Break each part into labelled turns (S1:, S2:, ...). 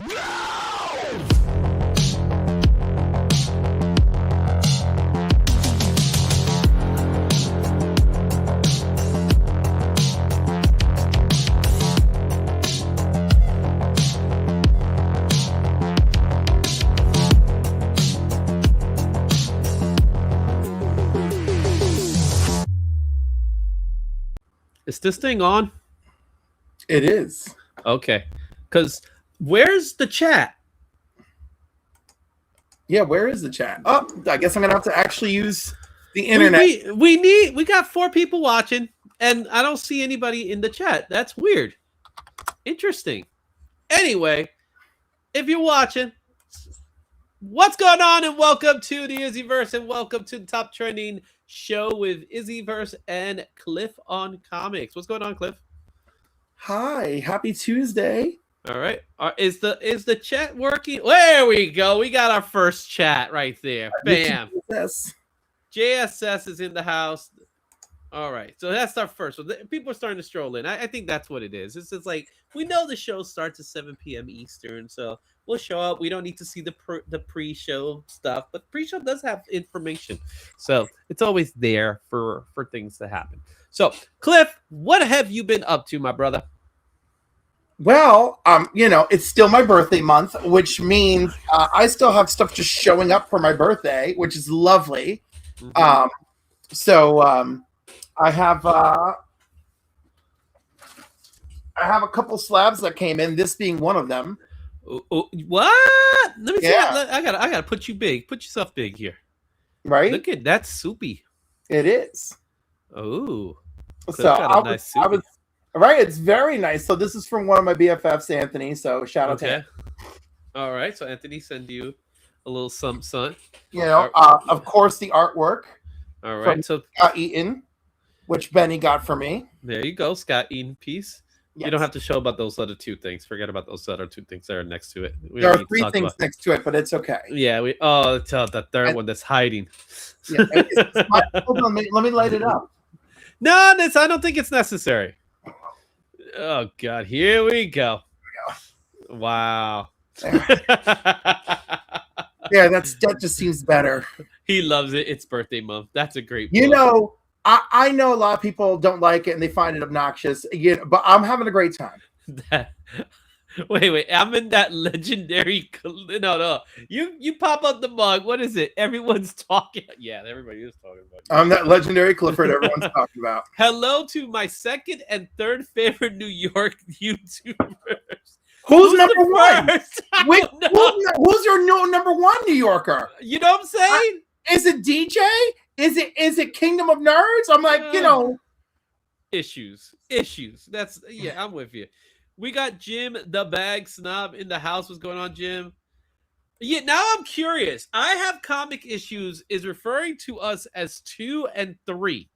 S1: Is this thing on?
S2: It is.
S1: Okay. Because where's the chat?
S2: Yeah, where is the chat? Oh, I guess I'm gonna have to actually use the internet.
S1: We got 4 people watching, and I don't see anybody in the chat. That's weird. Interesting. Anyway, if you're watching, what's going on? And welcome to the IzzyVerse, and welcome to the top trending show with IzzyVerse and Cliff on comics. What's going on, Cliff?
S2: Hi, happy Tuesday.
S1: All right. Is the chat working? There we go. We got our first chat right there. Bam. JSS is in the house. All right. So that's our first one. People are starting to stroll in. I think that's what it is. It's just like, we know the show starts at 7 p.m. Eastern, so we'll show up. We don't need to see the pre-show stuff, but pre-show does have information. So it's always there for things to happen. So, Cliff, what have you been up to, my brother?
S2: Well, it's still my birthday month, which means I still have stuff just showing up for my birthday, which is lovely. Mm-hmm. I have a couple slabs that came in, this being one of them.
S1: What? Let me see. I gotta put you big. Put yourself big here.
S2: Right?
S1: Look at that soupy.
S2: It is.
S1: Oh.
S2: So I was right. It's very nice. So this is from one of my BFFs, Anthony. So shout out to him.
S1: All right. So Anthony send you a little something.
S2: Of course, the artwork.
S1: All right. So
S2: Scott Eaton, which Benny got for me.
S1: There you go, Scott Eaton piece. Yes. You don't have to show about those other 2 things. Forget about those other 2 things that are next to it.
S2: There are 3 things next to it, but it's okay.
S1: Yeah. The third one that's hiding.
S2: Yeah, hold on, let me light it up.
S1: No, I don't think it's necessary. Oh God, here we go. Wow.
S2: Yeah, that just seems better.
S1: He loves it. It's birthday month. That's a great book.
S2: I know a lot of people don't like it and they find it obnoxious. But I'm having a great time.
S1: Wait. I'm in that legendary. No. You pop up the mug. What is it? Everyone's talking. Yeah, everybody is talking about you.
S2: I'm that legendary Clifford everyone's talking about.
S1: Hello to my 2nd and 3rd favorite New York YouTubers.
S2: Who's number 1? Wait, who's your number 1 New Yorker?
S1: You know what I'm saying?
S2: Is it DJ? Is it Kingdom of Nerds? I'm like,
S1: Issues. I'm with you. We got Jim the Bag Snob in the house. What's going on, Jim? Yeah, now I'm curious. I have comic issues is referring to us as 2 and 3.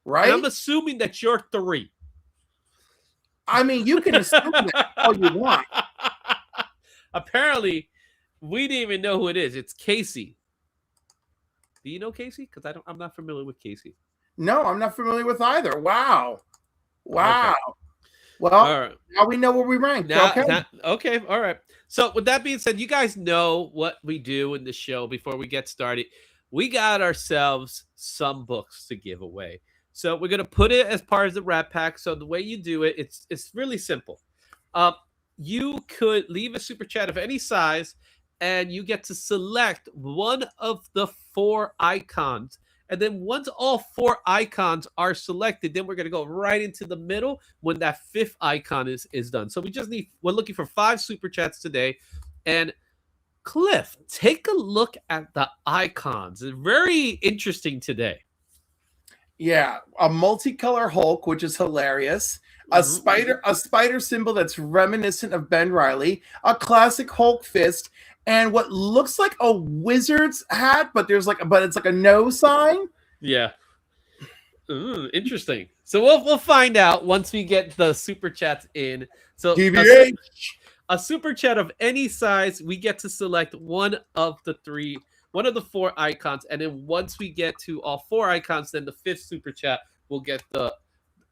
S2: Right?
S1: And I'm assuming that you're 3.
S2: I mean, you can assume that all you want.
S1: Apparently, we didn't even know who it is. It's Casey. Do you know Casey? Because I'm not familiar with Casey.
S2: No, I'm not familiar with either. Wow. Okay. Well, now we know where we rank.
S1: Okay. All right. So with that being said, you guys know what we do in the show before we get started. We got ourselves some books to give away. So we're going to put it as part of the Rat Pack. So the way you do it, it's really simple. You could leave a super chat of any size, and you get to select one of the 4 icons. And then once all 4 icons are selected, then we're going to go right into the middle when that 5th icon is done. So we're looking for 5 super chats today. And Cliff, take a look at the icons. It's very interesting today.
S2: Yeah, a multicolor Hulk, which is hilarious. A spider symbol that's reminiscent of Ben Reilly. A classic Hulk fist. And what looks like a wizard's hat, but it's like a no sign.
S1: Yeah. Ooh, interesting. So we'll find out once we get the super chats in. So a super chat of any size, we get to select one of the 4 icons, and then once we get to all 4 icons, then the 5th super chat will get the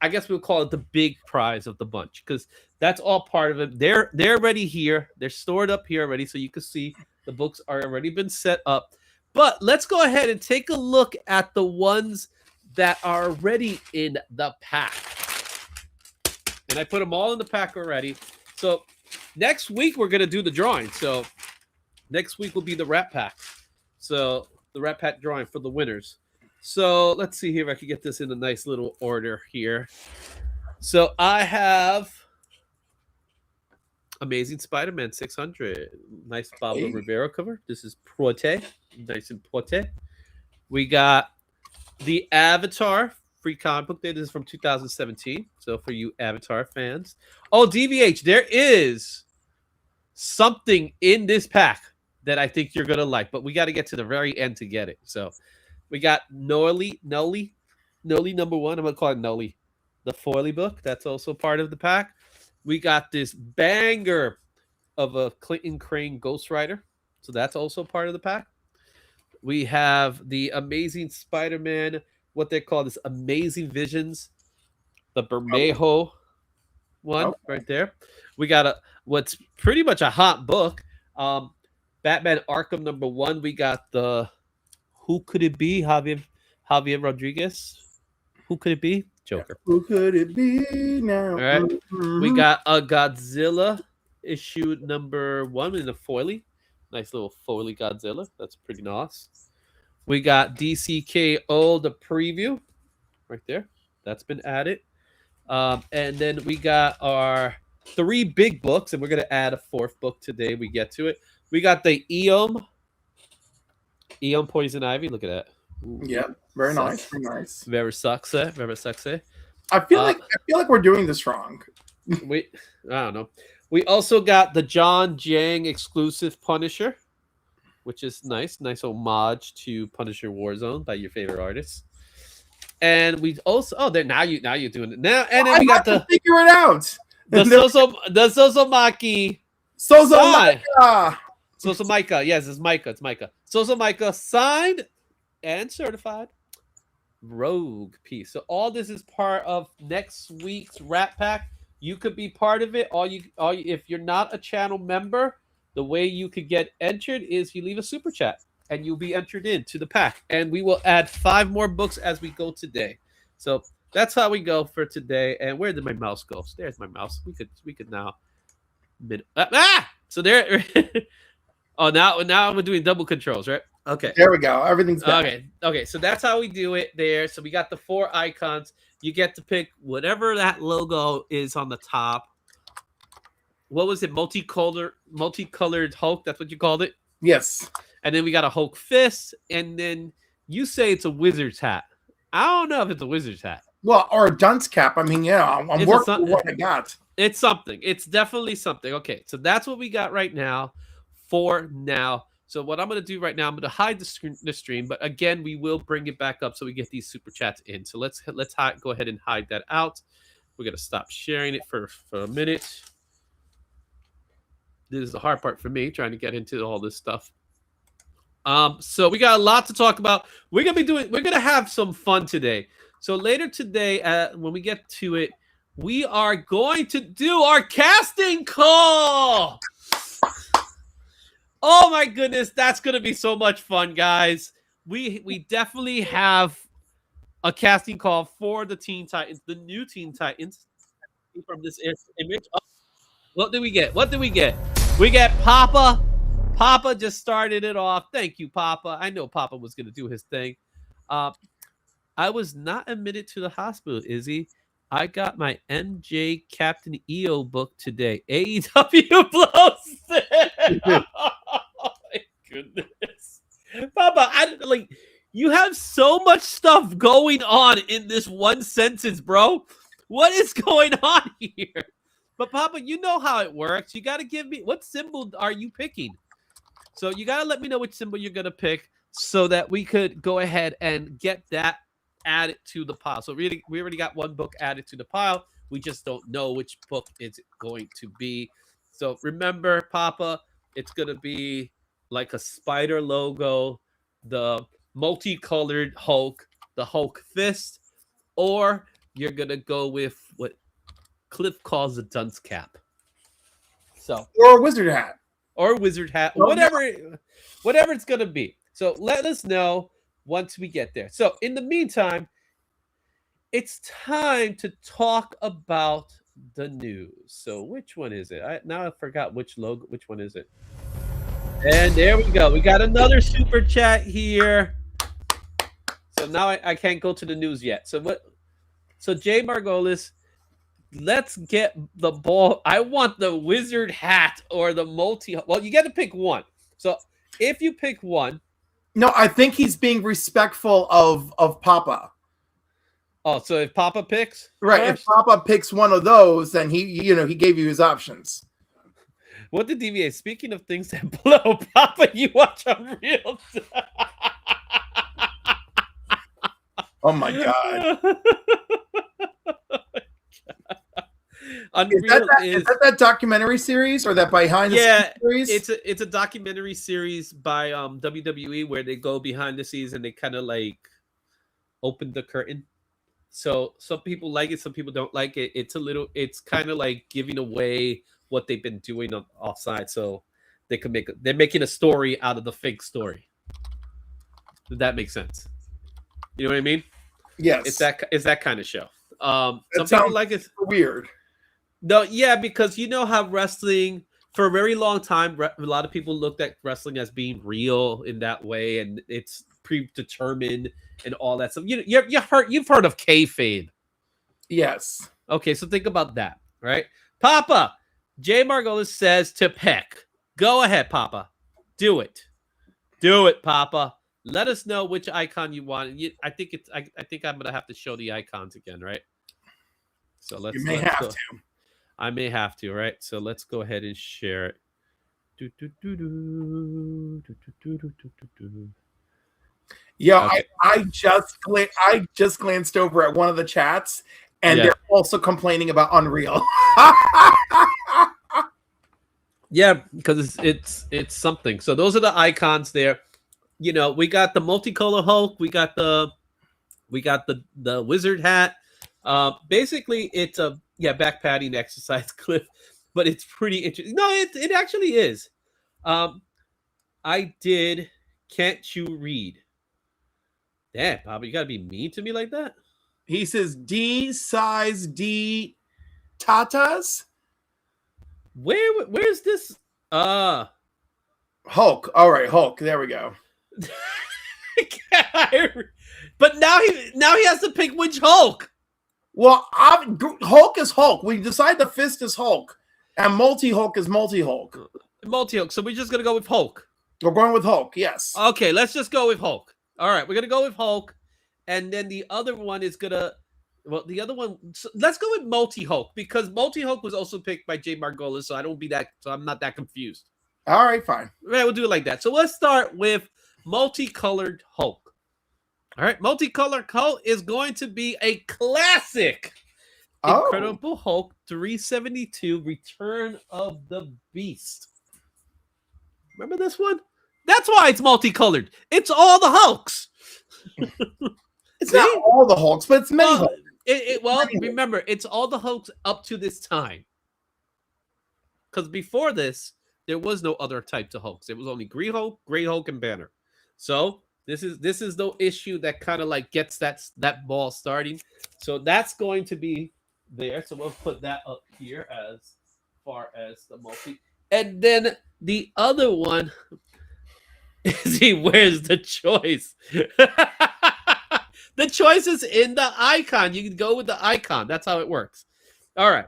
S1: I guess we'll call it the big prize of the bunch, because that's all part of it. They're already here. They're stored up here already, so you can see the books are already been set up. But let's go ahead and take a look at the ones that are already in the pack. And I put them all in the pack already. So next week we're gonna do the drawing. So next week will be the Rat Pack. So the Rat Pack drawing for the winners. So let's see here if I can get this in a nice little order here. So I have Amazing Spider-Man 600. Nice Pablo Rivera cover. This is Prote. Nice and Prote. We got the Avatar free comic book day. This is from 2017. So for you Avatar fans. Oh, DVH, there is something in this pack that I think you're going to like. But we got to get to the very end to get it. So we got Noli number 1. I'm going to call it Noli. The Foily book. That's also part of the pack. We got this banger of a Clinton Crane Ghost Rider. So that's also part of the pack. We have the Amazing Spider-Man, what they call this Amazing Visions, the Bermejo one right there. We got what's pretty much a hot book. Batman Arkham number 1. We got the Who Could It Be? Javier Rodriguez. Who could it be? Joker.
S2: Who could it be now?
S1: All right. We got a Godzilla issue number 1 in the foily. Nice little foily Godzilla. That's pretty nice. We got DCKO, the preview right there. That's been added. And then we got our 3 big books, and we're going to add a 4th book today. We get to it. We got the Eom Poison Ivy. Look at that.
S2: Ooh, yeah, very nice. Very nice.
S1: Very sexy. Very sexy.
S2: I feel like we're doing this wrong.
S1: I don't know. We also got the John Jang exclusive Punisher, which is nice. Nice homage to Punisher Warzone by your favorite artists. And we also now you're doing it now. And then we got the
S2: figure it out.
S1: The Sosomaki. Sosomika. Yes, it's Micah. It's Micah. Sosomika signed and certified Rogue piece. So all this is part of next week's Rat Pack. You could be part of it. If you're not a channel member, the way you could get entered is you leave a super chat and you'll be entered into the pack. And we will add 5 more books as we go today. So that's how we go for today. And where did my mouse go? There's my mouse. We could now. So there. Oh, now we're doing double controls, right? Okay.
S2: There we go. Everything's back.
S1: Okay. So that's how we do it there. So we got the 4 icons. You get to pick whatever that logo is on the top. What was it? Multicolored Hulk. That's what you called it?
S2: Yes.
S1: And then we got a Hulk fist. And then you say it's a wizard's hat. I don't know if it's a wizard's hat.
S2: Well, or a dunce cap. I mean, yeah, I'm working with what I got.
S1: It's something. It's definitely something. Okay. So that's what we got right now for now. So what I'm going to do right now, I'm going to hide the stream, but again, we will bring it back up so we get these super chats in. So let's go ahead and hide that out. We're going to stop sharing it for a minute. This is the hard part for me, trying to get into all this stuff. So we got a lot to talk about. We're going to have some fun today. So later today, when we get to it, we are going to do our casting call. Oh my goodness, that's going to be so much fun, guys. We definitely have a casting call for the Teen Titans, the new Teen Titans from this image. Oh, what did we get? We get Papa. Papa just started it off. Thank you, Papa. I know Papa was going to do his thing. I was not admitted to the hospital, Izzy. I got my MJ Captain EO book today. AEW blows it. Oh my goodness. Papa, you have so much stuff going on in this one sentence, bro. What is going on here? But Papa, you know how it works. You got to give me, what symbol are you picking? So you got to let me know which symbol you're going to pick so that we could go ahead and get that added to the pile. So we already got 1 book added to the pile. We just don't know which book it's going to be. So remember, Papa, it's going to be like a spider logo, the multicolored Hulk, the Hulk fist, or you're gonna go with what Cliff calls a dunce cap. So
S2: Or a wizard hat.
S1: or wizard hat,
S2: Well,
S1: whatever it's gonna be. So let us know once we get there. So in the meantime, it's time to talk about the news. So which one is it? I forgot which logo. Which one is it? And there we go. We got another super chat here. So now I can't go to the news yet. So what? So Jay Margolis, let's get the ball. I want the wizard hat or the multi. Well, you got to pick one. So if you pick one,
S2: No, I think he's being respectful of Papa.
S1: oh, so if Papa picks,
S2: Right.
S1: first,
S2: If Papa picks one of those, then he gave you his options.
S1: what did DVA? Speaking of things that blow, Papa, you watch Unreal.
S2: Oh my God.
S1: Unreal
S2: Is that documentary series or that behind the scenes series?
S1: it's a documentary series by WWE where they go behind the scenes and they kind of like open the curtain. So some people like it, some people don't like it. It's kind of like giving away what they've been doing on offside, so they're making a story out of the fake story. Does that make sense? You know what I mean?
S2: Yes.
S1: It's that kind of show. Some
S2: That
S1: people like it.
S2: Weird.
S1: No, yeah, because you know how wrestling for a very long time, a lot of people looked at wrestling as being real in that way, and it's predetermined and all that stuff. You've heard of kayfabe.
S2: Yes.
S1: Okay, so think about that, right? Papa, Jay Margolis says to Peck, go ahead, Papa, do it, Papa. Let us know which icon you want. I think I'm gonna have to show the icons again, right? So let's.
S2: You may have to.
S1: I may have to, right? So let's go ahead and share it.
S2: Yeah,
S1: Okay.
S2: I just glanced over at one of the chats, and they're also complaining about Unreal.
S1: Yeah, because it's something. So those are the icons there. You know, we got the multicolor Hulk. We got the wizard hat. Basically, it's a back padding exercise clip, but it's pretty interesting. No, it actually is. I did. Can't you read? Damn, Papa, you gotta be mean to me like that.
S2: He says D size D tatas.
S1: Where's this?
S2: Hulk. All right, Hulk. There we go.
S1: But now he has to pick which Hulk.
S2: Well, Hulk is Hulk. We decide the fist is Hulk, and multi-Hulk is multi-Hulk.
S1: Multi-Hulk. So we're just gonna go with Hulk.
S2: We're going with Hulk. Yes.
S1: Okay, let's just go with Hulk. All right, we're gonna go with Hulk, and then the other one is gonna. Well, the other one. So let's go with Multi-Hulk because Multi-Hulk was also picked by Jay Margolis, so I'm not that confused.
S2: All right, fine.
S1: Right, we'll do it like that. So let's start with multicolored Hulk. All right, multicolored Hulk is going to be a classic. Incredible Hulk 372 Return of the Beast. Remember this one? That's why it's multicolored. It's all the Hulks.
S2: It's not all the Hulks, but it's many Hulks.
S1: Remember, it's all the Hulks up to this time. Because before this, there was no other types of Hulks. It was only Green Hulk, Gray Hulk, and Banner. So this is no issue that kind of like gets that ball starting. So that's going to be there. So we'll put that up here as far as the multi. And then the other one is where's the choice? The choice is in the icon. You can go with the icon. That's how it works. All right.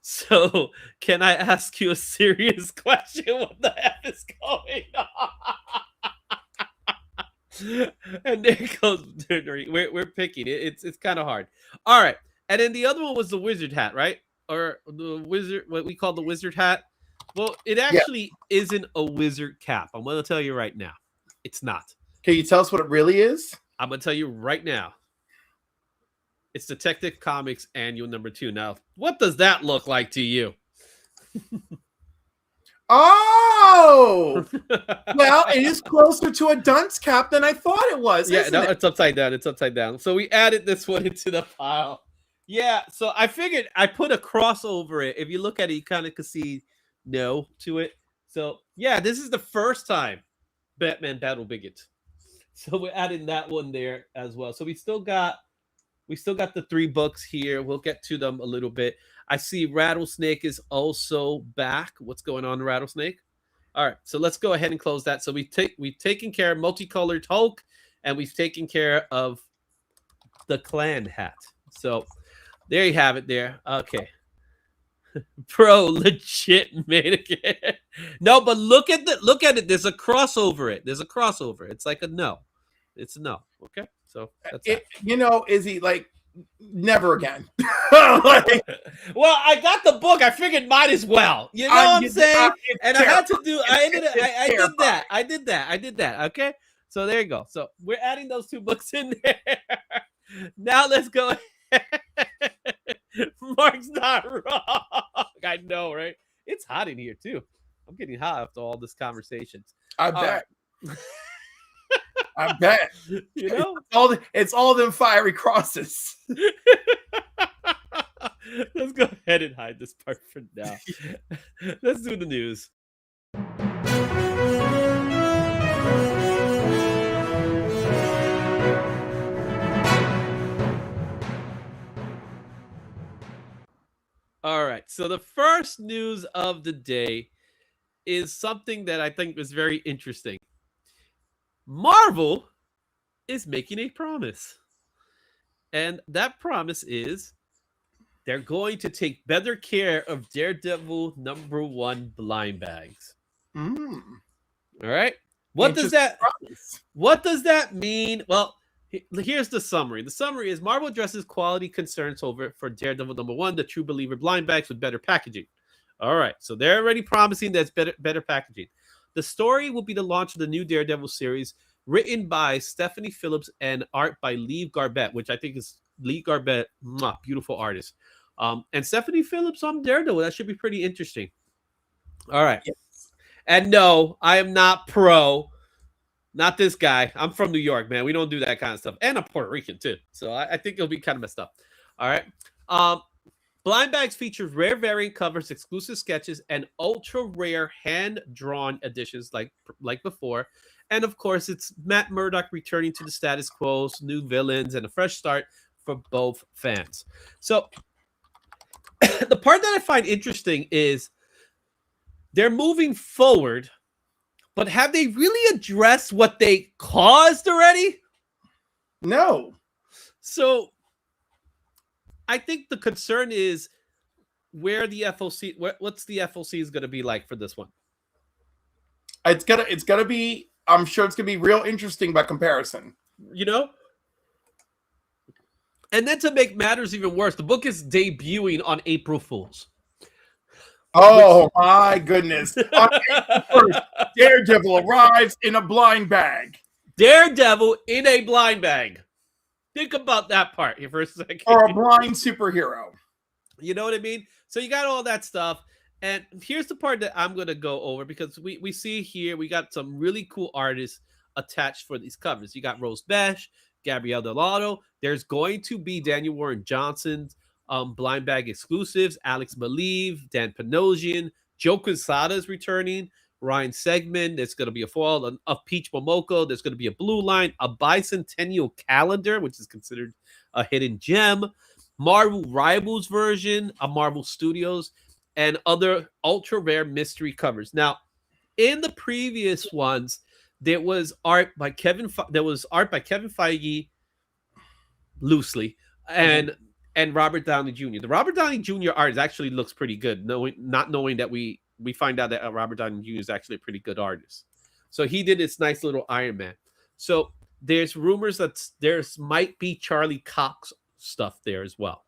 S1: So, can I ask you a serious question? What the F is going on? And there goes we're picking it. It's kind of hard. All right. And then the other one was the wizard hat, right? Or the wizard, what we call the wizard hat. Well, it actually isn't a wizard cap. I'm going to tell you right now. It's not.
S2: Can you tell us what it really is?
S1: I'm going to tell you right now. It's Detective Comics Annual #2. Now, what does that look like to you?
S2: Oh, well, it is closer to a dunce cap than I thought it was.
S1: Yeah,
S2: Isn't
S1: no,
S2: it?
S1: it's upside down. It's upside down. So we added this one into the pile. Yeah, so I figured I put a cross over it. If you look at it, you kind of could see no to it. So yeah, this is the first time Batman Battle Bigot. So we're adding that one there as well. So we still got the 3 books here. We'll get to them a little bit. I see Rattlesnake is also back. What's going on, Rattlesnake? All right, so let's go ahead and close that. So we've taken care of Multicolored Hulk, and we've taken care of the Clan hat. So there you have it there. Okay. Bro, legit made it. No, but look at it. There's a cross over it. It's like a no. It's a no. Okay. So that's it.
S2: You know, Izzy, like, never again. Like,
S1: well, I got the book. I figured might as well. You know what I'm saying? And I had to do. I did that. Okay. So there you go. So we're adding those 2 books in there. Now let's go. Mark's not wrong. I know, right? It's hot in here too. I'm getting hot after all this conversations.
S2: I bet. Right. I bet.
S1: You know,
S2: it's all them fiery crosses.
S1: Let's go ahead and hide this part for now. Let's do the news. All right. So the first news of the day is something that I think is very interesting. Marvel is making a promise. And that promise is they're going to take better care of Daredevil #1 blind bags.
S2: Mm.
S1: All right. What does that mean? Well, here's the summary. The summary is Marvel addresses quality concerns over for Daredevil #1, the True Believer blind bags with better packaging. All right. So they're already promising that's better packaging. The story will be the launch of the new Daredevil series, written by Stephanie Phillips and art by Lee Garbett, which I think is Lee Garbett, beautiful artist. And Stephanie Phillips on Daredevil. That should be pretty interesting. All right. Yes. And no, I am not pro. Not this guy. I'm from New York, man. We don't do that kind of stuff. And I'm Puerto Rican, too. So I think it'll be kind of messed up. All right. Blind bags feature rare variant covers, exclusive sketches, and ultra rare hand-drawn editions like before. And of course, it's Matt Murdock returning to the status quo, new villains, and a fresh start for both fans. So the part that I find interesting is they're moving forward, but have they really addressed what they caused already?
S2: No.
S1: So I think the concern is where the FOC, what's the FOC is going to be like for this one?
S2: It's gonna be, I'm sure it's gonna be real interesting by comparison.
S1: You know? And then to make matters even worse, the book is debuting on April Fools.
S2: Oh my goodness. On April 1st, Daredevil arrives in a blind bag.
S1: Daredevil in a blind bag. Think about that part here for a second.
S2: Or a blind superhero.
S1: You know what I mean? So you got all that stuff. And here's the part that I'm going to go over because we see here, we got some really cool artists attached for these covers. You got Rose Besh, Gabrielle Dell'Otto. There's going to be Daniel Warren Johnson's blind bag exclusives, Alex Maleev, Dan Panosian, Joe Quesada is returning, Ryan Segman. There's going to be a foil of Peach Momoko. There's going to be a blue line, a bicentennial calendar, which is considered a hidden gem, Marvel Rivals version, a Marvel Studios, and other ultra rare mystery covers. Now, in the previous ones, there was art by Kevin Feige, loosely, and Robert Downey Jr. The Robert Downey Jr. art actually looks pretty good, not knowing that we find out that Robert Downey Jr. is actually a pretty good artist. So he did this nice little Iron Man. So there's rumors that there's might be Charlie Cox stuff there as well.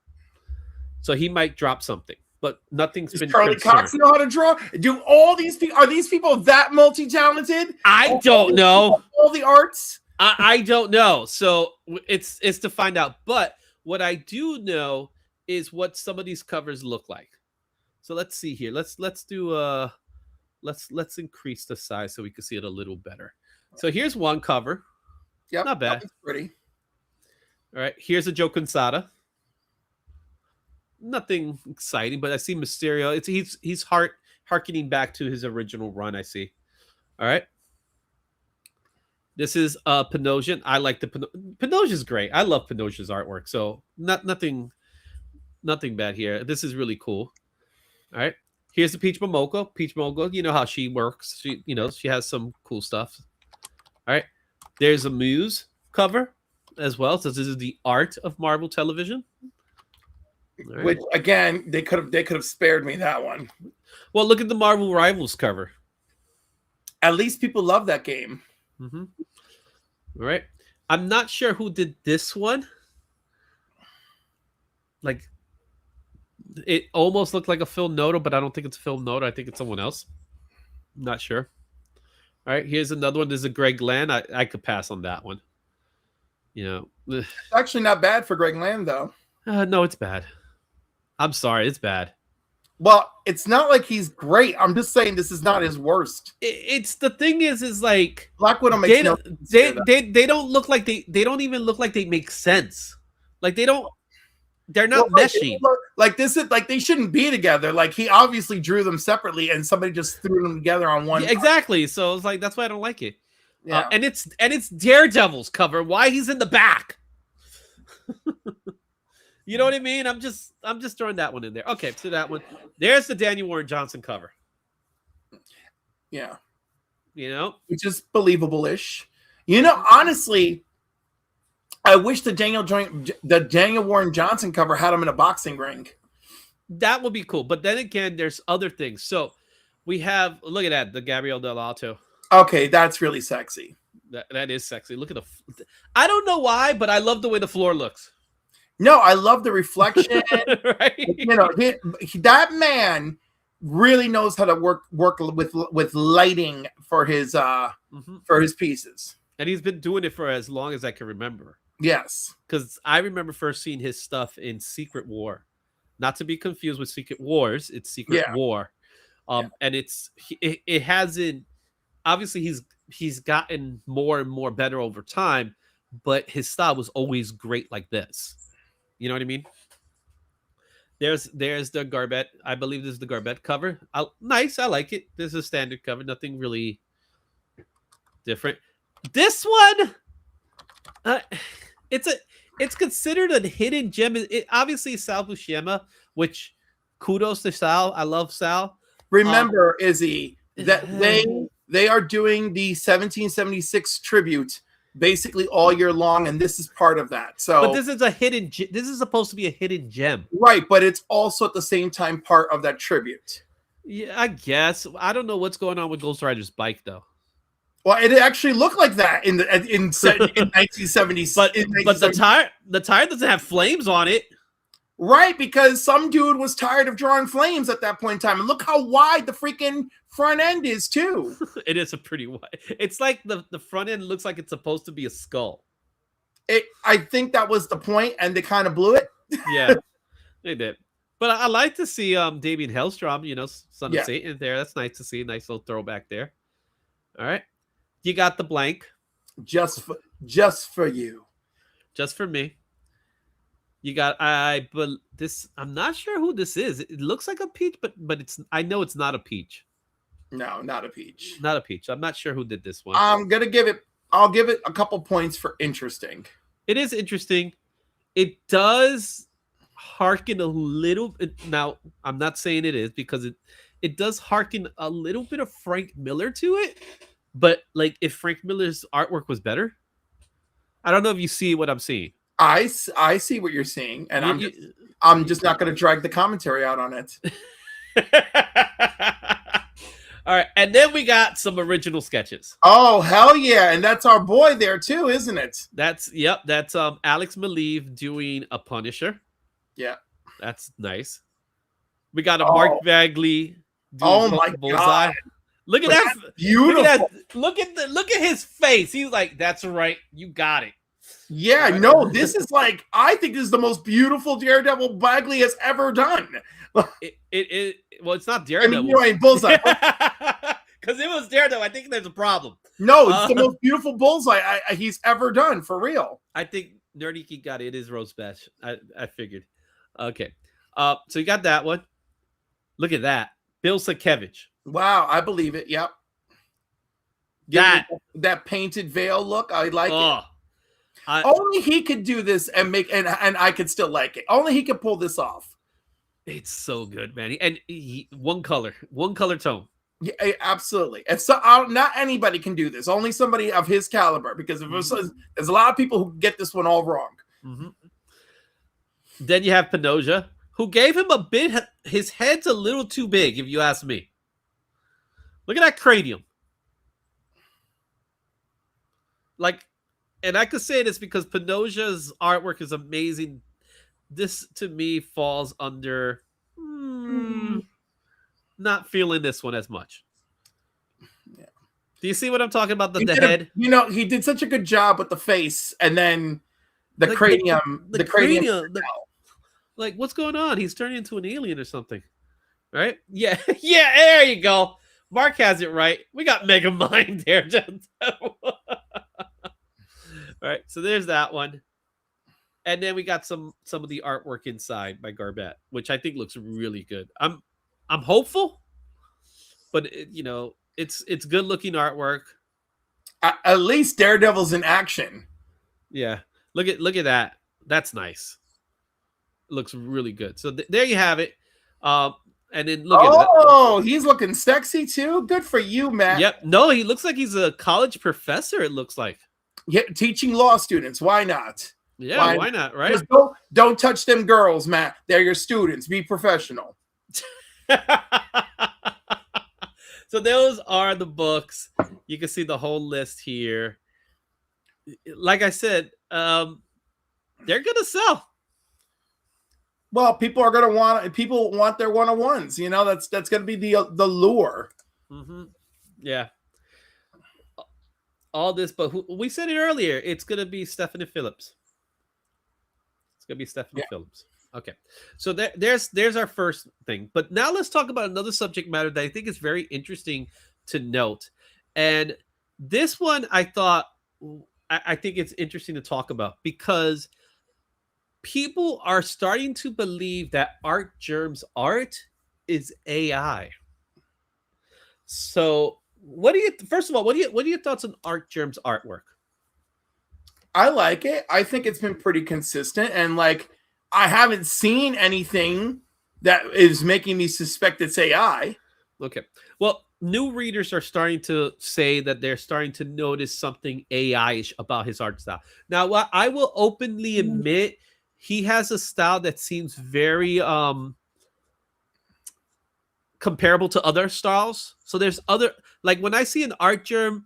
S1: So he might drop something, but nothing's been
S2: Charlie
S1: confirmed.
S2: Cox know how to draw? Do all these people, are these people that multi-talented?
S1: I don't know.
S2: All the arts?
S1: I don't know. So it's to find out. But what I do know is what some of these covers look like. So let's see here. Let's do let's increase the size so we can see it a little better. So here's one cover.
S2: Yep,
S1: Not bad.
S2: That pretty.
S1: All right, here's a Joe Quesada. Nothing exciting, but I see Mysterio. He's harkening back to his original run. I see. All right. This is Panosian. I like the Panosia's great. I love Panosia's artwork. So nothing bad here. This is really cool. All right. Here's the Peach Momoko. Peach Momoko, you know how she works. She has some cool stuff. All right. There's a Muse cover as well. So this is the art of Marvel Television. Right.
S2: Which again, they could have spared me that one.
S1: Well, look at the Marvel Rivals cover.
S2: At least people love that game.
S1: Mm-hmm. All right. I'm not sure who did this one. Like, it almost looked like a Phil Noto, but I don't think it's Phil Noto. I think it's someone else. I'm not sure. All right. Here's another one. This is a Greg Land. I could pass on that one.
S2: It's actually not bad for Greg Land, though.
S1: No, it's bad. I'm sorry. It's bad.
S2: Well, it's not like he's great. I'm just saying this is not his worst.
S1: It's the thing is like
S2: Black Widow makes
S1: they don't look like they don't even look like they make sense. Like they're not meshing.
S2: Like this is like they shouldn't be together. Like he obviously drew them separately and somebody just threw them together on one.
S1: Yeah, exactly. So it's like that's why I don't like it.
S2: Yeah.
S1: And it's Daredevil's cover. Why he's in the back? You know what I mean? I'm just throwing that one in there. Okay, so that one. There's the Daniel Warren Johnson cover.
S2: Yeah.
S1: Which
S2: is believable-ish. Honestly, I wish the Daniel Warren Johnson cover had him in a boxing ring.
S1: That would be cool. But then again, there's other things. So we have, look at that, the Gabriel Del Alto.
S2: Okay, that's really sexy.
S1: That is sexy. Look at I don't know why, but I love the way the floor looks.
S2: No, I love the reflection.
S1: Right?
S2: That man really knows how to work with lighting for his pieces.
S1: And he's been doing it for as long as I can remember.
S2: Yes.
S1: Because I remember first seeing his stuff in Secret War. Not to be confused with Secret Wars. It's Secret War. And it hasn't, obviously he's gotten more and more better over time, but his style was always great like this. You know what I mean? There's the Garbett. I believe this is the Garbett cover. Nice. I like it. This is a standard cover. Nothing really different. This one, it's considered a hidden gem. It obviously is Sal Buscema, which kudos to Sal. I love Sal.
S2: Remember, Izzy, that they are doing the 1776 tribute basically all year long, and this is part of that. So,
S1: but this is a hidden. This is supposed to be a hidden gem,
S2: right? But it's also at the same time part of that tribute.
S1: Yeah, I guess. I don't know what's going on with Ghost Rider's bike, though.
S2: Well, it actually looked like that in 1970. But
S1: the tire doesn't have flames on it,
S2: right? Because some dude was tired of drawing flames at that point in time, and look how wide the freaking front end is too.
S1: It is a pretty wide. It's like the front end looks like it's supposed to be a skull.
S2: I think that was the point, and they kind of blew it.
S1: Yeah, they did. But I like to see Damien Hellstrom, Son of Satan there. That's nice to see. Nice little throwback there. All right. You got the blank.
S2: Just for you.
S1: Just for me. You got but this, I'm not sure who this is. It looks like a peach, but I know it's not a peach.
S2: No, not a peach.
S1: Not a peach. I'm not sure who did this one.
S2: I'll give it a couple points for interesting.
S1: It is interesting. It does harken a little bit. Now, I'm not saying it is, because it does harken a little bit of Frank Miller to it. But like, if Frank Miller's artwork was better, I don't know if you see what I'm seeing.
S2: I see what you're seeing, and I'm just not going to drag the commentary out on it.
S1: All right, and then we got some original sketches.
S2: Oh, hell yeah, and that's our boy there too, isn't it?
S1: That's Alex Maleev doing a Punisher.
S2: Yeah.
S1: That's nice. We got a Mark Bagley doing Bullseye.
S2: God.
S1: Look at that.
S2: Beautiful.
S1: Look at his face. He's like, that's right. You got it.
S2: Yeah, right. No, this is like, I think this is the most beautiful Daredevil Bagley has ever done.
S1: Well, it's not Daredevil.
S2: I mean, you're right, Bullseye.
S1: Because it was Daredevil. I think there's a problem.
S2: No, it's the most beautiful bullseye he's ever done, for real.
S1: I think Nerdy got it. It is Rose Bash. I figured. Okay. So you got that one. Look at that. Bill Sienkiewicz.
S2: Wow, I believe it. Yep. That painted veil look, I like it. Only he could do this and make and I could still like it. Only he could pull this off.
S1: It's so good, man. And one color tone.
S2: Yeah, absolutely. And so not anybody can do this. Only somebody of his caliber, because if there's a lot of people who get this one all wrong.
S1: Mm-hmm. Then you have Pinoja, who gave him a bit. His head's a little too big, if you ask me. Look at that cranium. Like, and I could say this because Pinoja's artwork is amazing. This, to me, falls under not feeling this one as much. Yeah. Do you see what I'm talking about? The head?
S2: He did such a good job with the face, and then the cranium. The cranium.
S1: Like, what's going on? He's turning into an alien or something. Right? Yeah. Yeah, there you go. Mark has it right. We got Mega Mind there. All right, so there's that one. And then we got some of the artwork inside by Garbett, which I think looks really good. I'm hopeful, but it's good looking artwork.
S2: At least Daredevil's in action.
S1: Yeah, look at that. That's nice. It looks really good. So there you have it. And then look at that.
S2: Oh, he's looking sexy too. Good for you, Matt.
S1: Yep. No, he looks like he's a college professor. It looks like.
S2: Yeah, teaching law students. Why not?
S1: Yeah, why not? Right?
S2: Just don't touch them girls, Matt. They're your students. Be professional.
S1: So those are the books. You can see the whole list here. Like I said, they're gonna sell.
S2: Well, people want their one-on-ones. That's gonna be the lure.
S1: Mm-hmm. Yeah. All this, but we said it earlier. It's gonna be Stephanie Phillips. It's gonna be Stephanie Phillips. Okay, so there's our first thing. But now let's talk about another subject matter that I think is very interesting to note. And this one, I think it's interesting to talk about because people are starting to believe that Artgerm's art is AI. So. First of all, what are your thoughts on Artgerm's artwork?
S2: I like it. I think it's been pretty consistent, and I haven't seen anything that is making me suspect it's AI.
S1: Okay. Well, new readers are starting to say that they're starting to notice something AI-ish about his art style. Now, what I will openly admit, he has a style that seems very comparable to other styles. So there's other, like when I see an Artgerm,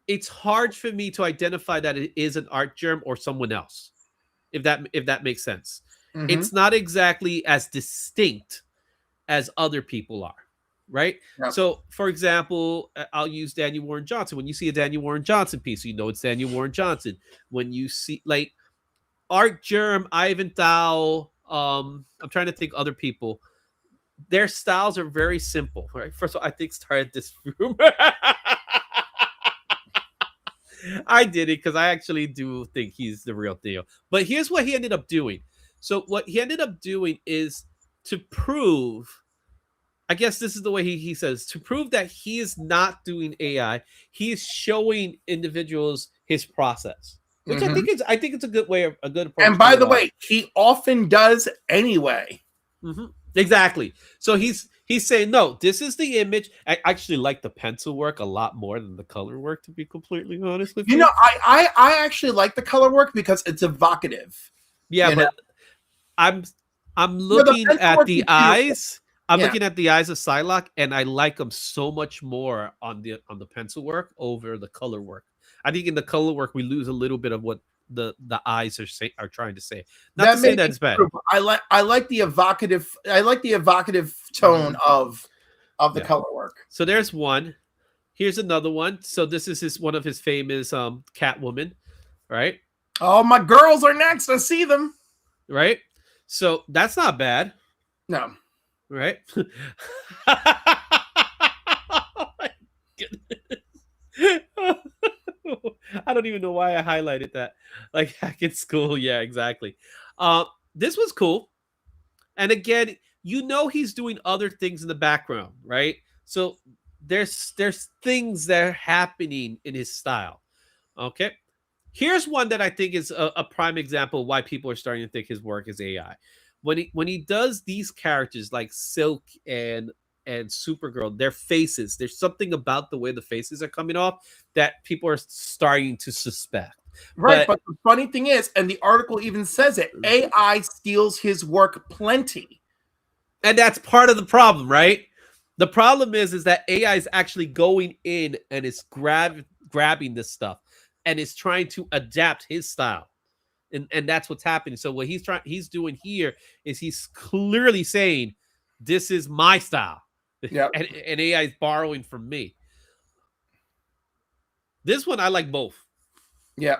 S1: it's hard for me to identify that it is an Artgerm or someone else, if that makes sense. Mm-hmm. It's not exactly as distinct as other people are, right? Yep. So, for example, I'll use Daniel Warren Johnson. When you see a Daniel Warren Johnson piece, you know it's Daniel Warren Johnson. When you see like Artgerm, Ivan Thao, I'm trying to think other people. Their styles are very simple, right? First of all, I think started this rumor. I did it because I actually do think he's the real deal. But here's what he ended up doing. So what he ended up doing is to prove, I guess this is the way he says, to prove that he is not doing AI, he is showing individuals his process. Which I think it's a good way, a good approach.
S2: And by the way, he often does anyway.
S1: Mm-hmm. Exactly. So he's saying, no, this is the image. I actually like the pencil work a lot more than the color work, to be completely honest with you.
S2: You know, I actually like the color work because it's evocative.
S1: Yeah, but I'm looking at the eyes. I'm looking at the eyes of Psylocke, and I like them so much more on the pencil work over the color work. I think in the color work we lose a little bit of what the eyes are trying to say. Not to say that's bad.
S2: I like the evocative. I like the evocative tone of the color work.
S1: So there's one. Here's another one. So this is one of his famous Catwoman, right?
S2: Oh, my girls are next. I see them.
S1: Right. So that's not bad.
S2: No.
S1: Right. don't even know why I highlighted that. Like back in school. Yeah, exactly. This was cool. And again, he's doing other things in the background, right? So there's things that are happening in his style. Okay. Here's one that I think is a prime example of why people are starting to think his work is AI. When he does these characters like Silk and Supergirl, their faces, there's something about the way the faces are coming off that people are starting to suspect.
S2: Right, but the funny thing is, and the article even says it, AI steals his work plenty.
S1: And that's part of the problem, right? The problem is that AI is actually going in and is grabbing this stuff and is trying to adapt his style. And that's what's happening. So what he's doing here is he's clearly saying, this is my style.
S2: Yeah.
S1: And AI is borrowing from me. This one I like both.
S2: Yeah.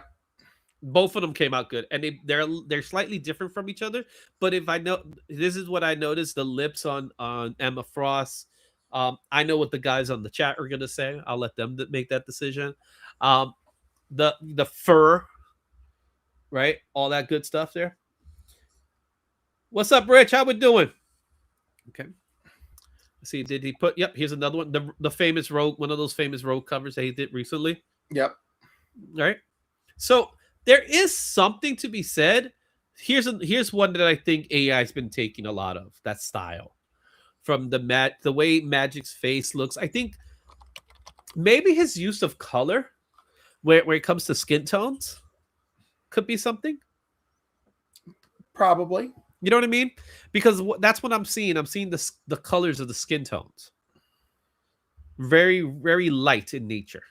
S1: Both of them came out good, and they're slightly different from each other. But if I know, this is what I noticed: the lips on Emma Frost. I know what the guys on the chat are gonna say. I'll let them make that decision. The fur, right? All that good stuff there. What's up, Rich? How we doing? Okay. Let's see, did he put? Yep. Here's another one. The famous Rogue, one of those famous Rogue covers that he did recently.
S2: Yep.
S1: All right. So there is something to be said. Here's one that I think AI has been taking a lot of, that style. From the way Magic's face looks. I think maybe his use of color where it comes to skin tones could be something.
S2: Probably.
S1: You know what I mean? Because that's what I'm seeing. I'm seeing the colors of the skin tones. Very, very light in nature.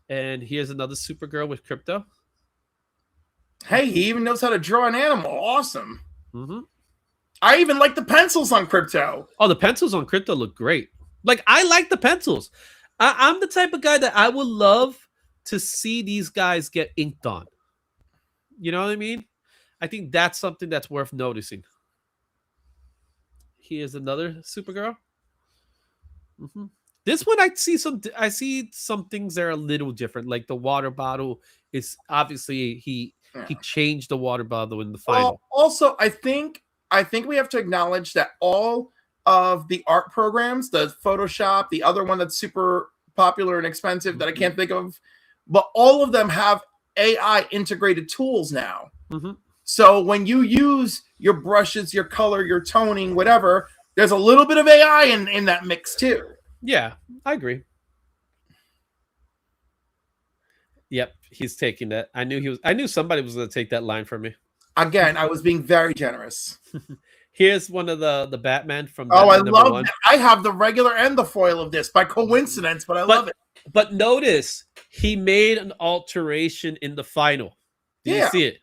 S1: And here's another Supergirl with Crypto.
S2: Hey, he even knows how to draw an animal. Awesome.
S1: Mm-hmm.
S2: I even like the pencils on Crypto.
S1: Oh, the pencils on Crypto look great. Like, I like the pencils. I'm the type of guy that I would love to see these guys get inked on. You know what I mean? I think that's something that's worth noticing. Here's another Supergirl. Mm-hmm. This one, I see some things that are a little different. Like the water bottle is obviously he changed the water bottle in the final.
S2: Also, I think we have to acknowledge that all of the art programs, the Photoshop, the other one that's super popular and expensive that I can't think of, but all of them have AI integrated tools now.
S1: Mm-hmm.
S2: So when you use your brushes, your color, your toning, whatever, there's a little bit of AI in that mix too.
S1: Yeah, I agree. Yep, he's taking that. I knew somebody was going to take that line from me.
S2: Again, I was being very generous.
S1: Here's one of the Batman from
S2: Batman
S1: I
S2: love it. I have the regular and the foil of this by coincidence, but I love it.
S1: But notice he made an alteration in the final. Did you see it?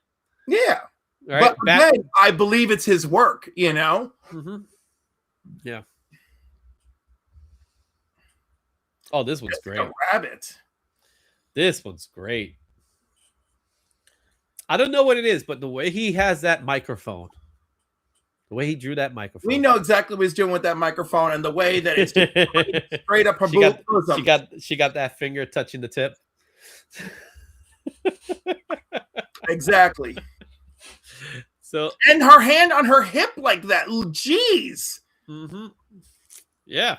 S2: Yeah.
S1: Right?
S2: But again, I believe it's his work, you know?
S1: Mm-hmm. Yeah. Oh, this one's great.
S2: A rabbit.
S1: This one's great. I don't know what it is, but the way he has that microphone, the way he drew that microphone.
S2: We know exactly what he's doing with that microphone, and the way that it's straight up her bosom.
S1: She got that finger touching the tip.
S2: Exactly.
S1: So,
S2: and her hand on her hip like that. Jeez.
S1: Mm-hmm. Yeah.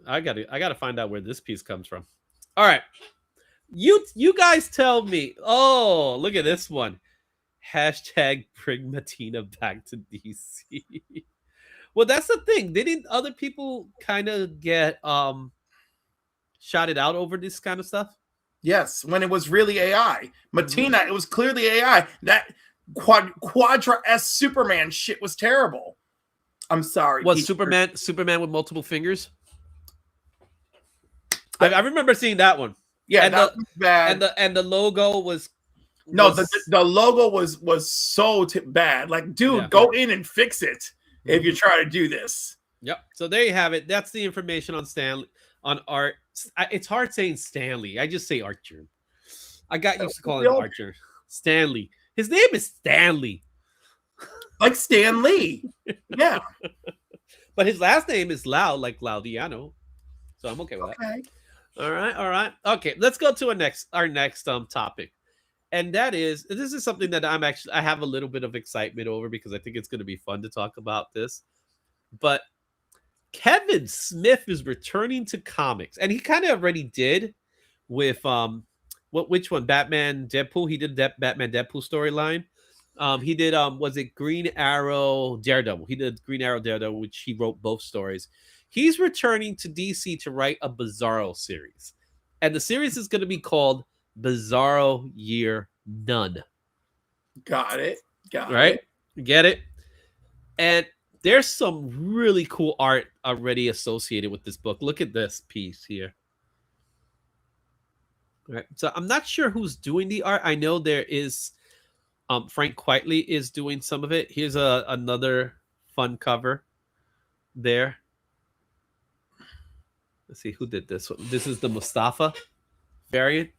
S1: I gotta find out where this piece comes from. All right. You guys tell me. Oh, look at this one. Hashtag bring Matina back to DC. Well, that's the thing. Didn't other people kind of get shouted out over this kind of stuff?
S2: Yes, when it was really AI. Matina, it was clearly AI. That Quadra-S Superman shit was terrible. I'm sorry.
S1: Was Superman with multiple fingers? I remember seeing that one.
S2: Yeah, that was bad.
S1: And the logo was
S2: the logo was so bad. Like, dude, go in and fix it if you try to do this.
S1: Yep. So there you have it. That's the information on art. It's hard saying Stanley. I just say Archer. I got used to calling him Archer. Stanley. His name is Stanley.
S2: Like Stan Lee. Yeah.
S1: But his last name is Lau, like Laudiano. So I'm okay with that. All right, all right. Okay, let's go to our next topic. And that is, this is something that I have a little bit of excitement over because I think it's going to be fun to talk about this. But Kevin Smith is returning to comics, and he kind of already did with which one? Batman Deadpool. He did that Batman Deadpool storyline. He did was it Green Arrow Daredevil? He did Green Arrow Daredevil, which he wrote both stories. He's returning to DC to write a Bizarro series, and the series is going to be called Bizarro Year None.
S2: Got it. Got
S1: Right?
S2: it.
S1: Get it? And there's some really cool art already associated with this book. Look at this piece here. All right. So I'm not sure who's doing the art. I know there is Frank Quitely is doing some of it. Here's another fun cover there. Let's see who did this one. This is the Mustafa variant.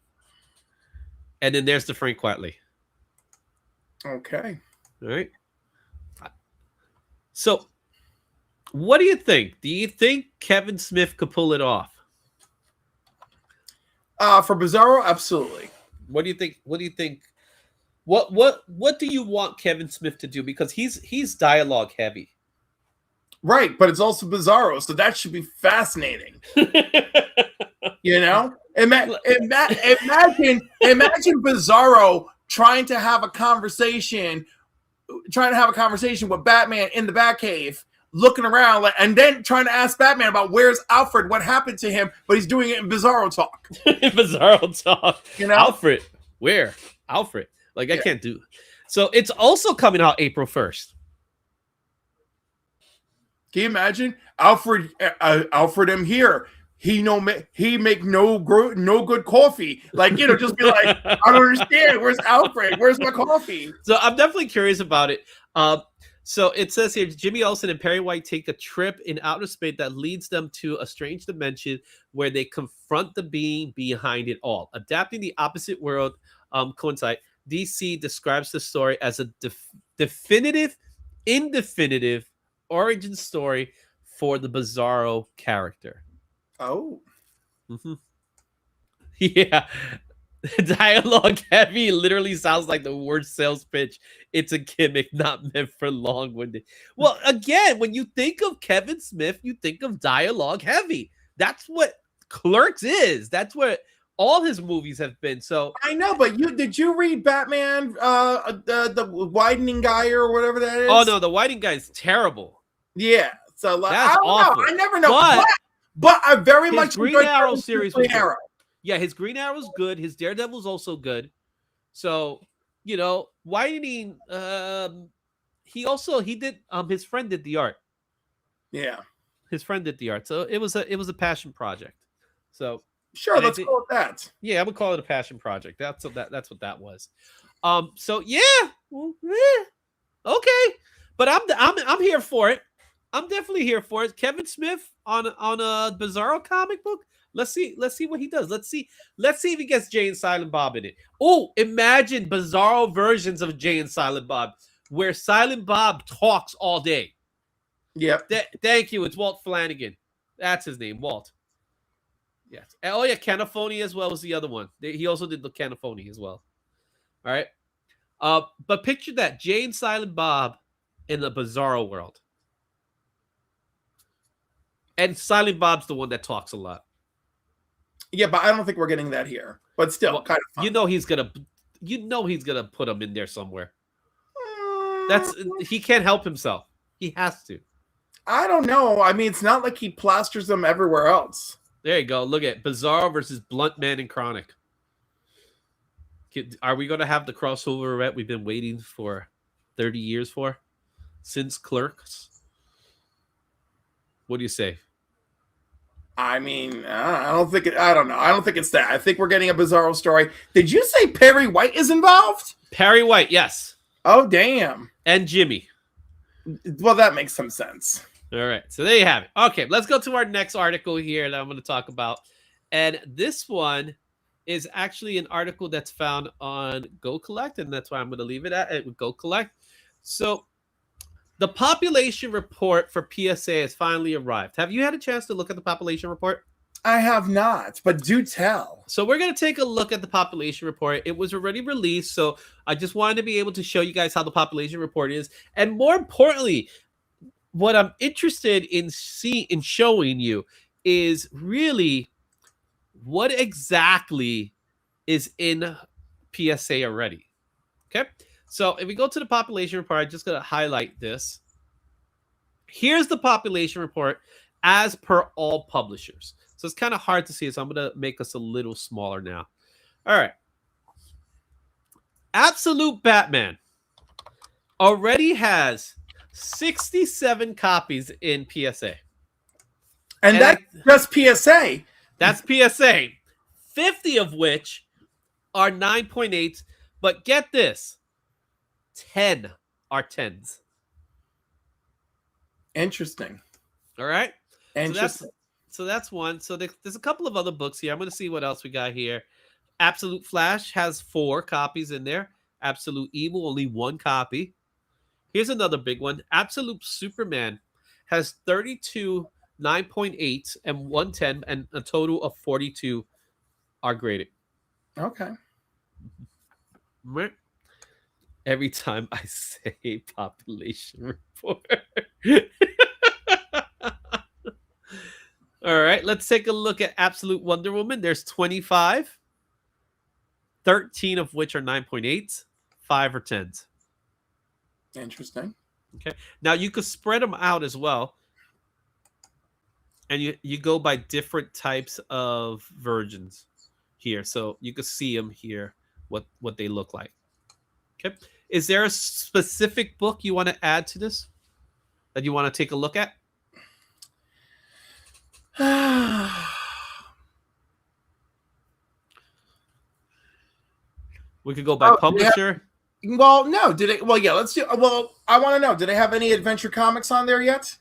S1: And then there's the Frank Quitely.
S2: Okay.
S1: All right. So, what do you think? Do you think Kevin Smith could pull it off?
S2: For Bizarro, absolutely.
S1: What do you think? What do you think? What do you want Kevin Smith to do? Because he's dialogue heavy.
S2: Right, but it's also Bizarro, so that should be fascinating. You know? Imagine Bizarro trying to have a conversation with Batman in the Batcave, looking around, and then trying to ask Batman about where's Alfred, what happened to him, but he's doing it in Bizarro talk.
S1: Bizarro talk.
S2: You know?
S1: Alfred, where? Alfred. Like, I can't do. So it's also coming out April 1st.
S2: Can you imagine? Alfred am here. He make no good coffee. Like, you know, just be like, I don't understand. Where's Alfred? Where's my coffee?
S1: So I'm definitely curious about it. So it says here, Jimmy Olsen and Perry White take a trip in outer space that leads them to a strange dimension where they confront the being behind it all. Adapting the opposite world coincide. DC describes the story as a definitive, indefinitive origin story for the Bizarro character.
S2: Oh.
S1: Mm-hmm. Yeah. Dialogue heavy literally sounds like the worst sales pitch. It's a gimmick not meant for long-winded. Well, again, when you think of Kevin Smith, you think of dialogue heavy. That's what Clerks is. That's what all his movies have been. So
S2: I know, but did you read Batman, the Widening Guy or whatever that is?
S1: Oh no, the Whiting Guy is terrible.
S2: Yeah, so like,
S1: that's
S2: I don't
S1: awful.
S2: know. I never know, but I very much
S1: Green
S2: enjoyed
S1: Arrow series.
S2: Green Arrow.
S1: Yeah, his Green Arrow's good. His Daredevil's also good. So, you know, Whiting, he did his friend did the art.
S2: Yeah.
S1: His friend did the art. So it was a passion project. So
S2: sure, let's call it that.
S1: Yeah, I would call it a passion project. That's what that was. So yeah. Okay. But I'm here for it. I'm definitely here for it. Kevin Smith on a Bizarro comic book. Let's see what he does. Let's see if he gets Jay and Silent Bob in it. Oh, imagine Bizarro versions of Jay and Silent Bob where Silent Bob talks all day.
S2: Yep.
S1: Thank you. It's Walt Flanagan. That's his name, Walt. Yes. Oh yeah, Canophony as well was the other one. He also did the Canophony as well. All right. But picture that, Jay and Silent Bob in the Bizarro world. And Silent Bob's the one that talks a lot.
S2: Yeah, but I don't think we're getting that here. But still, kind of fun.
S1: You know he's gonna put him in there somewhere. He can't help himself. He has to.
S2: I don't know. I mean, it's not like he plasters them everywhere else.
S1: There you go. Look at Bizarro versus Blunt Man and Chronic. Are we going to have the crossover event we've been waiting for 30 years for? Since Clerks? What do you say?
S2: I mean, I don't think it. I don't know. I don't think it's that. I think we're getting a Bizarro story. Did you say Perry White is involved?
S1: Perry White, yes.
S2: Oh, damn.
S1: And Jimmy.
S2: Well, that makes some sense.
S1: All right. So there you have it. Okay, let's go to our next article here that I'm going to talk about. And this one is actually an article that's found on Go Collect, and that's why I'm going to leave it at Go Collect. So the population report for PSA has finally arrived. Have you had a chance to look at the population report?
S2: I have not, but do tell.
S1: So we're going to take a look at the population report. It was already released, so I just wanted to be able to show you guys how the population report is. And more importantly, what I'm interested in showing you is really what exactly is in PSA already. Okay? So if we go to the population report, I'm just going to highlight this. Here's the population report as per all publishers. So it's kind of hard to see, so I'm going to make us a little smaller now. All right. Absolute Batman already has 67 copies in PSA.
S2: And that's just PSA.
S1: That's PSA. 50 of which are 9.8s. But get this, 10 are 10s.
S2: Interesting.
S1: All right?
S2: Interesting.
S1: So that's one. So there's a couple of other books here. I'm going to see what else we got here. Absolute Flash has 4 copies in there. Absolute Evil, only 1 copy. Here's another big one. Absolute Superman has 32 9.8 and 110, and a total of 42 are graded.
S2: Okay.
S1: Every time I say population report. All right, let's take a look at Absolute Wonder Woman. There's 25, 13 of which are 9.8s, 5 are 10s.
S2: Interesting.
S1: Okay. Now you could spread them out as well. And you go by different types of versions here. So you can see them here, what they look like. Okay. Is there a specific book you want to add to this that you want to take a look at? We could go by publisher.
S2: Well, no. Did it? Well, yeah. Let's do. Well, I want to know. Did they have any Adventure Comics on there yet?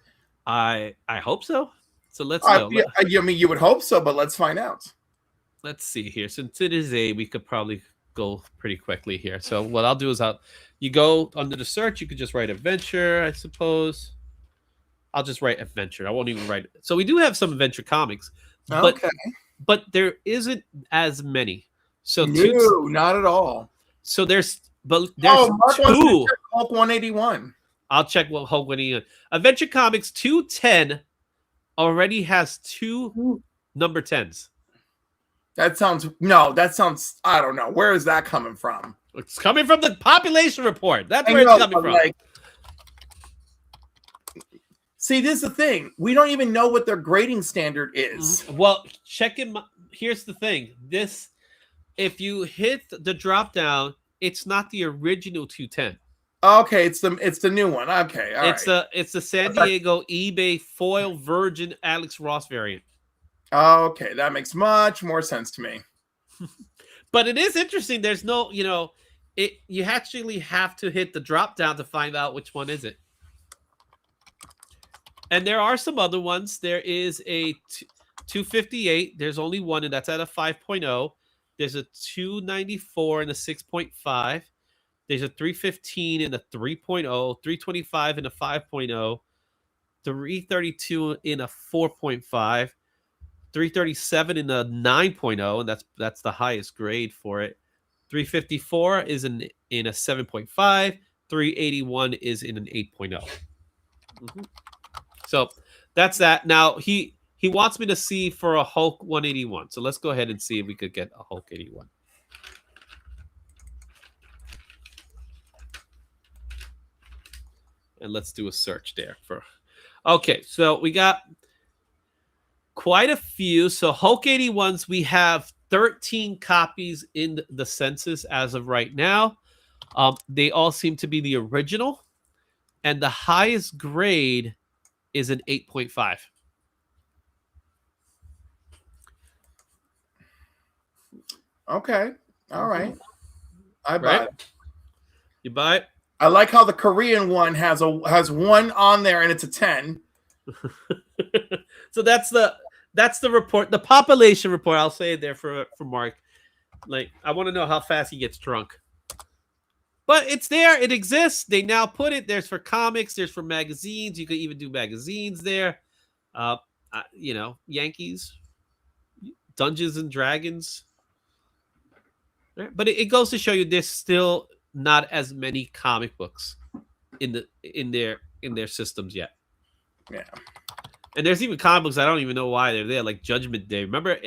S1: I hope so. So let's go.
S2: Yeah, I mean, you would hope so, but let's find out.
S1: Let's see here. Since it is we could probably go pretty quickly here. So what I'll do is you go under the search. You could just write adventure, I suppose. I'll just write adventure. I won't even write it. So we do have some adventure comics, but there isn't as many. So
S2: no, not at all.
S1: So there's 2.
S2: Hulk 181.
S1: I'll check what Hulk 181. Adventure Comics 210 already has 2 number 10s.
S2: That sounds, I don't know. Where is that coming from?
S1: It's coming from the population report. That's where it's coming from.
S2: See, this is the thing. We don't even know what their grading standard is.
S1: Well, here's the thing. If you hit the drop down, it's not the original 210.
S2: Okay, it's the new one. Okay, all right.
S1: It's the San Diego eBay foil virgin Alex Ross variant.
S2: Okay, that makes much more sense to me.
S1: But it is interesting. There's no, you actually have to hit the drop down to find out which one is it. And there are some other ones. There is a 258. There's only one, and that's at a 5.0. There's a 294 and a 6.5. There's a 315 and a 3.0, 325 and a 5.0, 332 in a 4.5, 337 in a 9.0, and that's the highest grade for it. 354 is in a 7.5, 381 is in an 8.0. Mm-hmm. So that's that. Now he wants me to see for a Hulk 181. So let's go ahead and see if we could get a Hulk 81. And let's do a search there for. Okay, so we got quite a few. So Hulk 81s, we have 13 copies in the census as of right now. They all seem to be the original, and the highest grade is an 8.5.
S2: Okay, all right. I buy it.
S1: You buy it?
S2: I like how the Korean one has one on there and it's a 10.
S1: So that's the report, the population report. I'll say it there for Mark. Like, I want to know how fast he gets drunk. But it's there. It exists. They now put it. There's for comics. There's for magazines. You could even do magazines there. Yankees. Dungeons and Dragons. Right? But it goes to show you there's still not as many comic books in their systems yet.
S2: Yeah.
S1: And there's even comic books I don't even know why they're there, like Judgment Day. Remember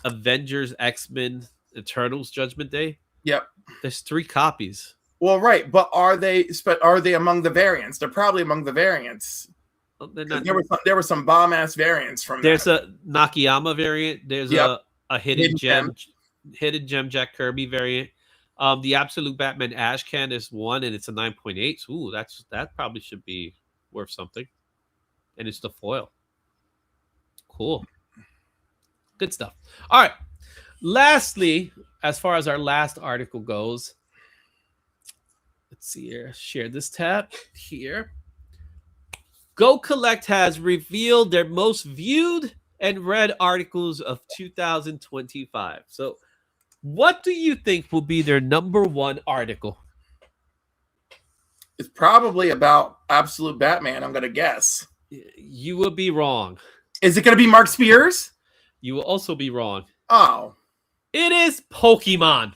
S1: Avengers, X-Men, Eternals, Judgment Day?
S2: Yep.
S1: There's 3 copies.
S2: Well, right, but are they among the variants? They're probably among the variants.
S1: Well, they're not,
S2: There were some bomb ass variants from.
S1: There's a Nakayama variant. There's
S2: Yep.
S1: a hidden gem Jack Kirby variant. The Absolute Batman Ash Can is one, and it's a 9.8. Ooh, that probably should be worth something. And it's the foil. Cool. Good stuff. All right. Lastly, as far as our last article goes, let's see here. Share this tab here. Go Collect has revealed their most viewed and read articles of 2025. So, what do you think will be their number 1 article?
S2: It's probably about Absolute Batman, I'm going to guess.
S1: You will be wrong.
S2: Is it going to be Mark Spears?
S1: You will also be wrong.
S2: Oh.
S1: It is Pokemon.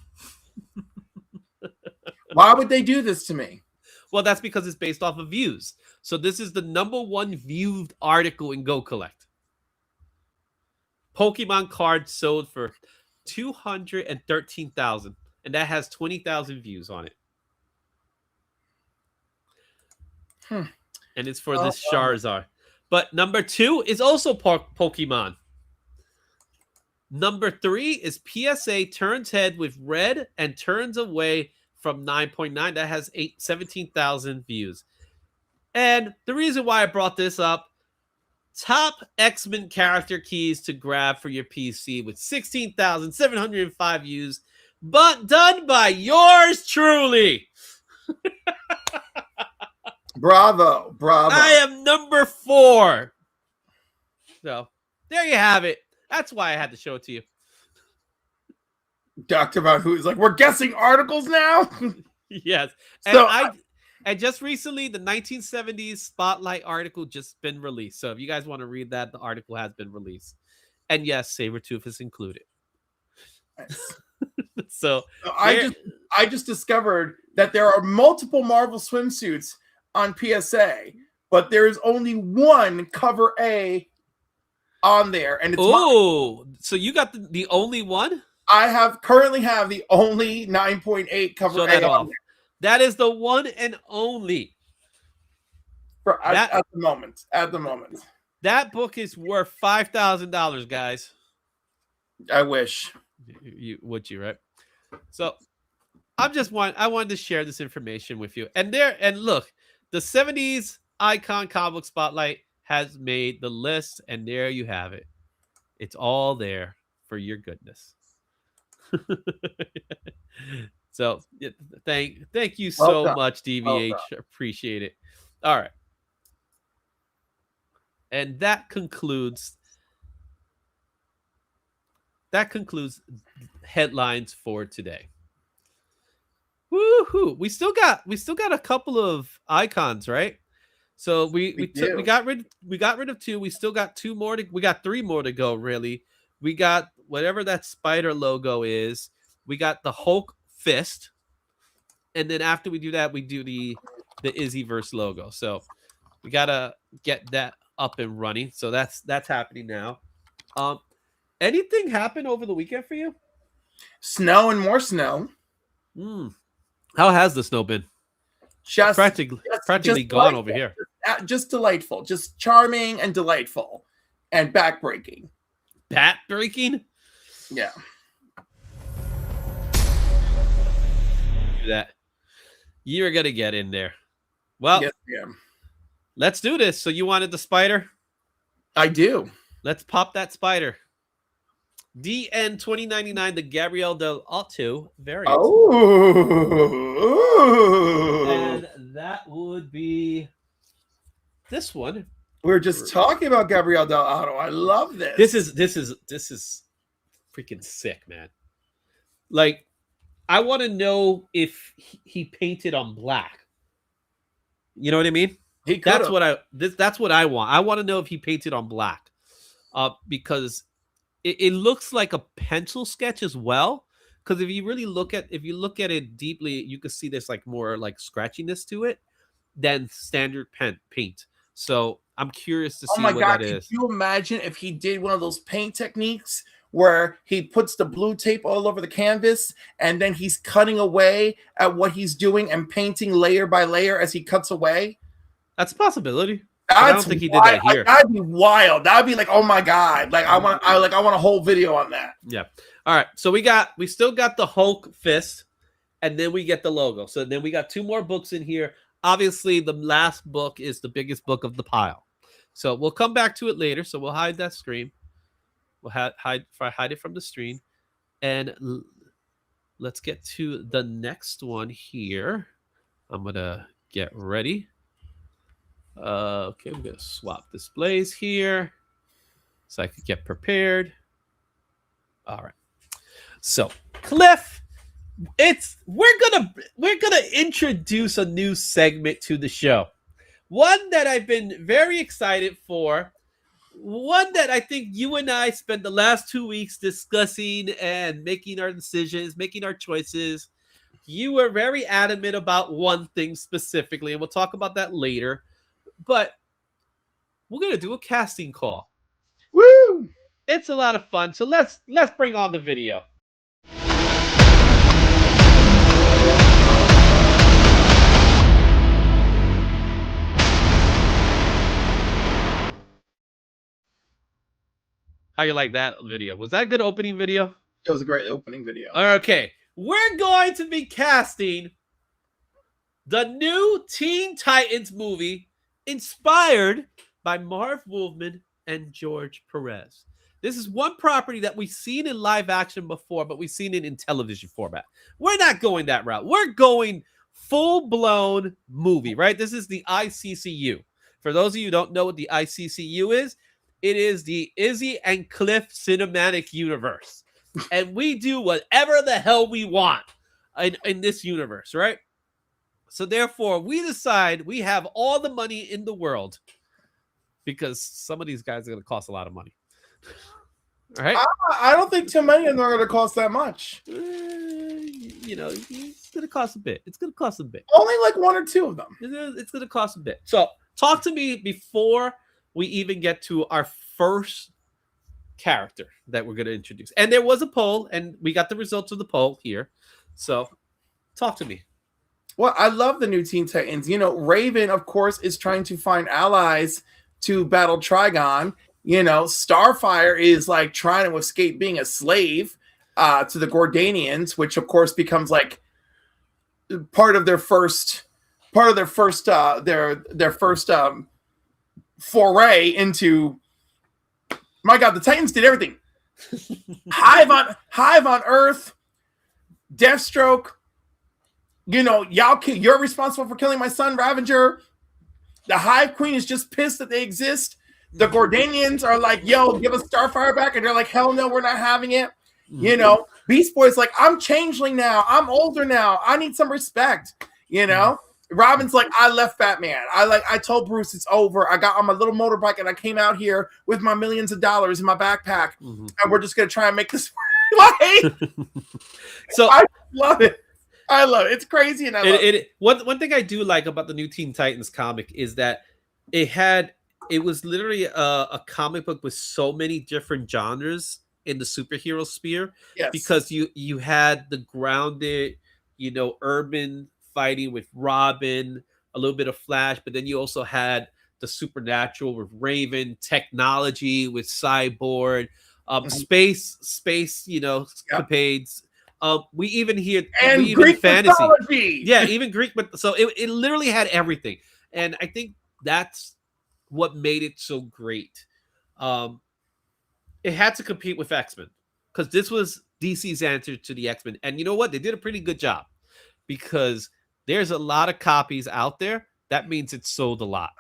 S2: Why would they do this to me?
S1: Well, that's because it's based off of views. So this is the number 1 viewed article in Go Collect. Pokemon cards sold for 213,000, and that has 20,000 views on it. And it's for this Charizard. But number 2 is also Pokemon. Number 3 is PSA turns head with red and turns away from 9.9. That has 17,000 views. And the reason why I brought this up, top X-Men character keys to grab for your PC with 16,705 views, but done by yours truly.
S2: Bravo.
S1: I am number 4. So there you have it. That's why I had to show it to you.
S2: Dr. Von Who's like, we're guessing articles now?
S1: Yes.
S2: So
S1: and just recently, the 1970s Spotlight article just been released. So if you guys want to read that, the article has been released. And yes, Sabretooth is included.
S2: Nice.
S1: So
S2: I just discovered that there are multiple Marvel swimsuits on PSA, but there is only one cover A on there, and it's
S1: so you got the only one?
S2: I currently have the only 9.8 cover
S1: Show
S2: A
S1: that
S2: on
S1: off.
S2: there.
S1: That is the one and only.
S2: At the moment.
S1: That book is worth $5,000, guys.
S2: I wish.
S1: Would you, right? So I wanted to share this information with you. And look, the 70s Icon Comic Spotlight has made the list, and there you have it. It's all there for your goodness. So thank you so much, DVH. Appreciate it. All right. And that concludes headlines for today. Woohoo! We still got a couple of icons, right? So we got rid of 2. We still got 2 more we got 3 more to go, really. We got whatever that spider logo is. We got the Hulk fist. And then after we do that, we do the IzzyVerse logo. So we gotta get that up and running. So that's happening now. Anything happen over the weekend for you?
S2: Snow and more snow.
S1: How has the snow been?
S2: Just
S1: practically gone over here.
S2: Just delightful, just charming and delightful, and backbreaking.
S1: Backbreaking?
S2: Yeah.
S1: Do that. You're gonna get in there. Well,
S2: yes, I am.
S1: Let's do this. So you wanted the spider?
S2: I do.
S1: Let's pop that spider. DN 2099, the Gabrielle Del Otto variant.
S2: Oh,
S1: and that would be this one.
S2: We were just talking about Gabrielle Del Otto. I love this.
S1: This is freaking sick, man. Like, I want to know if he painted on black. You know what I mean? That's what I want. I want to know if he painted on black. Because it looks like a pencil sketch as well. Because if you really look at it deeply, you can see there's like more like scratchiness to it than standard paint. So I'm curious to
S2: Oh
S1: see
S2: my
S1: what
S2: God,
S1: that
S2: could
S1: is.
S2: you imagine if he did one of those paint techniques where he puts the blue tape all over the canvas and then he's cutting away at what he's doing and painting layer by layer as he cuts away?
S1: That's a possibility. But I
S2: That's
S1: don't think he did
S2: wild.
S1: that here.
S2: That'd be wild. That'd be like, oh my God. Like I want a whole video on that.
S1: Yeah. All right. So we still got the Hulk fist, and then we get the logo. So then we got 2 more books in here. Obviously, the last book is the biggest book of the pile. So we'll come back to it later. So we'll hide that screen. We'll hide it from the screen. And let's get to the next one here. I'm going to get ready. Okay, we're going to swap displays here so I can get prepared. All right. So, Cliff, we're gonna introduce a new segment to the show. One that I've been very excited for. One that I think you and I spent the last 2 weeks discussing and making our decisions, making our choices. You were very adamant about one thing specifically, and we'll talk about that later. But we're gonna do a casting call.
S2: Woo!
S1: It's a lot of fun. So let's bring on the video. How you like that video? Was that a good opening video?
S2: It was a great opening video.
S1: Okay. We're going to be casting the new Teen Titans movie inspired by Marv Wolfman and George Perez. This is one property that we've seen in live action before, but we've seen it in television format. We're not going that route. We're going full-blown movie, right? This is the ICCU. For those of you who don't know what the ICCU is, it is the Izzy and Cliff Cinematic Universe. And we do whatever the hell we want in this universe, right? So therefore, we decide we have all the money in the world because some of these guys are going to cost a lot of money. All right?
S2: I don't think too many of them are going to cost that much.
S1: It's going to cost a bit. It's going to cost a bit.
S2: Only like 1 or 2 of them.
S1: It's going to cost a bit. So talk to me before we even get to our first character that we're going to introduce. And there was a poll, and we got the results of the poll here. So talk to me.
S2: Well, I love the new Teen Titans. Raven, of course, is trying to find allies to battle Trigon. Starfire is like trying to escape being a slave to the Gordanians, which of course becomes like part of their first foray into. My God, the Titans did everything. Hive on Earth, Deathstroke. You're responsible for killing my son, Ravager. The Hive Queen is just pissed that they exist. The Gordanians are like, yo, give us Starfire back. And they're like, hell no, we're not having it. Beast Boy's like, I'm changeling now. I'm older now. I need some respect. Robin's like, I left Batman. I told Bruce it's over. I got on my little motorbike and I came out here with my millions of dollars in my backpack. And we're just going to try and make this work. So I love it. I love it. It's crazy. And I love it.
S1: One thing I do like about the new Teen Titans comic is that it was literally a comic book with so many different genres in the superhero sphere.
S2: Yes.
S1: Because you had the grounded, urban fighting with Robin, a little bit of Flash, but then you also had the supernatural with Raven, technology with Cyborg, space, escapades. We even hear
S2: Greek
S1: fantasy.
S2: mythology.
S1: Yeah, even Greek, but so it literally had everything. And I think that's what made it so great. It had to compete with X-Men because this was DC's answer to the X-Men. And you know what? They did a pretty good job because there's a lot of copies out there. That means it sold a lot.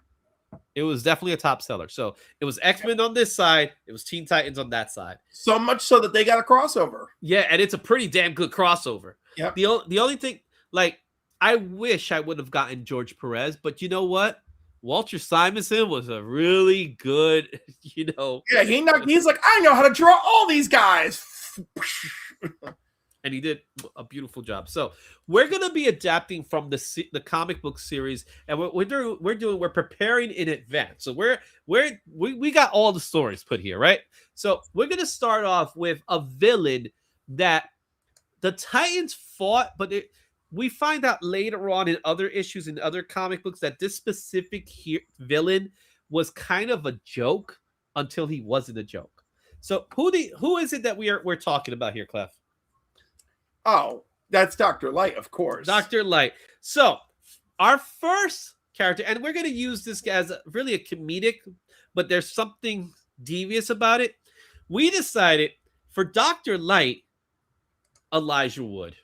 S1: It was definitely a top seller. So it was X-Men on this side. It was Teen Titans on that side.
S2: So much so that they got a crossover.
S1: Yeah, and it's a pretty damn good crossover.
S2: Yep.
S1: The only thing, like, I wish I would have gotten George Perez, but you know what? Walter Simonson was a really good,
S2: Yeah, he's like, I know how to draw all these guys.
S1: and he did a beautiful job. So we're gonna be adapting from the comic book series, and we're preparing in advance. So we got all the stories put here, right? So we're gonna start off with a villain that the Titans fought, but we find out later on in other issues in other comic books that this specific villain was kind of a joke until he wasn't a joke. So who is it that we're talking about here, Clef?
S2: Oh, that's Dr. Light, of course.
S1: Dr. Light. So our first character, and we're going to use this as really a comedic, but there's something devious about it. We decided for Dr. Light, Elijah Wood.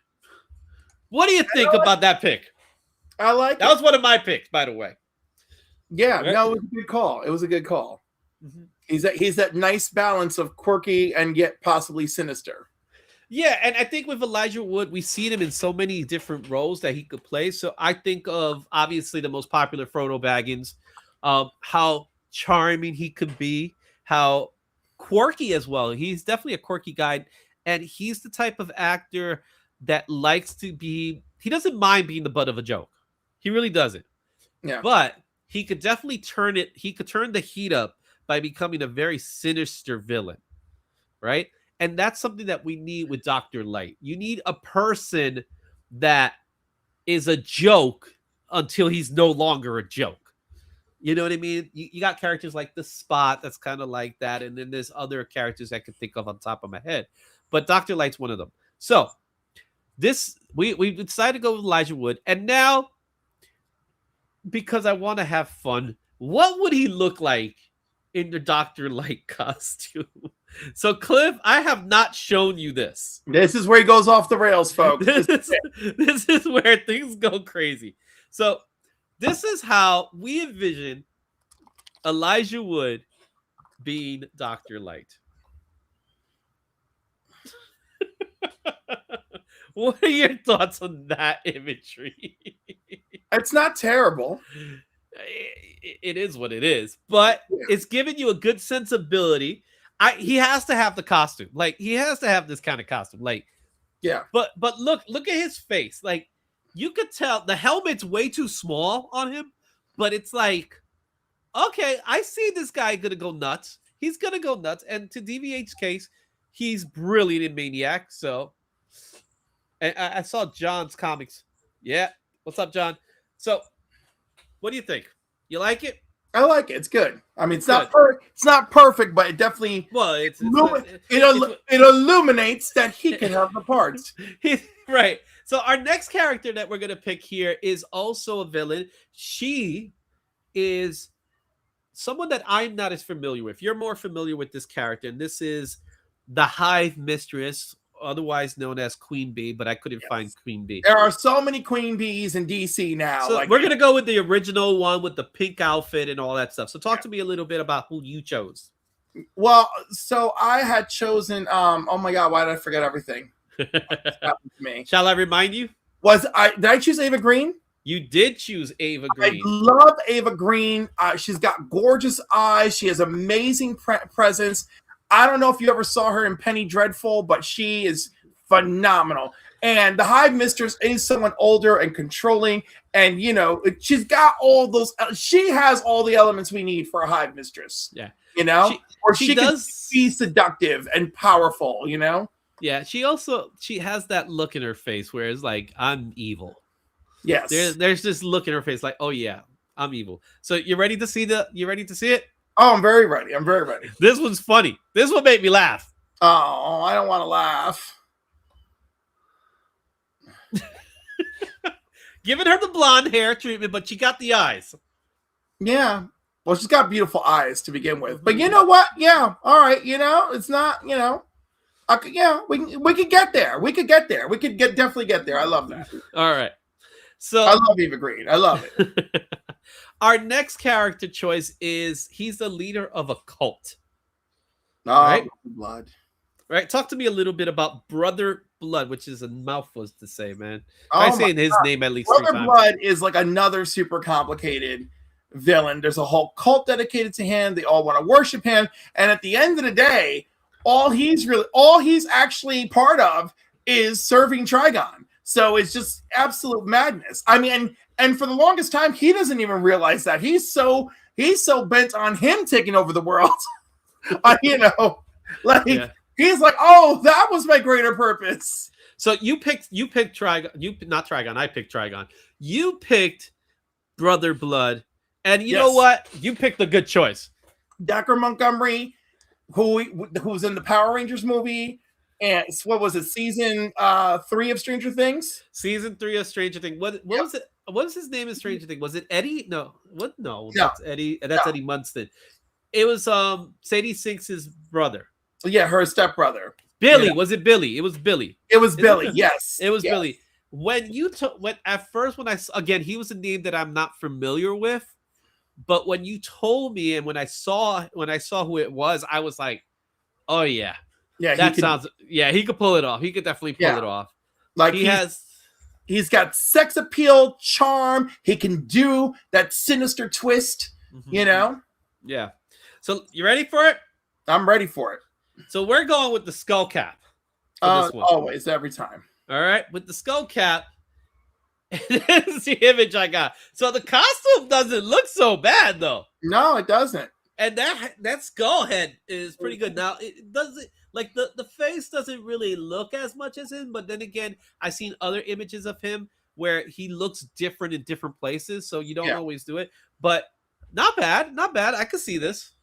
S1: What do you think about that pick?
S2: I like
S1: that. Was one of my picks, by the way.
S2: Yeah, right? No, it was a good call. It was a good call. Mm-hmm. He's that nice balance of quirky and yet possibly sinister.
S1: Yeah, and I think with Elijah Wood, we've seen him in so many different roles that he could play. So I think of, obviously, the most popular Frodo Baggins, how charming he could be, how quirky as well. He's definitely a quirky guy, and he's the type of actor that likes to be, he doesn't mind being the butt of a joke. He really doesn't.
S2: Yeah.
S1: But he could definitely turn the heat up by becoming a very sinister villain, right? And that's something that we need with Dr. Light. You need a person that is a joke until he's no longer a joke. You know what I mean? You got characters like the Spot that's kind of like that. And then there's other characters I can think of on top of my head. But Dr. Light's one of them. So we decided to go with Elijah Wood. And now, because I want to have fun, what would he look like in the Dr. Light costume? So, Cliff, I have not shown you this.
S2: This is where he goes off the rails, folks.
S1: This is where things go crazy. So, this is how we envision Elijah Wood being Dr. Light. What are your thoughts on that imagery?
S2: It's not terrible.
S1: It is what it is, but it's giving you a good sensibility. He has to have the costume. Like, he has to have this kind of costume. Like,
S2: yeah.
S1: But look at his face. Like, you could tell the helmet's way too small on him, but it's like, okay, I see this guy gonna go nuts. He's gonna go nuts. And to DVH's case, he's brilliant in Maniac. So, and I saw John's comics. Yeah. What's up, John? So, what do you think? You like it?
S2: I like it. It's good. I mean, it's not perfect, but it definitely it illuminates that he can have the parts.
S1: Right. So our next character that we're going to pick here is also a villain. She is someone that I'm not as familiar with. You're more familiar with this character, and this is the Hive Mistress, otherwise known as Queen Bee, but I couldn't find Queen Bee.
S2: There are so many Queen Bees in DC now.
S1: So we're going to go with the original one with the pink outfit and all that stuff. So talk to me a little bit about who you chose.
S2: Well, so I had chosen, oh my God, why did I forget everything?
S1: Me. Shall I remind you?
S2: Did I choose Ava Green?
S1: You did choose Ava Green.
S2: I love Ava Green. She's got gorgeous eyes. She has amazing presence. I don't know if you ever saw her in Penny Dreadful, but she is phenomenal. And the Hive Mistress is someone older and controlling. And, she's got all those. She has all the elements we need for a Hive Mistress.
S1: Yeah.
S2: She can be seductive and powerful,
S1: Yeah. She has that look in her face where it's like, I'm evil.
S2: Yes.
S1: There's this look in her face like, oh, yeah, I'm evil. So you ready to see it?
S2: Oh, I'm very ready.
S1: This one's funny. This one made me laugh.
S2: Oh, I don't want to laugh.
S1: Giving her the blonde hair treatment, but she got the eyes.
S2: Yeah. Well, she's got beautiful eyes to begin with. But you know what? Yeah. All right. It's not, we could get there. We could definitely get there. I love that.
S1: All right. So
S2: I love Eva Green. I love it.
S1: Our next character choice is he's the leader of a cult.
S2: Oh, right? Blood.
S1: Right. Talk to me a little bit about Brother Blood, which is a mouthful to say, man. I'm saying his name at least
S2: Brother
S1: 3 times.
S2: Blood is like another super complicated villain. There's a whole cult dedicated to him. They all want to worship him. And at the end of the day, all he's actually part of is serving Trigon. So it's just absolute madness. I mean, and for the longest time, he doesn't even realize that. He's so bent on him taking over the world. You know, like he's like, oh, that was my greater purpose.
S1: So you picked Trigon. Not Trigon. I picked Trigon. You picked Brother Blood, and you know what? You picked a good choice.
S2: Decker Montgomery, who was in the Power Rangers movie, and what was it? Season 3 of Stranger Things.
S1: Season 3 of Stranger Things. What was it? What was his name in Stranger Things? Was it Eddie? No. What? No. That's Eddie. That's Eddie Munson. It was Sadie Sinks' brother.
S2: Yeah, her stepbrother.
S1: Billy. Was it Billy? It was Billy.
S2: It was Billy. Yes.
S1: It was Billy. When you at first when he was a name that I'm not familiar with, but when you told me and when I saw who it was, I was like, oh yeah. Yeah, he could pull it off. He could definitely pull it off.
S2: Like he's got sex appeal, charm. He can do that sinister twist, you know?
S1: Yeah. So you ready for it?
S2: I'm ready for it.
S1: So we're going with the skull cap. For this one.
S2: Always, every time.
S1: All right, with the skull cap. This is the image I got. So the costume doesn't look so bad though.
S2: No, it doesn't.
S1: And that skull head is pretty good. Now it doesn't like the face doesn't really look as much as him, but then again, I've seen other images of him where he looks different in different places, so you don't always do it. But not bad. I could see this.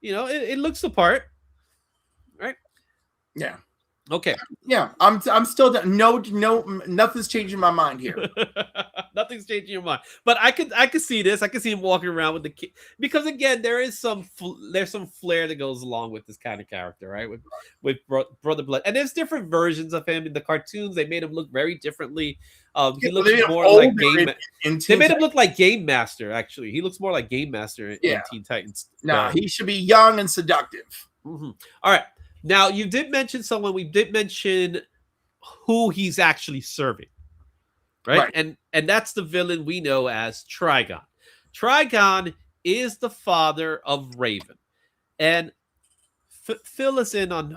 S1: You know, it looks the part. Right?
S2: Yeah.
S1: Okay.
S2: Yeah, I'm still no, nothing's changing my mind here.
S1: Nothing's changing your mind. But I could see this. I could see him walking around with the kid because again, there's some flair that goes along with this kind of character, right? With Brother Blood, and there's different versions of him in the cartoons. They made him look very differently. He looks more like They made him look like Game Master. Actually, he looks more like Game Master in Teen Titans.
S2: No, he should be young and seductive.
S1: Mm-hmm. All right. Now, you did mention someone. We did mention who he's actually serving, right? And that's the villain we know as Trigon. Trigon is the father of Raven. And fill us in on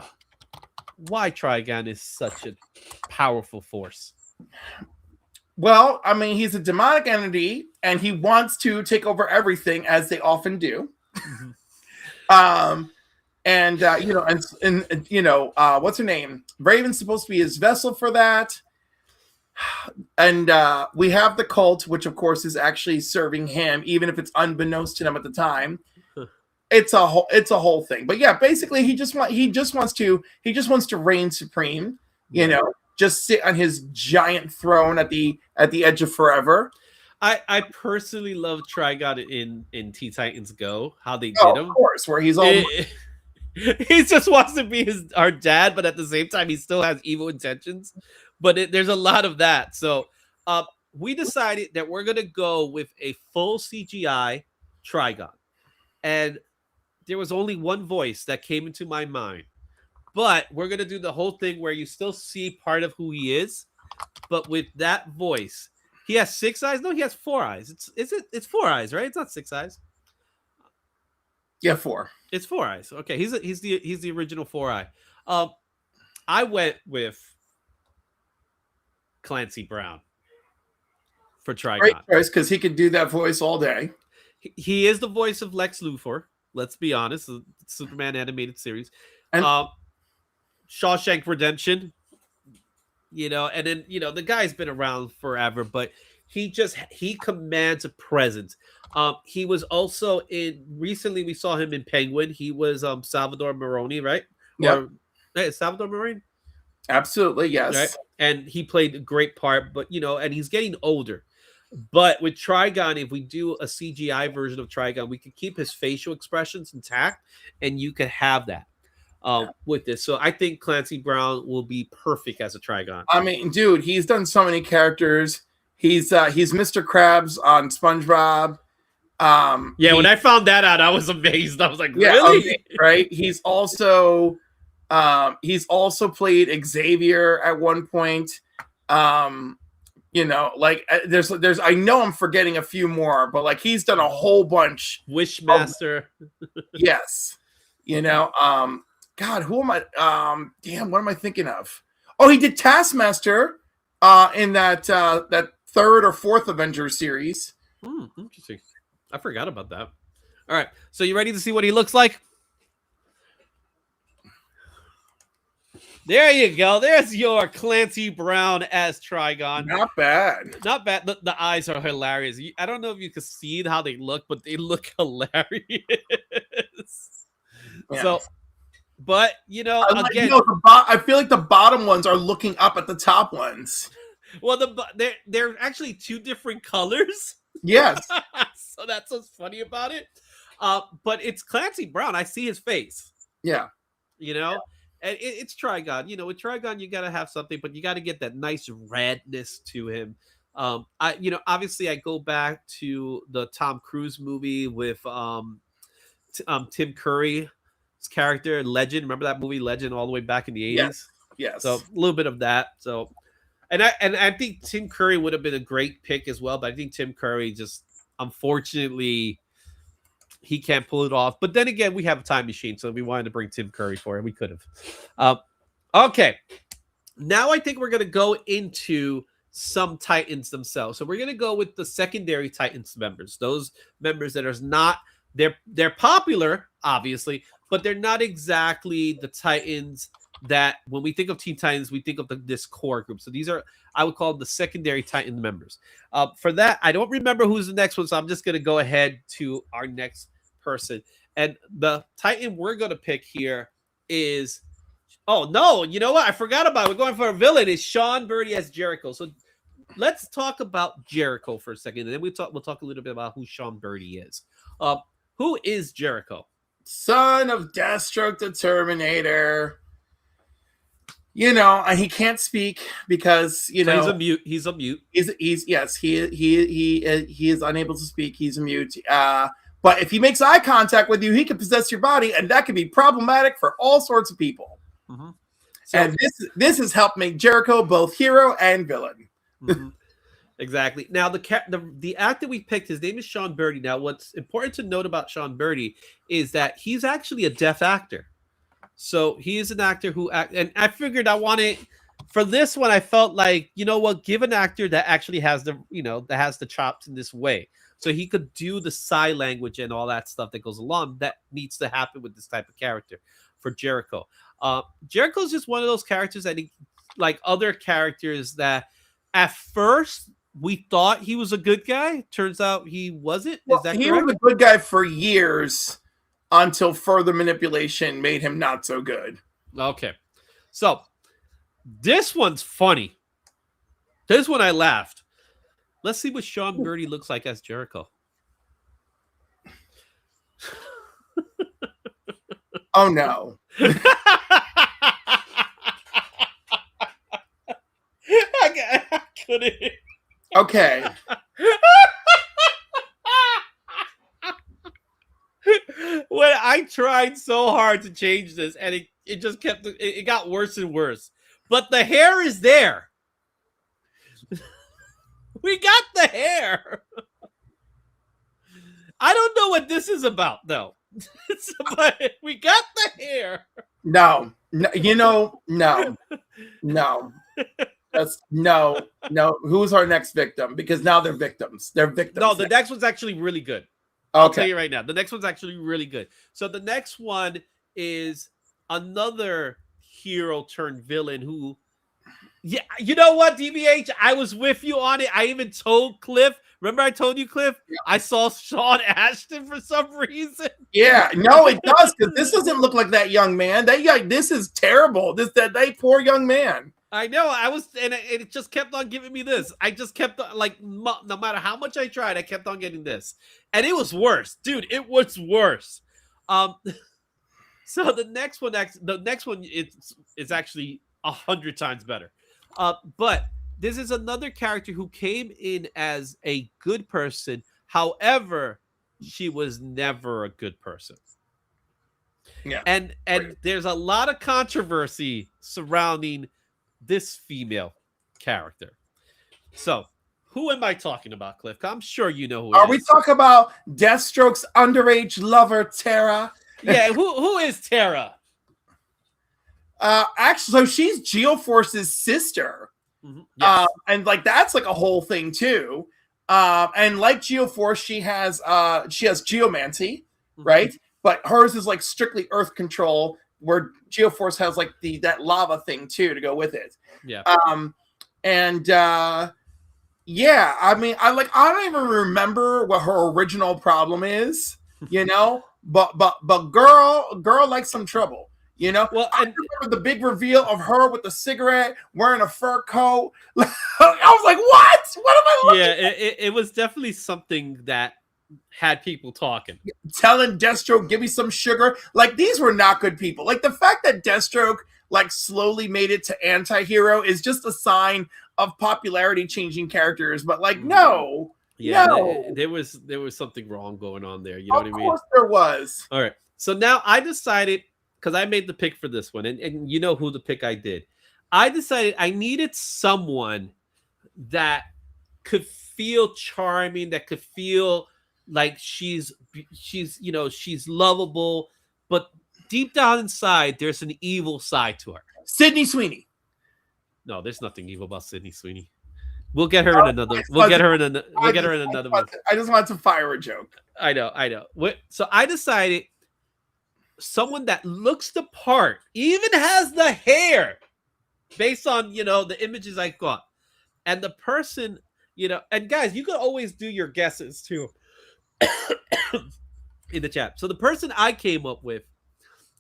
S1: why Trigon is such a powerful force.
S2: Well, I mean, he's a demonic entity, and he wants to take over everything, as they often do. And you know, and you know, what's her name? Raven's supposed to be his vessel for that. And we have the cult, which of course is actually serving him, even if it's unbeknownst to him at the time. It's a whole thing. But yeah, basically he just wants to reign supreme, you know, just sit on his giant throne at the edge of forever.
S1: I personally love Trigon in Teen Titans Go, how they did him.
S2: Of course, where he's all
S1: he just wants to be our dad, but at the same time, he still has evil intentions. But there's a lot of that. So we decided that we're going to go with a full CGI Trigon. And there was only one voice that came into my mind. But we're going to do the whole thing where you still see part of who he is. But with that voice, he has 6 eyes. No, he has 4 eyes. It's 4 eyes, right? It's not 6 eyes.
S2: Yeah, 4.
S1: It's 4 eyes. Okay, he's the original 4-eye. I went with Clancy Brown for Trigon.
S2: Great choice, because he could do that voice all day.
S1: He is the voice of Lex Luthor. Let's be honest, the Superman animated series,
S2: and
S1: Shawshank Redemption. You know, and then you know the guy's been around forever, but he commands a presence. He was also recently we saw him in Penguin. He was Salvador Maroni, right?
S2: Yeah.
S1: Salvador Maroni?
S2: Absolutely, yes.
S1: Right? And he played a great part, but you know, and he's getting older. But with Trigon, if we do a CGI version of Trigon, we could keep his facial expressions intact, and you could have that with this. So I think Clancy Brown will be perfect as a Trigon.
S2: I mean, dude, he's done so many characters. He's Mr. Krabs on SpongeBob.
S1: When I found that out, I was amazed. I was like, really?
S2: Right? He's also played Xavier at one point. You know, like there's I know I'm forgetting a few more, but like he's done a whole bunch.
S1: Wishmaster.
S2: Yes. You know, God, who am I? Damn, what am I thinking of? Oh, he did Taskmaster in that that third or fourth Avengers series.
S1: Interesting. I forgot about that. All right. So you ready to see what he looks like? There you go. There's your Clancy Brown as Trigon.
S2: Not bad.
S1: Not bad. The eyes are hilarious. I don't know if you can see how they look, but they look hilarious.
S2: Yeah.
S1: So, but you know, again,
S2: I feel like the bottom ones are looking up at the top ones.
S1: Well, they're actually two different colors.
S2: Yes.
S1: So that's what's funny about it. But it's Clancy Brown. I see his face.
S2: Yeah.
S1: You know. Yeah. And it's Trigon. You know, with Trigon, you got to have something, but you got to get that nice redness to him. Obviously, I go back to the Tom Cruise movie with Tim Curry's character, Legend. Remember that movie, Legend, all the way back in the 80s?
S2: Yes.
S1: So a little bit of that. So, and I think Tim Curry would have been a great pick as well, but I think Tim Curry just, unfortunately, he can't pull it off. But then again, we have a time machine, so we wanted to bring Tim Curry for it. We could have. Okay. Now I think we're going to go into some Titans themselves. So we're going to go with the secondary Titans members. Those members that are not, they're popular, obviously, but they're not exactly the Titans that when we think of Teen Titans, we think of this core group. So these are, I would call them the secondary Titan members. For that, I don't remember who's the next one, so I'm just going to go ahead to our next person. And the Titan we're going to pick here is, oh no, you know what? I forgot about it. We're going for a villain. It's Sean Birdie as Jericho. So let's talk about Jericho for a second, and then we'll talk a little bit about who Sean Birdie is. Who is Jericho?
S2: Son of Deathstroke the Terminator. You know, he can't speak because
S1: he's a mute. He's a mute.
S2: He is unable to speak. He's a mute. But if he makes eye contact with you, he can possess your body, and that can be problematic for all sorts of people.
S1: Mm-hmm.
S2: So, and this has helped make Jericho both hero and villain.
S1: Mm-hmm. Exactly. Now, the actor we picked, his name is Sean Birdie. Now, what's important to note about Sean Birdie is that he's actually a deaf actor. So he is an actor who and I figured I wanted for this one. I felt like, you know what, give an actor that actually has the chops in this way, so he could do the sign language and all that stuff that goes along that needs to happen with this type of character for Jericho. Jericho is just one of those characters that, like other characters, that at first we thought he was a good guy. Turns out he wasn't. Is that correct?
S2: He was a good guy for years, until further manipulation made him not so good.
S1: Okay. So this one's funny. This one I laughed. Let's see what Sean Birdie looks like as Jericho.
S2: Oh, no.
S1: I couldn't.
S2: Okay.
S1: When I tried so hard to change this, and it just it got worse and worse. But the hair is there. We got the hair. I don't know what this is about, though. But we got the hair.
S2: No. That's no. Who's our next victim? Because now they're victims. They're victims.
S1: No, the next one's actually really good. I'll tell you right now. The next one's actually really good. So the next one is another hero turned villain who, yeah, you know what, DBH? I was with you on it. I even told Cliff. Remember I told you, Cliff? Yeah. I saw Sean Ashton for some reason.
S2: Yeah, no, it does, because this doesn't look like that young man. This is terrible. That poor young man.
S1: I know. I was, and it just kept on giving me this. I just kept on, like, no matter how much I tried, I kept on getting this, and it was worse, dude. It was worse. So the next one is actually 100 times better. But this is another character who came in as a good person. However, she was never a good person. Yeah, and there's a lot of controversy surrounding this female character. So, who am I talking about, Cliff? I'm sure you know who
S2: Are
S1: it
S2: we
S1: is.
S2: talking about Deathstroke's underage lover, Tara?
S1: Yeah, who is Tara?
S2: Actually, so she's Geoforce's sister.
S1: Yes.
S2: And like that's like a whole thing too. And like Geoforce, she has geomancy, right? But hers is like strictly earth control, where Geoforce has like that lava thing too to go with it.
S1: Yeah.
S2: And yeah, I mean, I don't even remember what her original problem is, you know. But girl likes some trouble, you know.
S1: Well,
S2: I
S1: and
S2: remember the big reveal of her with the cigarette, wearing a fur coat. I was like, what? What am I looking
S1: yeah, it was definitely something that had people talking.
S2: telling Deathstroke, give me some sugar? Like, these were not good people. Like, the fact that Deathstroke like slowly made it to anti-hero is just a sign of popularity changing characters. But like, no.
S1: Yeah,
S2: no.
S1: there was something wrong going on there. You know what I mean?
S2: Of course there was.
S1: All right. So now I decided, because I made the pick for this one, and you know who the pick I did. I decided I needed someone that could feel charming, that could feel like she's she's lovable, but deep down inside there's an evil side to her.
S2: Sydney Sweeney.
S1: No, there's nothing evil about Sydney Sweeney. We'll get her in another. We'll get her in another month.
S2: I just want to fire a joke.
S1: I know. So I decided someone that looks the part, even has the hair, based on the images I got, and the person, and guys, you could always do your guesses too in the chat. So the person I came up with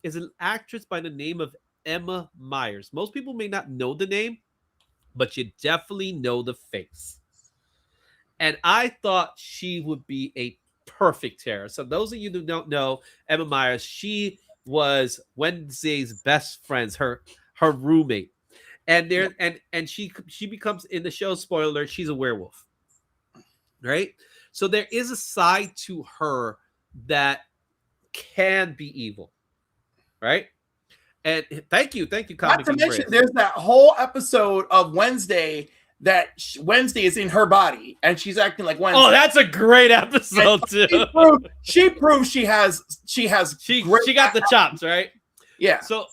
S1: is an actress by the name of Emma Myers. Most people may not know the name, but you definitely know the face. And I thought she would be a perfect Tara. So those of you who don't know Emma Myers, she was Wednesday's best friends, her roommate. And there and she becomes, in the show, spoiler alert, she's a werewolf. Right? So there is a side to her that can be evil. Right? And thank you, Comic.
S2: Not to mention, there's that whole episode of Wednesday that Wednesday is in her body and she's acting like Wednesday.
S1: Oh, that's a great episode too.
S2: She proves she got
S1: the chops, right?
S2: Yeah.
S1: So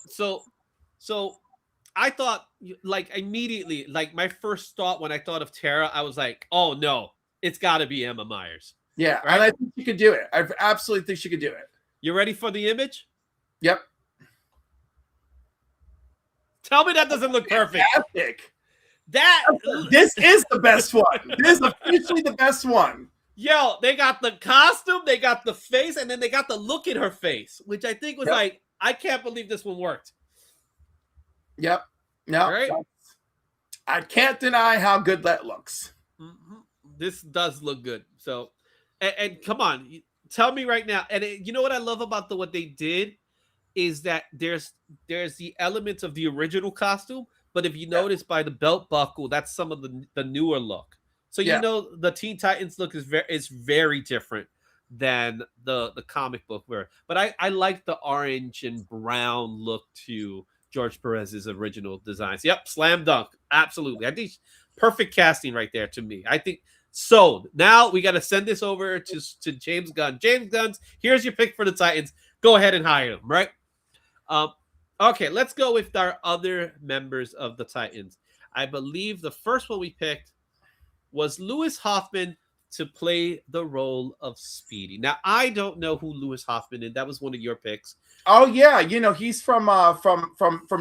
S1: I thought, like, immediately, like, my first thought when I thought of Tara, I was like, oh no, it's got to be Emma Myers.
S2: Yeah,
S1: right?
S2: And I think she could do it. I absolutely think she could do it.
S1: You ready for the image?
S2: Yep.
S1: Tell me that doesn't look perfect.
S2: Fantastic.
S1: This
S2: is the best one. This is officially the best one.
S1: Yo, they got the costume, they got the face, and then they got the look in her face, which I think was like, I can't believe this one worked.
S2: Yep. No.
S1: Right?
S2: I can't deny how good that looks.
S1: Mm-hmm. This does look good. So, and come on, tell me right now. And you know what I love about what they did is that there's the elements of the original costume, but if you notice by the belt buckle, that's some of the newer look. So the Teen Titans look is very different than the comic book where. But I like the orange and brown look to George Perez's original designs. Yep, slam dunk, absolutely. I think perfect casting right there to me. I think so. Now we got to send this over to James Gunn. James Gunn, here's your pick for the Titans. Go ahead and hire them, right? Okay, let's go with our other members of the Titans. I believe the first one we picked was Lewis Hoffman to play the role of Speedy. Now, I don't know who Lewis Hoffman is. That was one of your picks.
S2: Oh yeah, he's from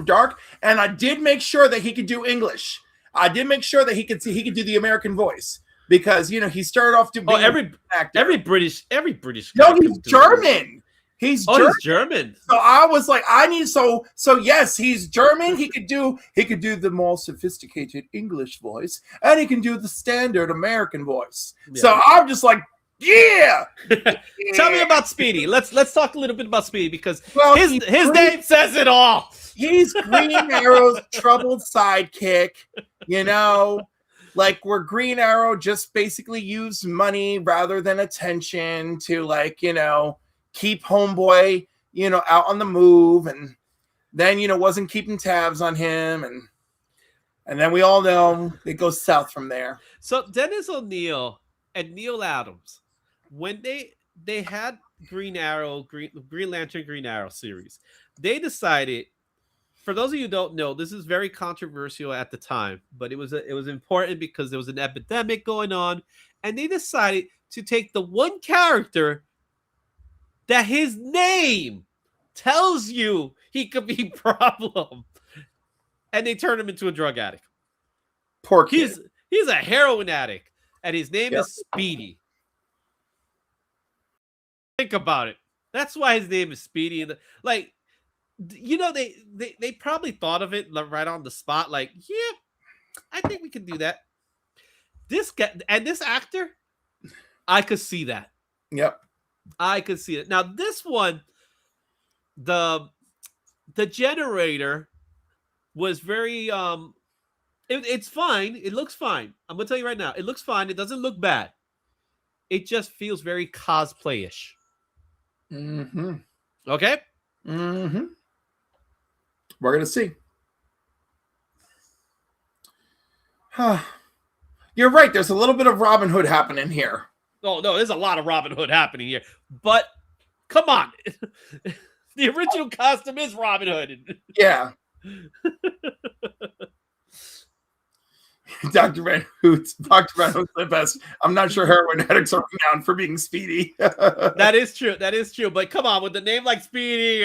S2: Dark, and I did make sure that he could do English. I did make sure that he could do the American voice because he started off doing
S1: every British.
S2: No, he's German. He's
S1: German.
S2: So I was like, so yes, he's German. He could do the more sophisticated English voice, and he can do the standard American voice. Yeah. So I'm just like, yeah.
S1: Tell me about Speedy. Let's talk a little bit about Speedy because his name says it all.
S2: He's Green Arrow's troubled sidekick. Like where Green Arrow just basically used money rather than attention to keep homeboy, out on the move, and then, wasn't keeping tabs on him. And And then we all know it goes south from there.
S1: So Dennis O'Neil and Neil Adams, when they had Green Arrow, Green Lantern, Green Arrow series, they decided. For those of you who don't know, this is very controversial at the time, but it was important because there was an epidemic going on, and they decided to take the one character that his name tells you he could be a problem, and they turn him into a drug addict.
S2: Poor kid.
S1: He's a heroin addict, and his name is Speedy. Think about it. That's why his name is Speedy. And like, you know, they probably thought of it right on the spot. Like, yeah, I think we can do that. This guy and this actor, I could see that.
S2: Yep,
S1: I could see it. Now this one, the generator was very it's fine. It looks fine. I'm gonna tell you right now, it looks fine. It doesn't look bad. It just feels very cosplay-ish.
S2: Mm-hmm.
S1: Okay.
S2: Mm-hmm. We're gonna see. You're right. There's a little bit of Robin Hood happening here.
S1: Oh no, there's a lot of Robin Hood happening here. But come on, the original costume is Robin Hood.
S2: Yeah. Dr. Van Hoot's the best. I'm not sure heroin addicts are renowned for being speedy.
S1: That is true. That is true. But come on, with the name like Speedy,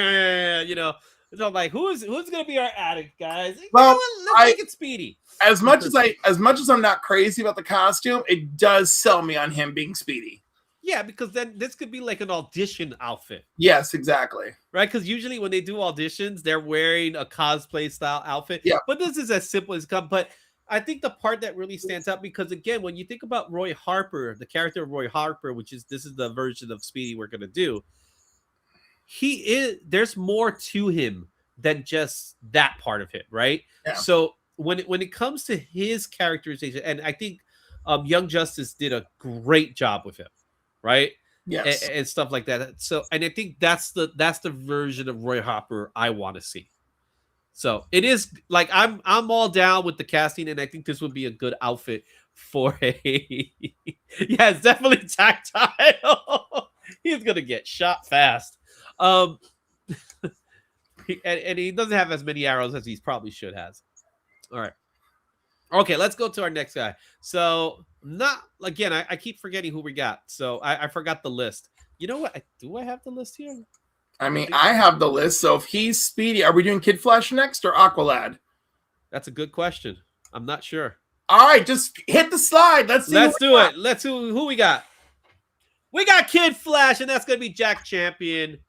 S1: you know, so I'm like, who's gonna be our addict, guys?
S2: Well,
S1: you know, let's make it Speedy.
S2: As much as I'm not crazy about the costume, it does sell me on him being Speedy.
S1: Yeah, because then this could be like an audition outfit.
S2: Yes, exactly.
S1: Right? Because usually when they do auditions, they're wearing a cosplay style outfit.
S2: Yeah.
S1: But this is as simple as come. But I think the part that really stands out, because again, when you think about Roy Harper, the character of Roy Harper, this is the version of Speedy we're gonna do. There's more to him than just that part of it, right?
S2: Yeah.
S1: So when it comes to his characterization, and I think Young Justice did a great job with him, right?
S2: Yes.
S1: And stuff like that. So, and I think that's the version of Roy Harper I want to see. So it is like I'm all down with the casting, and I think this would be a good outfit for a yeah, it's definitely tactile. He's gonna get shot fast. And he doesn't have as many arrows as he probably should has. All right. Okay, let's go to our next guy. So I keep forgetting who we got. So I forgot the list. You know what? Do I have the list here?
S2: I mean, I have the list. So if he's Speedy, are we doing Kid Flash next or Aqualad?
S1: That's a good question. I'm not sure.
S2: All right, just hit the slide. Let's do
S1: it. Let's see who we got. We got Kid Flash, and that's going to be Jack Champion.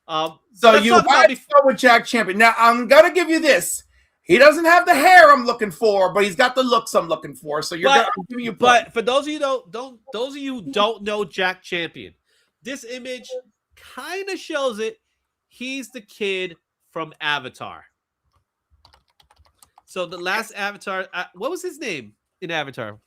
S2: So you want to go with Jack Champion. Now, I'm going to give you this. He doesn't have the hair I'm looking for, but he's got the looks I'm looking for. So I'm giving you.
S1: But for those of you who don't know Jack Champion, this image kind of shows it. He's the kid from Avatar. So the last Avatar, what was his name in Avatar?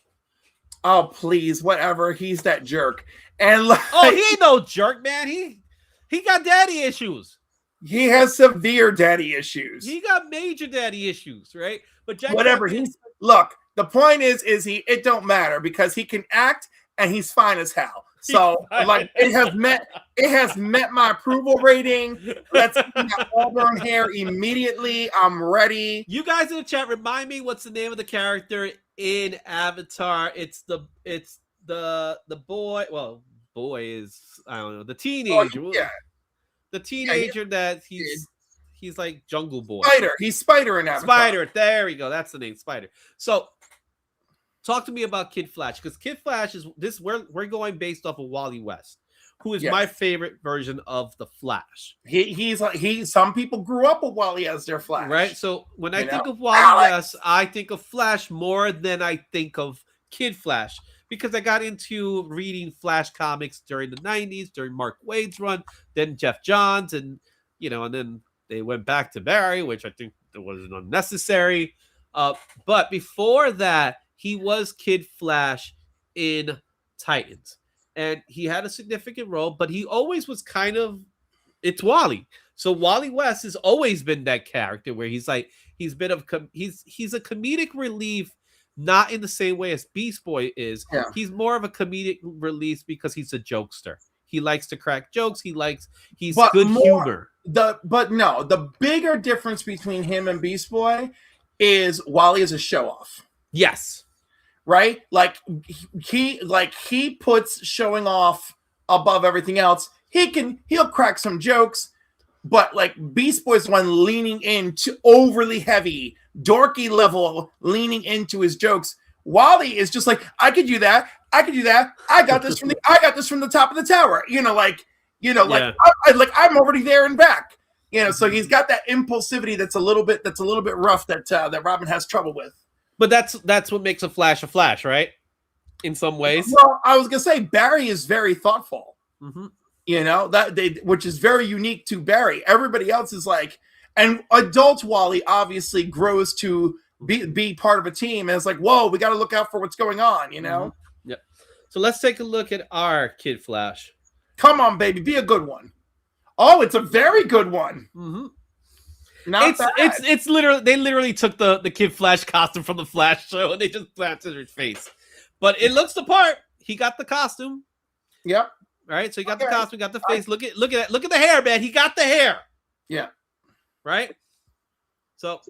S2: Oh, please, whatever. He's that jerk. And
S1: he ain't no jerk, man. He got daddy issues.
S2: He has severe daddy issues.
S1: He got major daddy issues, right? But Jack
S2: whatever.
S1: Champion,
S2: look. The point is it don't matter because he can act and he's fine as hell. So like it has met my approval rating. Let's get that auburn hair immediately. I'm ready.
S1: You guys in the chat, remind me what's the name of the character in Avatar. It's the boy. Well, boy is I don't know, the teenager.
S2: Oh, yeah.
S1: The teenager that he's like Jungle Boy.
S2: Spider. He's Spider in Avatar.
S1: Spider. There we go. That's the name, Spider. So talk to me about Kid Flash, because Kid Flash is this. We're going based off of Wally West, who is my favorite version of the Flash.
S2: He's some people grew up with Wally as their Flash,
S1: right? So when I think of Wally West, I think of Flash more than I think of Kid Flash, because I got into reading Flash comics during the 90s, during Mark Waid's run, then Jeff Johns, and then they went back to Barry, which I think was unnecessary. But before that, he was Kid Flash in Titans, and he had a significant role, but he always was it's Wally. So Wally West has always been that character where he's like he's been he's a comedic relief, not in the same way as Beast Boy is.
S2: Yeah.
S1: He's more of a comedic relief because he's a jokester. He likes to crack jokes. He's good humor.
S2: The bigger difference between him and Beast Boy is Wally is a show off.
S1: Yes.
S2: Right? Like he puts showing off above everything else. He'll crack some jokes, but like Beast Boy's one leaning into overly heavy, dorky level, leaning into his jokes. Wally is just like, I could do that. I got this from the top of the tower. I'm already there and back. So he's got that impulsivity that's a little bit rough that Robin has trouble with.
S1: But that's what makes a Flash, right? In some ways.
S2: Well, I was gonna say Barry is very thoughtful.
S1: Mm-hmm.
S2: Which is very unique to Barry. Everybody else is like, and adult Wally obviously grows to be part of a team, and it's like, whoa, we got to look out for what's going on.
S1: Mm-hmm. Yep. So let's take a look at our Kid Flash.
S2: Come on, baby, be a good one. Oh, it's a very good one.
S1: Mm-hmm.
S2: It's
S1: literally they literally took the Kid Flash costume from the Flash show and they just planted his face, but it looks the part. He got the costume.
S2: Yep.
S1: Right. So he got the costume, got the face. Look at that. Look at the hair, man. He got the hair.
S2: Yeah.
S1: Right. So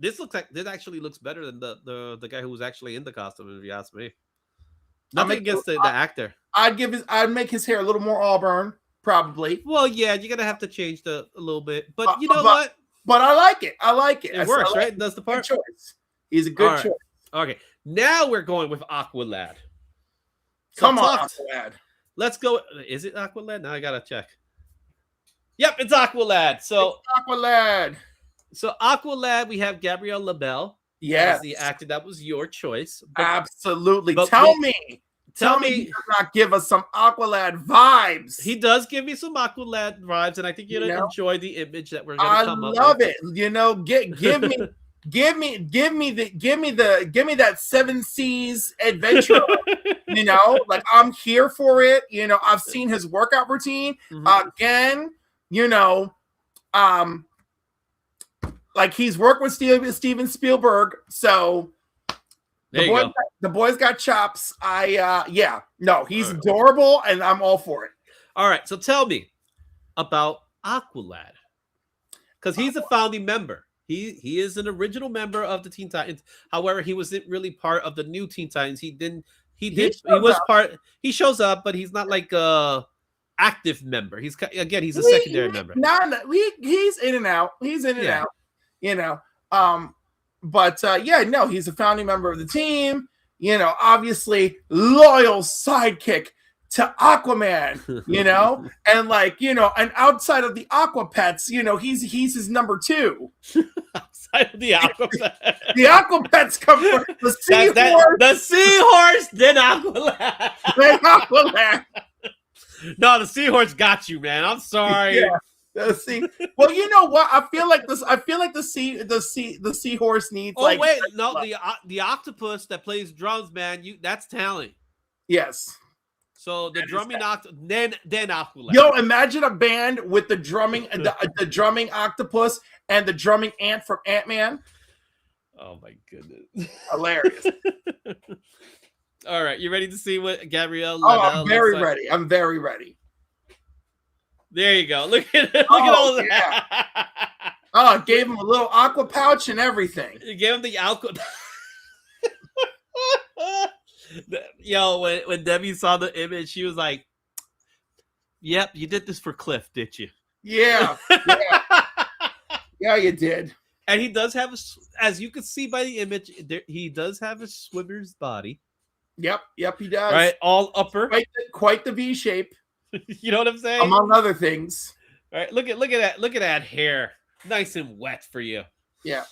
S1: this actually looks better than the guy who was actually in the costume, if you ask me. Nothing against the actor.
S2: I'd make his hair a little more auburn, probably.
S1: Well, yeah, you're gonna have to change a little bit, but you know what?
S2: But I like it.
S1: It works, right? It does the part.
S2: Good choice. He's a good choice.
S1: Okay, now we're going with Aqualad.
S2: Come on, Aqualad.
S1: Let's go. Is it Aqualad? Now I gotta check. Yep, it's Aqualad. So
S2: Aqualad.
S1: So Aqualad, we have Gabrielle LaBelle.
S2: Yes,
S1: as the actor. That was your choice.
S2: Absolutely. Tell me he does not give us some Aqualad vibes.
S1: He does give me some Aqualad vibes, and I think you're gonna enjoy the image that we're gonna come up with.
S2: I love it. Give me that Seven Seas adventure. Like I'm here for it. I've seen his workout routine. Again, like he's worked with Steven Spielberg, so the boy's got chops. He's adorable, and I'm all for it.
S1: All right, so tell me about Aqualad, because he's a founding member. He is an original member of the Teen Titans. However, he wasn't really part of the new Teen Titans. He shows up, but he's not like a active member. He's a secondary member.
S2: He's in and out. He's in and out. He's a founding member of the team. Obviously loyal sidekick to Aquaman. And outside of the Aqua Pets, he's his number two.
S1: Outside of the Aqua Pets,
S2: the Aqua Pets come from the seahorse.
S1: The seahorse, then Aqualad. No, the seahorse got you, man. I'm sorry.
S2: Yeah. Well, you know what? I feel like the seahorse needs.
S1: Oh wait, no, the octopus that plays drums, man. That's talent.
S2: Yes.
S1: So the drumming then Aqualad.
S2: Yo, imagine a band with the drumming, the drumming octopus and the drumming ant from Ant-Man.
S1: Oh my goodness,
S2: hilarious!
S1: All right, you ready to see what Gabrielle?
S2: I'm very ready. I'm very ready.
S1: There you go. Look at all of that.
S2: Oh, gave him a little aqua pouch and everything.
S1: You gave him the aqua. Yo, when Debbie saw the image, she was like, "Yep, you did this for Cliff, did you?"
S2: Yeah, yeah, you did.
S1: And he does have as you can see by the image, he does have a swimmer's body.
S2: Yep, he does.
S1: Right, all upper,
S2: quite the V shape.
S1: You know what I'm saying?
S2: Among other things.
S1: All right, look at that hair, nice and wet for you.
S2: Yeah,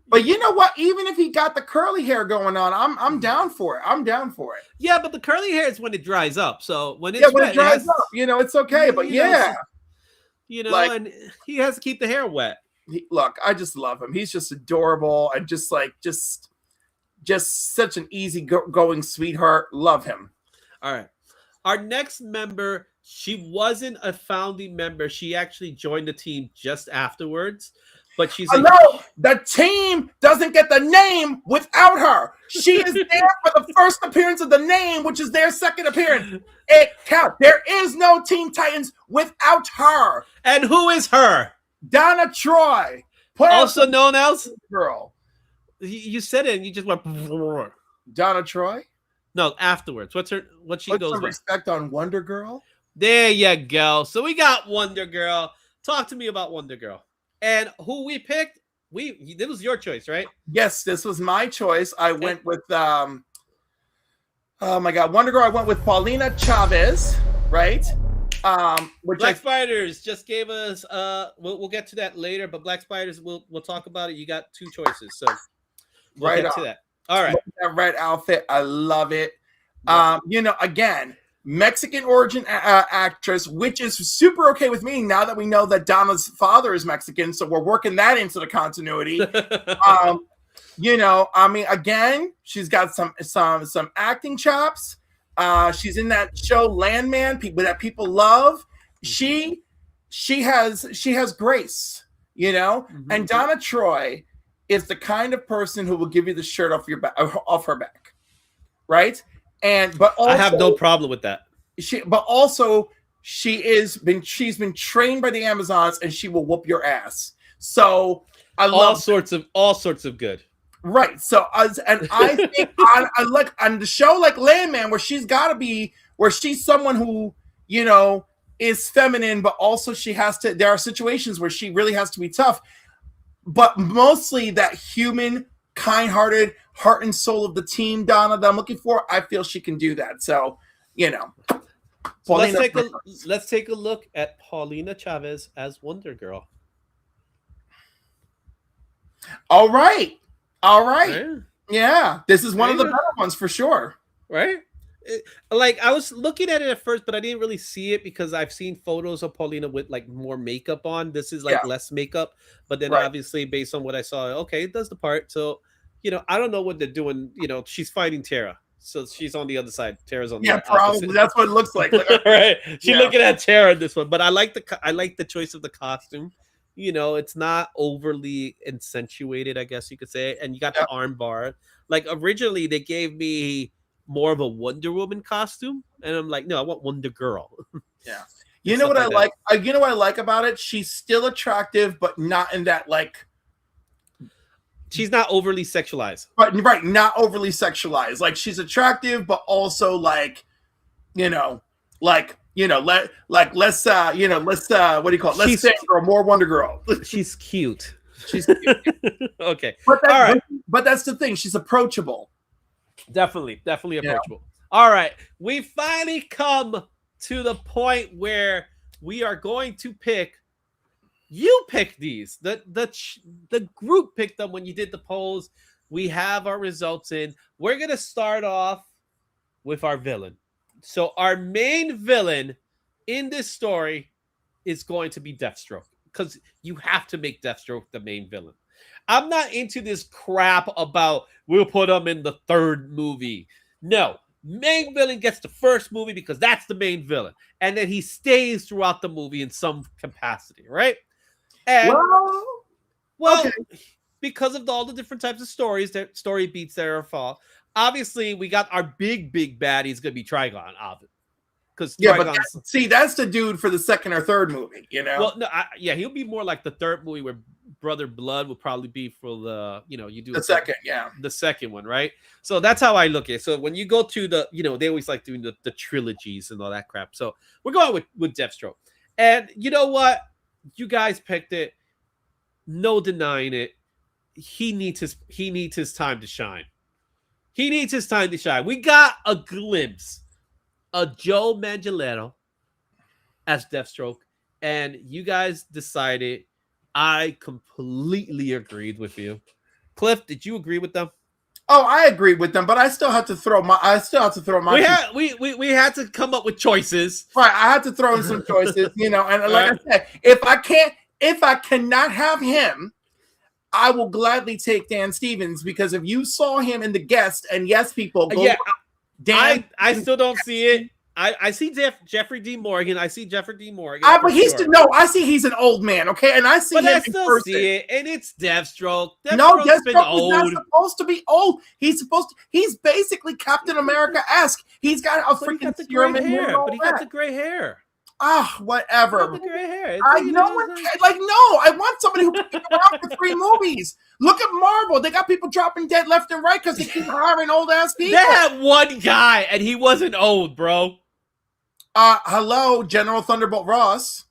S2: but you know what? Even if he got the curly hair going on, I'm down for it.
S1: Yeah, but the curly hair is when it dries up. So when it dries
S2: up, it's okay. But
S1: and he has to keep the hair wet.
S2: Look, I just love him. He's just adorable and just such an easy going sweetheart. Love him.
S1: All right. Our next member She wasn't a founding member. She actually joined the team just afterwards. But she's
S2: no, the team doesn't get the name without her. She is there for the first appearance of the name, which is their second appearance. It counts. There is no Teen Titans without her.
S1: And who is her?
S2: Donna Troy.
S1: Also known as
S2: girl.
S1: You said it and you just went.
S2: Donna Troy?
S1: No, afterwards. What's she goes with?
S2: Respect on Wonder Girl?
S1: There you go. So we got Wonder Girl. Talk to me about Wonder Girl. And who we picked, it was your choice, right?
S2: Yes, this was my choice. I went with oh my god, Wonder Girl. I went with Paulina Chavez, right? Which
S1: Black Spiders just gave us we'll get to that later, but Black Spiders we'll talk about it. You got two choices, so we'll get to that. All right.
S2: That red outfit, I love it. Again, Mexican origin actress, which is super okay with me now that we know that Donna's father is Mexican, so we're working that into the continuity. Again, she's got some acting chops. She's in that show Landman, that people love. She has grace, And Donna Troy is the kind of person who will give you the shirt off her back, right? But also,
S1: I have no problem with that.
S2: She's been trained by the Amazons, and she will whoop your ass. So I love
S1: all sorts of good.
S2: Right. So I think on the show like Landman, where she's someone who is feminine, but also there are situations where she really has to be tough. But mostly that human, kind-hearted heart and soul of the team, Donna, that I'm looking for, I feel she can do that. So,
S1: So let's take a look at Paulina Chavez as Wonder Girl.
S2: All right. Yeah. This is one of the better ones for sure.
S1: Right? I was looking at it at first, but I didn't really see it because I've seen photos of Paulina with more makeup on. This is less makeup, but then obviously based on what I saw, okay, it does the part. So, I don't know what they're doing. She's fighting Tara. So she's on the other side. Tara's on the other side. Yeah,
S2: probably. That's what it looks like.
S1: Right. She's looking at Tara in this one, but I like the choice of the costume. It's not overly accentuated, I guess you could say. And you got the arm bar. Originally they gave me more of a Wonder Woman costume, and I'm like, no, I want Wonder Girl.
S2: Yeah. You know what I like? You know what I like about it? She's still attractive, but not in that
S1: she's not overly sexualized.
S2: But right, not overly sexualized. She's attractive, but also let's what do you call it? Less Sandra, more Wonder Girl.
S1: She's cute.
S2: She's cute.
S1: Okay.
S2: But that's the thing. She's approachable.
S1: Definitely approachable. All right. We finally come to the point where we are going to pick. You picked these. The group picked them when you did the polls. We have our results in. We're going to start off with our villain. So our main villain in this story is going to be Deathstroke, because you have to make Deathstroke the main villain. I'm not into this crap about we'll put him in the third movie. No, main villain gets the first movie because that's the main villain. And then he stays throughout the movie in some capacity, right? And okay. Because of all the different types of story beats that are fall. Obviously, we got our big baddie is going to be Trigon, obviously.
S2: That's the dude for the second or third movie,
S1: Well, no, he'll be more like the third movie, where Brother Blood will probably be for the, you do
S2: the second,
S1: the second one, right? So that's how I look at it. So when you go to the, they always like doing the trilogies and all that crap. So we're going with Deathstroke, and you know what? You guys picked it. No denying it. He needs his time to shine. He needs his time to shine. We got a glimpse of Joe Manganiello as Deathstroke, and you guys decided. I completely agreed with you. Cliff, did you agree with them?
S2: Oh, I agreed with them, but I still have to throw my.
S1: We had to come up with choices.
S2: Right, I had to throw in some choices, and I said, if I cannot have him, I will gladly take Dan Stevens, because if you saw him in The Guest, and yes, people,
S1: I still don't see it. I see Jeffrey D. Morgan. I see Jeffrey D. Morgan.
S2: But I see he's an old man, okay? And I see
S1: but
S2: him
S1: I still see it, and it's Deathstroke.
S2: Deathstroke is not supposed to be old. He's basically Captain America-esque. He's got a freaking serum in hair,
S1: but he got the gray hair.
S2: Whatever.
S1: The gray hair.
S2: No one cares. Like, no, I want somebody who can be around for 3 movies. Look at Marvel. They got people dropping dead left and right because they keep hiring old-ass people.
S1: They had one guy, and he wasn't old, bro.
S2: Hello, General Thunderbolt Ross.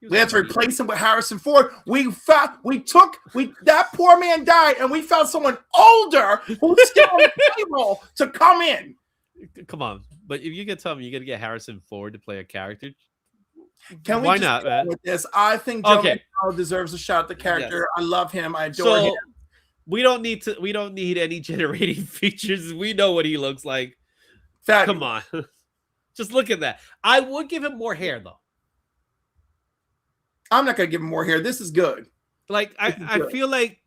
S2: We had to replace him with Harrison Ford. That poor man died, and we found someone older who's still on the payroll to come in.
S1: Come on, but if you can tell me you're gonna get Harrison Ford to play a character,
S2: why not, man? With this, I think Joe McHale deserves a shot at the character. Yes. I love him. I adore him.
S1: We don't need any generating features. We know what he looks like. Come on. Just look at that. I would give him more hair, though.
S2: I'm not going to give him more hair. This is good.
S1: Like, I feel like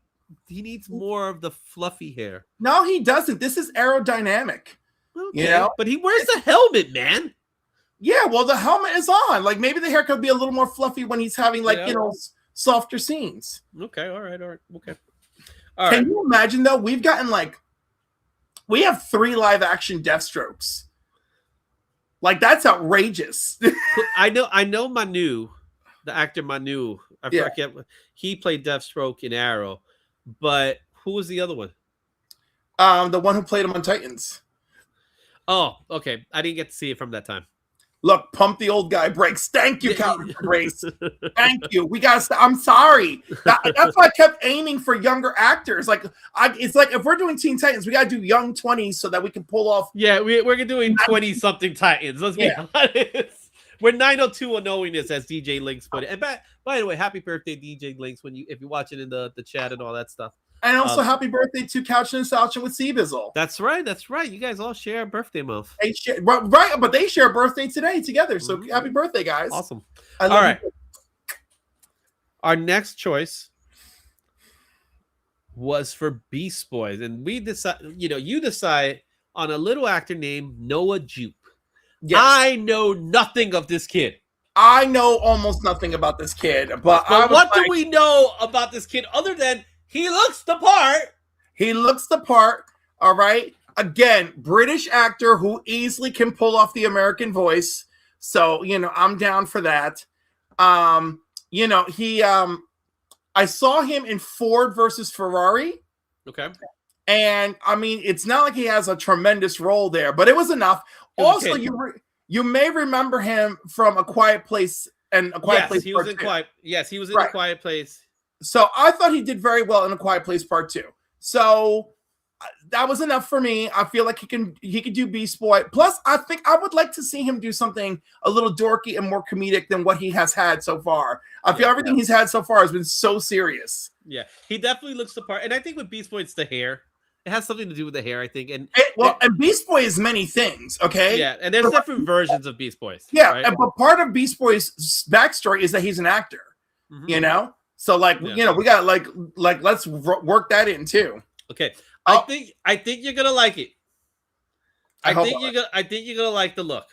S1: he needs more of the fluffy hair.
S2: No, he doesn't. This is aerodynamic.
S1: Okay. You know? But he wears the helmet, man.
S2: Yeah, well, the helmet is on. Like, maybe the hair could be a little more fluffy when he's having, like, softer scenes.
S1: Okay, all right. Okay.
S2: Can you imagine, though? We have 3 live-action Deathstrokes. Like, that's outrageous.
S1: I know Manu, the actor Manu. I forget. He played Deathstroke in Arrow. But who was the other one?
S2: The one who played him on Titans.
S1: Oh, okay. I didn't get to see it from that time.
S2: Look, pump the old guy brakes. Thank you, Calvin Grace. Thank you. I'm sorry. That's why I kept aiming for younger actors. Like, it's like if we're doing Teen Titans, we got to do young 20s so that we can pull off.
S1: Yeah, we're doing 20-something Titans. Let's be honest. We're 90210ing this, as DJ Links put it. And by the way, happy birthday, DJ Links, if you're watching in the chat and all that stuff.
S2: And also, happy birthday to Couch and Nostalgia with Seabizzle.
S1: That's right. You guys all share a birthday month.
S2: Right, but they share a birthday today together. So happy birthday, guys.
S1: Awesome. All right. Our next choice was for Beast Boys. And we decided, you decide on a little actor named Noah Jupe. Yes. I know nothing of this kid.
S2: I know almost nothing about this kid. But
S1: what do we know about this kid other than he looks the part?
S2: He looks the part, all right? Again, British actor who easily can pull off the American voice. So, I'm down for that. I saw him in Ford versus Ferrari.
S1: Okay.
S2: And, I mean, it's not like he has a tremendous role there, but it was enough. Also, you may remember him from A Quiet Place and A Quiet Place
S1: Part 2. He was in A Quiet Place.
S2: So I thought he did very well in A Quiet Place Part 2. So that was enough for me. I feel like he could do Beast Boy. Plus, I think I would like to see him do something a little dorky and more comedic than what he has had so far. I feel everything he's had so far has been so serious.
S1: Yeah, he definitely looks the part. And I think with Beast Boy, it's the hair. It has something to do with the hair, I think. And
S2: Beast Boy is many things, okay?
S1: Yeah, and there's different versions of Beast Boys.
S2: Yeah, right? But part of Beast Boy's backstory is that he's an actor, So, we got let's work that in too.
S1: Okay, I think you're gonna like it. I think you're gonna like the look.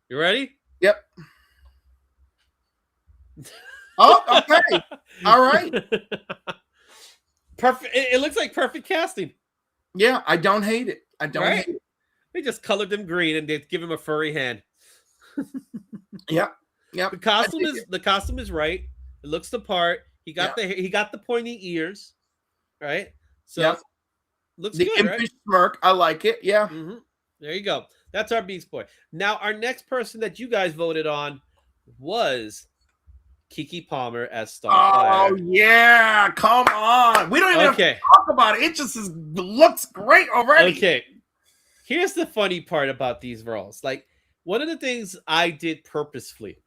S1: You ready?
S2: Yep. Oh, okay. All right.
S1: Perfect. It looks like perfect casting.
S2: Yeah, I don't hate it. Hate it.
S1: They just colored them green and they give him a furry hand.
S2: Yeah.
S1: The costume is right. It looks the part. He got the pointy ears, right? So looks
S2: the
S1: good,
S2: impish smirk. I like it. Yeah.
S1: Mm-hmm. There you go. That's our Beast Boy. Now, our next person that you guys voted on was Keke Palmer as Starfire.
S2: Oh yeah, come on. We don't even have to talk about it. It just looks great already.
S1: Okay. Here's the funny part about these roles. Like, one of the things I did purposefully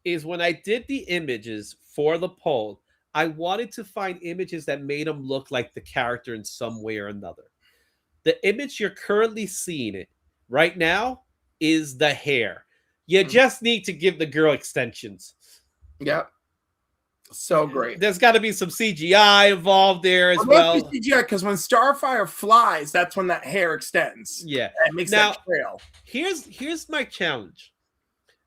S1: is when I did the images for the poll, I wanted to find images that made them look like the character in some way or another. The image you're currently seeing it right now is the hair. You just need to give the girl extensions.
S2: Yeah. So great.
S1: There's got to be some CGI involved there as well.
S2: CGI, because when Starfire flies, that's when that hair extends.
S1: Yeah,
S2: and it makes that trail.
S1: Here's my challenge.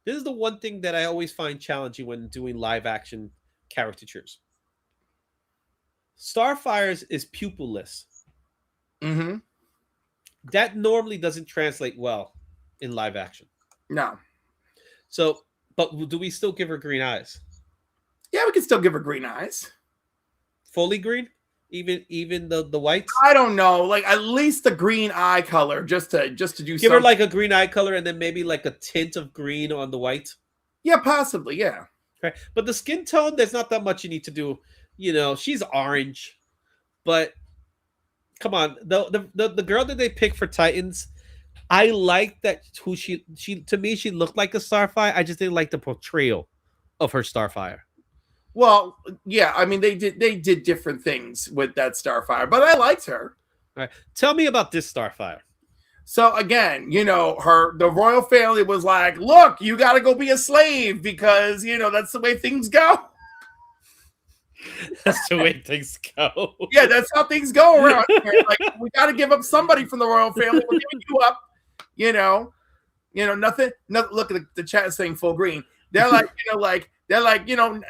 S1: This is the one thing that I always find challenging when doing live action caricatures. Starfire's is pupilless.
S2: Mm-hmm.
S1: That normally doesn't translate well in live action.
S2: No.
S1: So, but do we still give her green eyes?
S2: Yeah, we can still give her green eyes.
S1: Fully green? Even the whites?
S2: I don't know. Like at least the green eye color, just to do
S1: give
S2: something.
S1: her like a green eye color and then maybe like a tint of green on the white.
S2: Yeah, possibly. Yeah.
S1: Okay. But the skin tone, there's not that much you need to do. You know, she's orange, but come on, the girl that they picked for Titans, I like that who she to me she looked like a Starfire. I just didn't like the portrayal of her Starfire.
S2: Well, yeah, I mean they did different things with that Starfire, but I liked her.
S1: All right, tell me about this Starfire.
S2: So again, you know, the royal family was like, "Look, you got to go be a slave because you know that's the way things go."
S1: That's the way things go.
S2: Yeah, that's how things go around here. Like we got to give up somebody from the royal family. We're giving you up. You know, nothing. No, look at the chat saying full green. They're like, they're like, no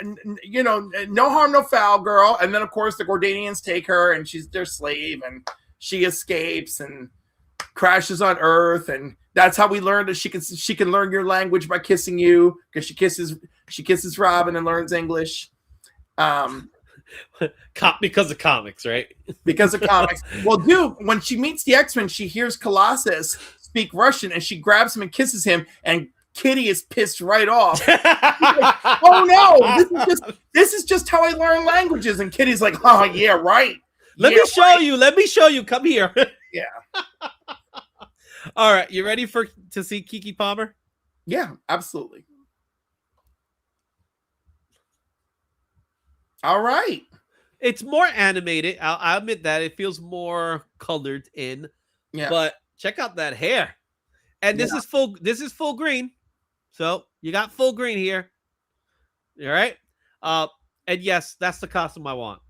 S2: harm, no foul, girl. And then of course the Gordanians take her, and she's their slave, and she escapes and crashes on Earth, and that's how we learned that she can learn your language by kissing you because she kisses Robin and learns English.
S1: Because of comics, right?
S2: Because of comics. Well, dude, when she meets the X-Men, she hears Colossus speak Russian, and she grabs him and kisses him, and Kitty is pissed right off. Like, oh no, this is just how I learn languages. And Kitty's like, oh yeah, right.
S1: Let me show you. Come here.
S2: Yeah.
S1: All right, you ready to see Keke Palmer?
S2: Yeah, absolutely. All right.
S1: It's more animated. I'll admit that it feels more colored in.
S2: Yeah.
S1: But check out that hair. And this is full green. So you got full green here. All right. And yes, that's the costume I want.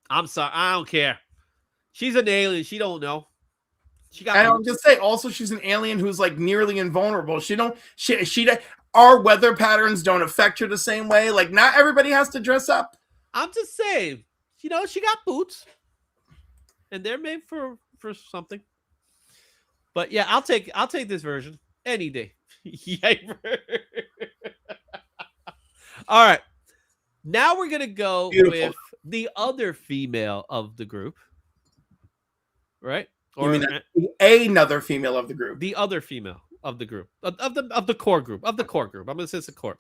S1: I'm sorry. I don't care. She's an alien. She don't know.
S2: And I'll just say also she's an alien who's like nearly invulnerable. Our weather patterns don't affect her the same way. Like not everybody has to dress up.
S1: I'm just saying, she got boots. And they're made for something. But yeah, I'll take this version any day. All right. Now we're gonna go with the other female of the group. Right?
S2: Or another female of the group.
S1: The other female of the group. Of the core group. Of the core group. I'm gonna say it's a core.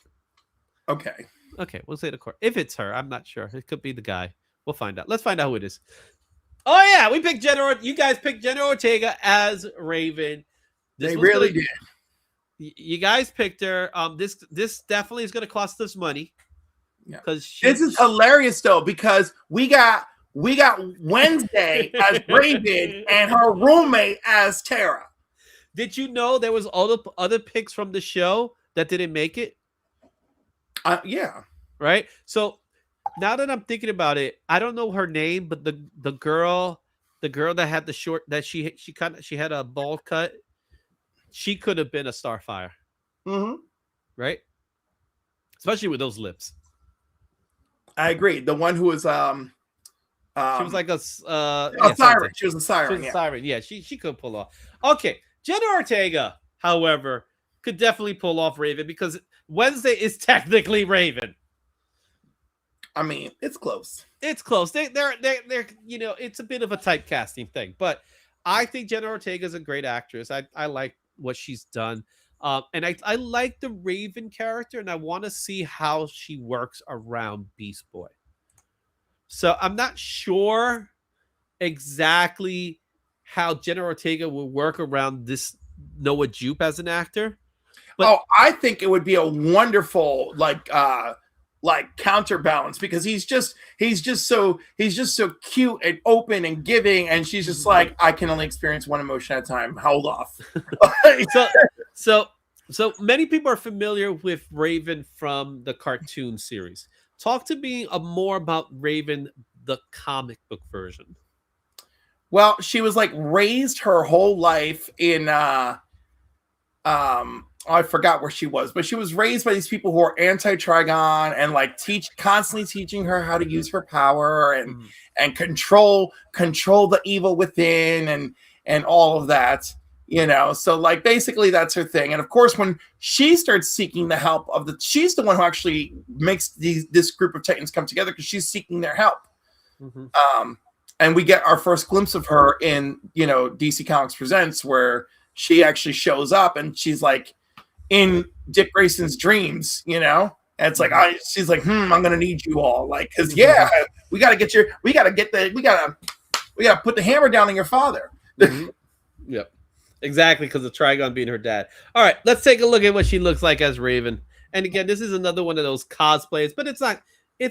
S2: Okay.
S1: Okay, we'll say the core. If it's her, I'm not sure. It could be the guy. We'll find out. Let's find out who it is. Oh yeah, we picked you guys picked Jenna Ortega as Raven.
S2: They really did.
S1: You guys picked her. This definitely is going to cost us money.
S2: Yeah. Because this is hilarious though, because we got Wednesday as Raven and her roommate as Tara.
S1: Did you know there was other picks from the show that didn't make it?
S2: Yeah.
S1: Right. So now that I'm thinking about it, I don't know her name, but the girl that had the short that she had a bald cut. She could have been a Starfire.
S2: Mm-hmm.
S1: Right? Especially with those lips.
S2: I agree. The one who was
S1: she was like a
S2: siren. She was a siren.
S1: She was a siren. Yeah, she could pull off. Okay. Jenna Ortega, however, could definitely pull off Raven because Wednesday is technically Raven.
S2: I mean, it's close.
S1: It's close. They're it's a bit of a typecasting thing, but I think Jenna Ortega is a great actress. I like what she's done. And I like the Raven character, and I want to see how she works around Beast Boy. So I'm not sure exactly how Jenna Ortega will work around this Noah Jupe as an actor. But
S2: I think it would be a wonderful like counterbalance because he's just so cute and open and giving, and she's just like, I can only experience one emotion at a time. Hold off.
S1: So many people are familiar with Raven from the cartoon series. Talk to me more about Raven, the comic book version.
S2: Well, she was like raised her whole life in I forgot where she was, but she was raised by these people who are anti-Trigon and like constantly teaching her how to use her power and control the evil within and all of that, you know. So like basically that's her thing. And of course, when she starts seeking the help of she's the one who actually makes this group of Titans come together because she's seeking their help. And we get our first glimpse of her in, you know, DC Comics Presents, where she actually shows up and she's like in Dick Grayson's dreams, you know. And it's like she's like, I'm gonna need you all, like, because we gotta put the hammer down on your father.
S1: Yep, exactly, because of Trigon being her dad. All right, let's take a look at what she looks like as Raven. And again, this is another one of those cosplays, but it's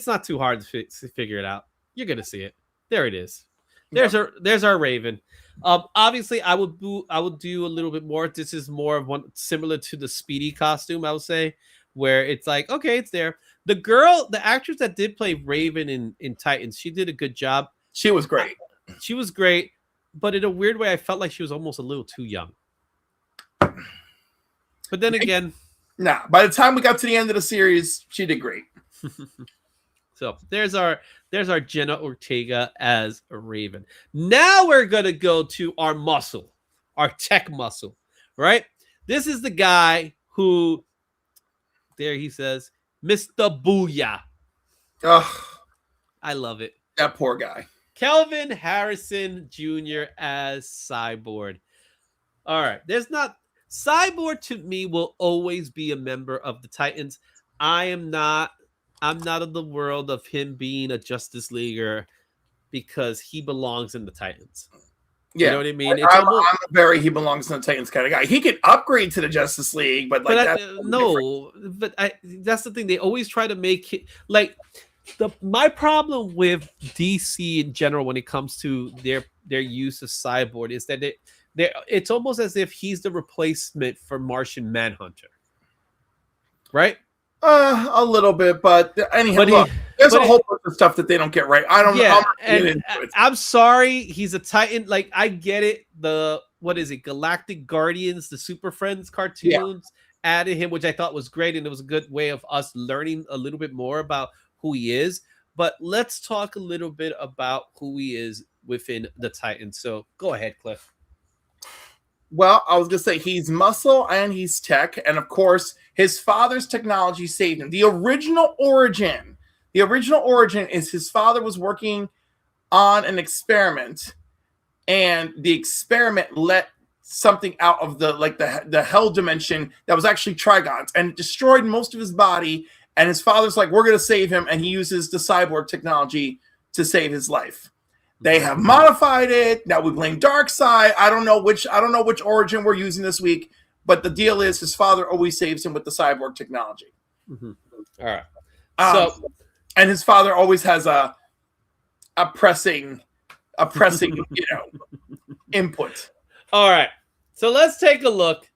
S1: not too hard to figure it out. You're gonna see it. There it is. There's our Raven. Obviously, I would do a little bit more. This is more of one similar to the Speedy costume, I would say, where it's like, okay, it's there. The actress that did play Raven in Titans, she did a good job.
S2: She was great.
S1: She was great, but in a weird way, I felt like she was almost a little too young. But then again,
S2: by the time we got to the end of the series, she did great.
S1: So there's our Jenna Ortega as a Raven. Now we're gonna go to our muscle, our tech muscle, right? This is the guy who, there he says, Mr. Booyah.
S2: Ugh,
S1: I love it.
S2: That poor guy.
S1: Kelvin Harrison Jr. as Cyborg. All right, Cyborg to me will always be a member of the Titans. I'm not of the world of him being a Justice Leaguer because he belongs in the Titans.
S2: Yeah.
S1: You know what I mean?
S2: I'm a he belongs in the Titans kind of guy. He could upgrade to the Justice League, but like that's the thing. They always try to make it like my problem with DC in general when it comes to their use of Cyborg is that it's almost as if he's the replacement for Martian Manhunter. Right? A little bit, but anyhow, there's a whole bunch of stuff that they don't get right. I don't know.
S1: I'm sorry, he's a Titan. Like, I get it. What is it? Galactic Guardians, the Super Friends cartoons added him, which I thought was great, and it was a good way of us learning a little bit more about who he is. But let's talk a little bit about who he is within the Titans. So go ahead, Cliff.
S2: Well, I was going to say he's muscle and he's tech. And of course, his father's technology saved him. The original origin is his father was working on an experiment, and the experiment let something out of the hell dimension that was actually Trigons, and it destroyed most of his body. And his father's like, we're going to save him. And he uses the cyborg technology to save his life. They have modified it. Now we blame Darkseid. I don't know which origin we're using this week, but the deal is his father always saves him with the cyborg technology.
S1: All right.
S2: And his father always has a pressing input.
S1: All right. So let's take a look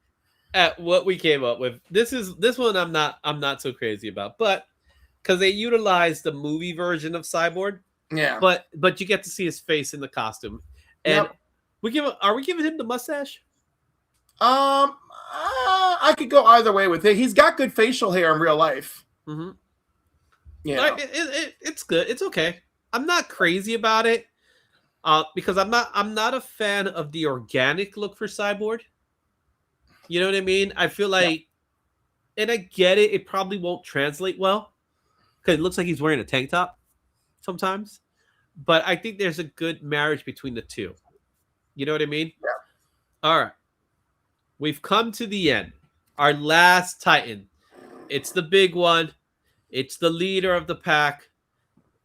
S1: at what we came up with. This one I'm not so crazy about, but because they utilized the movie version of Cyborg.
S2: Yeah,
S1: but you get to see his face in the costume, and are we giving him the mustache?
S2: I could go either way with it. He's got good facial hair in real life.
S1: Yeah, it's good. It's okay. I'm not crazy about it, because I'm not a fan of the organic look for Cyborg. You know what I mean? I feel like, and I get it. It probably won't translate well because it looks like he's wearing a tank top sometimes, but I think there's a good marriage between the two. You know what I mean?
S2: Yeah.
S1: All right. We've come to the end. Our last Titan. It's the big one. It's the leader of the pack.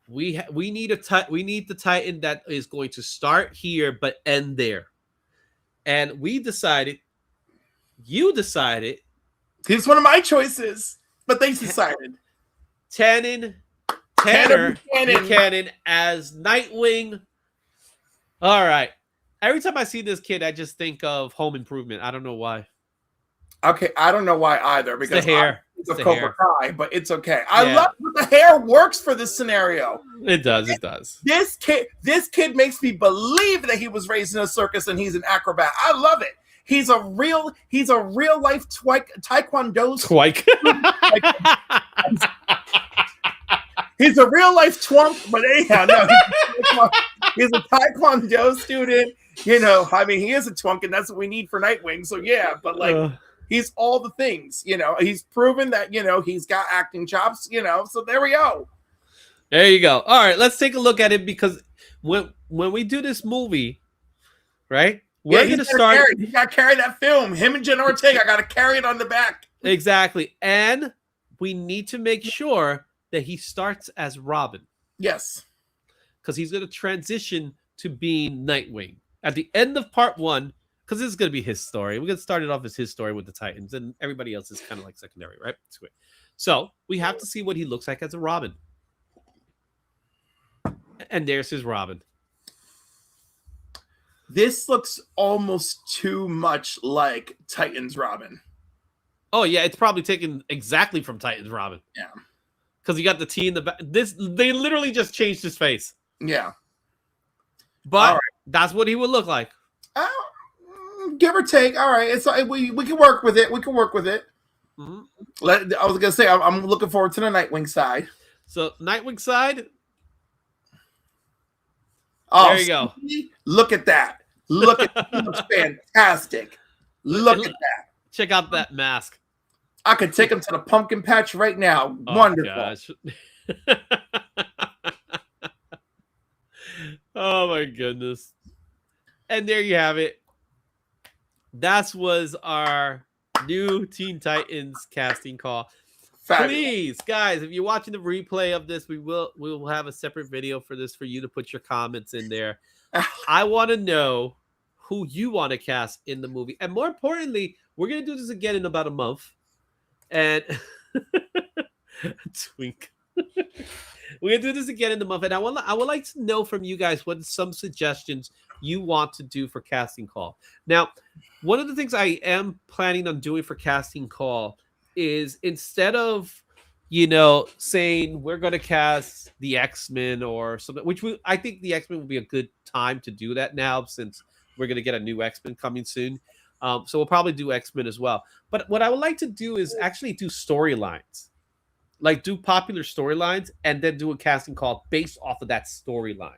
S1: We need the Titan that is going to start here but end there. And you decided.
S2: He's one of my choices, but they decided.
S1: Tanner Buchanan as Nightwing. All right. Every time I see this kid, I just think of Home Improvement. I don't know why.
S2: Okay, I don't know why either,
S1: It's the
S2: because
S1: hair.
S2: it's
S1: It's
S2: of
S1: the
S2: Cobra
S1: hair.
S2: Kai, but it's okay. I
S1: Yeah.
S2: love the hair works for this scenario.
S1: It does. It does.
S2: This kid makes me believe that he was raised in a circus and he's an acrobat. I love it. He's a real life taekwondo.
S1: Twike.
S2: He's a real life twunk, but anyhow, no, he's a taekwondo student. You know, I mean, he is a twunk, and that's what we need for Nightwing. So yeah, but like, he's all the things. You know, he's proven that he's got acting chops. So there we go.
S1: There you go. All right, let's take a look at it, because when we do this movie, right? We're gonna start.
S2: He got to carry that film. Him and Jenna Ortega got to carry it on the back.
S1: Exactly, and we need to make sure that he starts as Robin.
S2: Yes,
S1: because he's gonna transition to being Nightwing at the end of part 1. Because this is gonna be his story. We're gonna start it off as his story with the Titans, and everybody else is kind of like secondary, right? So we have to see what he looks like as a Robin. And there's his Robin.
S2: This looks almost too much like Titans Robin.
S1: Oh yeah, it's probably taken exactly from Titans Robin.
S2: Yeah,
S1: because you got the T in the back. They literally just changed his face.
S2: Yeah,
S1: but that's what he would look like.
S2: Give or take. All right, it's we can work with it. We can work with it. Mm-hmm. I was gonna say I'm looking forward to the Nightwing side.
S1: So Nightwing side.
S2: Oh,
S1: there you go.
S2: Look at that. Look at that. It looks fantastic. Look at that.
S1: Check out that mask.
S2: I could take him to the pumpkin patch right now. Oh, wonderful. Gosh.
S1: Oh my goodness. And there you have it. That was our new Teen Titans casting call. Fabulous. Please, guys, if you're watching the replay of this, we will have a separate video for this for you to put your comments in there. I want to know who you want to cast in the movie. And more importantly, we're going to do this again in about a month. And twink. We're going to do this again in the month. And I would like to know from you guys what some suggestions you want to do for casting call. Now, one of the things I am planning on doing for casting call is, instead of saying we're going to cast the X-Men or something, which I think the X-Men would be a good time to do that now, since we're going to get a new X-Men coming soon. So we'll probably do X-Men as well. But what I would like to do is actually do storylines, like do popular storylines, and then do a casting call based off of that storyline.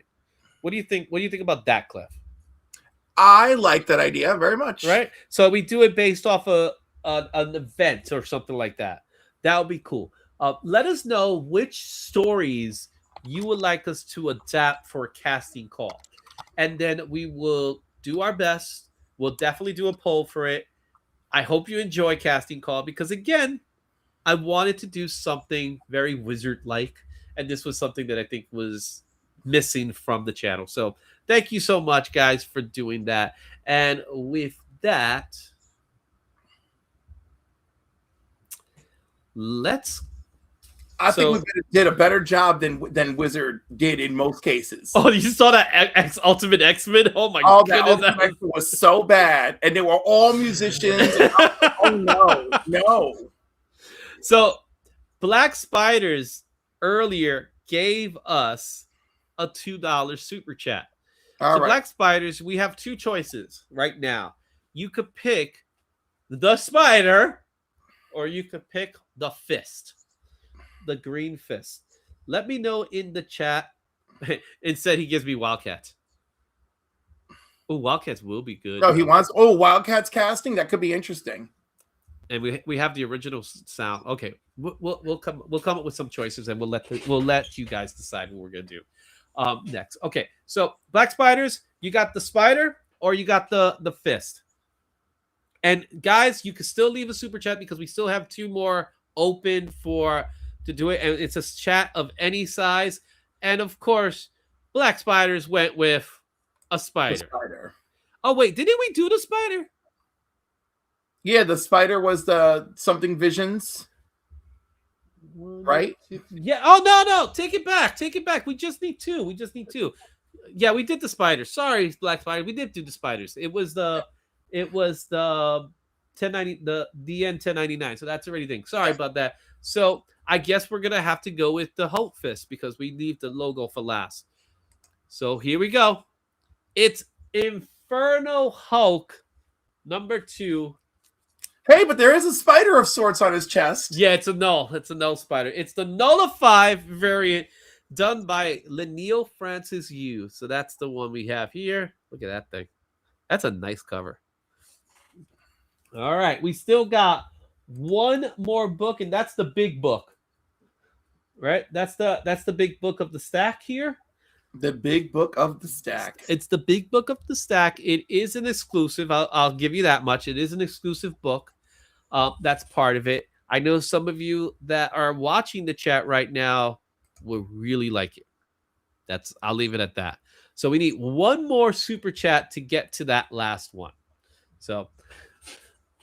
S1: What do you think? What do you think about that, Cliff?
S2: I like that idea very much.
S1: Right. So we do it based off an event or something like that. That would be cool. Let us know which stories you would like us to adapt for a casting call. And then we will do our best. We'll definitely do a poll for it. I hope you enjoy casting call, because, again, I wanted to do something very wizard-like. And this was something that I think was missing from the channel. So thank you so much, guys, for doing that. And with that,
S2: I think we did a better job than Wizard did in most cases.
S1: Oh, you saw that Ultimate X-Men? Oh my goodness,
S2: that Ultimate X-Men was so bad, and they were all musicians. Oh no.
S1: So, Black Spiders earlier gave us a $2 super chat. All right. Black Spiders, we have two choices right now. You could pick the spider, or you could pick the fist, the green fist. Let me know in the chat. Instead, he gives me Wildcats. Oh, Wildcats will be good.
S2: No, he wants Wildcats casting. That could be interesting.
S1: And we have the original sound. Okay, we'll come up with some choices, and we'll let you guys decide what we're gonna do next. Okay, so Black Spiders, you got the spider or you got the fist. And guys, you can still leave a super chat, because we still have 2 more open to do it, and it's a chat of any size. And of course, Black Spiders went with a spider. Oh wait, didn't we do the spider?
S2: Yeah, the spider was the something visions, right?
S1: Yeah. Oh no, take it back. We just need 2. Yeah, we did the spider. Sorry, Black Spider. We did do the spiders. It was the 1090 the DN 1099. So that's already thing. Sorry about that. So I guess we're gonna have to go with the Hulk Fist because we leave the logo for last. So here we go. It's Inferno Hulk number 2.
S2: Hey, but there is a spider of sorts on his chest.
S1: Yeah, it's a null. It's a null spider. It's the Nullify variant done by Lenil Francis Yu. So that's the one we have here. Look at that thing. That's a nice cover. All right, we still got one more book, and that's the big book. Right? That's the big book of the stack here.
S2: The big book of the stack.
S1: It's the big book of the stack. It is an exclusive. I'll give you that much. It is an exclusive book. That's part of it. I know some of you that are watching the chat right now will really like it. I'll leave it at that. So we need one more super chat to get to that last one. So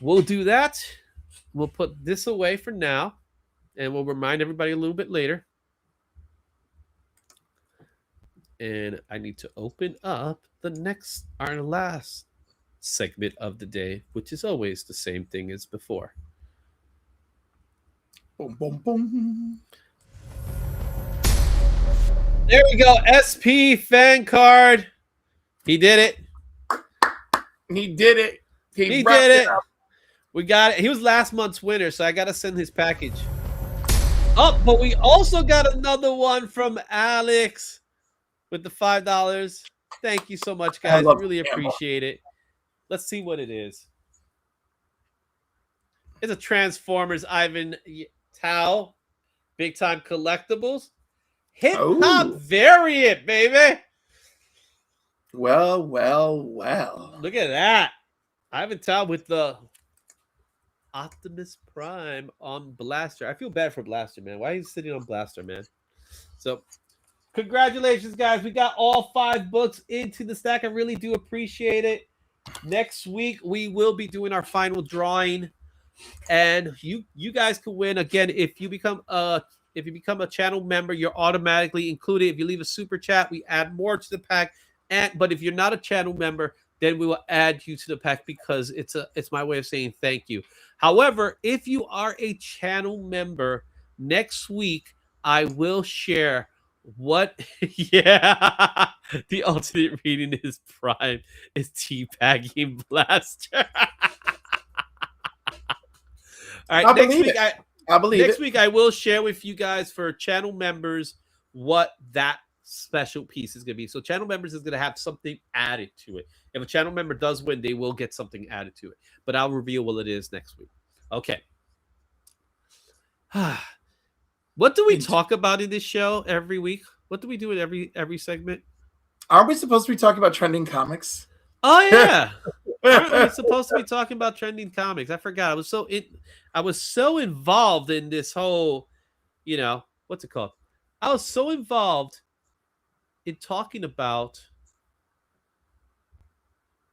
S1: we'll do that. We'll put this away for now, and we'll remind everybody a little bit later. And I need to open up our last segment of the day, which is always the same thing as before.
S2: Boom, boom, boom.
S1: There we go. SP fan card. He did it.
S2: He did it.
S1: He did it. We got it. He was last month's winner, so I got to send his package. Oh, but we also got another one from Alex with the $5. Thank you so much, guys. I really appreciate it. Let's see what it is. It's a Transformers Ivan Tao Big Time Collectibles. Hip hop variant, baby.
S2: Well, well, well.
S1: Look at that. Ivan Tao with the Optimus Prime on Blaster. I feel bad for Blaster, man. Why are you sitting on Blaster, man? So, congratulations, guys. We got all 5 books into the stack. I really do appreciate it. Next week, we will be doing our final drawing. And you guys can win. Again, if you become a channel member, you're automatically included. If you leave a super chat, we add more to the pack. But if you're not a channel member, then we will add you to the pack because it's my way of saying thank you. However, if you are a channel member, next week I will share what the alternate reading is Prime is teabagging Blaster. All right, next week I will share with you guys for channel members what that special piece is going to be. So channel members is going to have something added to it. If a channel member does win, they will get something added to it. But I'll reveal what it is next week. Okay. What do we talk about in this show every week? What do we do in every segment?
S2: Aren't we supposed to be talking about trending comics?
S1: Oh yeah. Aren't we supposed to be talking about trending comics? I forgot. I was so involved in this whole, what's it called? I was so involved in talking about.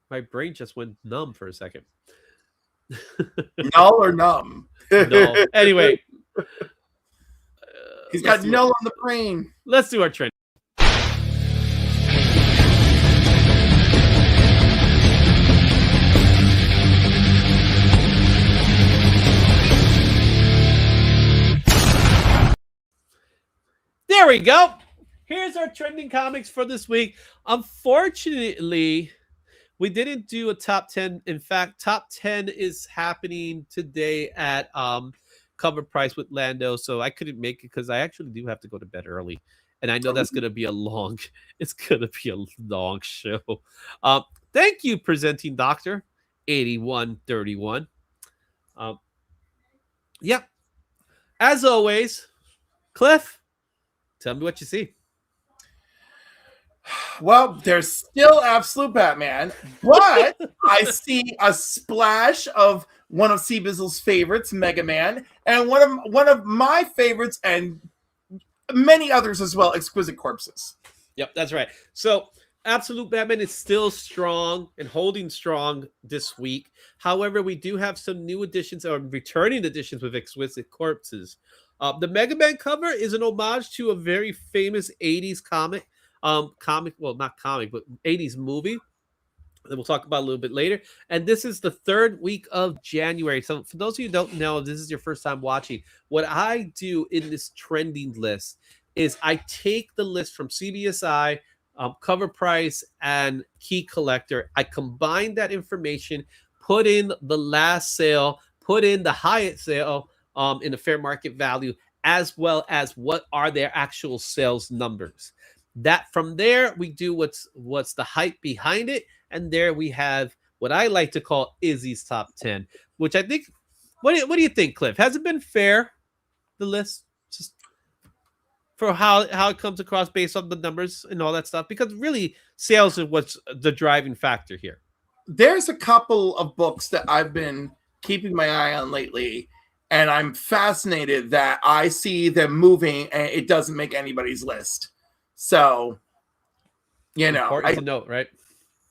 S1: My brain just went numb for a second.
S2: Null or numb?
S1: No. Anyway.
S2: He's got null on the brain.
S1: Let's do our trend. There we go. Here's our trending comics for this week. Unfortunately, we didn't do a top 10. In fact, top 10 is happening today at Cover Price with Lando, so I couldn't make it because I actually do have to go to bed early, and I know that's gonna be a long show. Thank you, presenting Doctor 8131. Yeah, as always, Cliff, tell me what you see.
S2: Well, there's still Absolute Batman, but I see a splash of one of C Bizzle's favorites, Mega Man, and one of my favorites, and many others as well, Exquisite Corpses.
S1: Yep, that's right. So Absolute Batman is still strong and holding strong this week. However, we do have some new additions or returning additions with Exquisite Corpses. The Mega Man cover is an homage to a very famous 80s comic. Well, not comic, but 80s movie. that we'll talk about a little bit later. And this is the third week of January. So for those of you who don't know, this is your first time watching, what I do in this trending list is I take the list from CBSI, cover price, and key collector. I combine that information, put in the last sale, put in the highest sale in the fair market value, as well as what are their actual sales numbers. That from there, we do what's the hype behind it. And there we have what I like to call Izzy's top 10, which I think, what do you think, Cliff? Has it been fair, the list? Just for how it comes across based on the numbers and all that stuff? Because really, sales are what's the driving factor here.
S2: There's a couple of books that I've been keeping my eye on lately, and I'm fascinated that I see them moving and it doesn't make anybody's list. So,
S1: Important to note, right?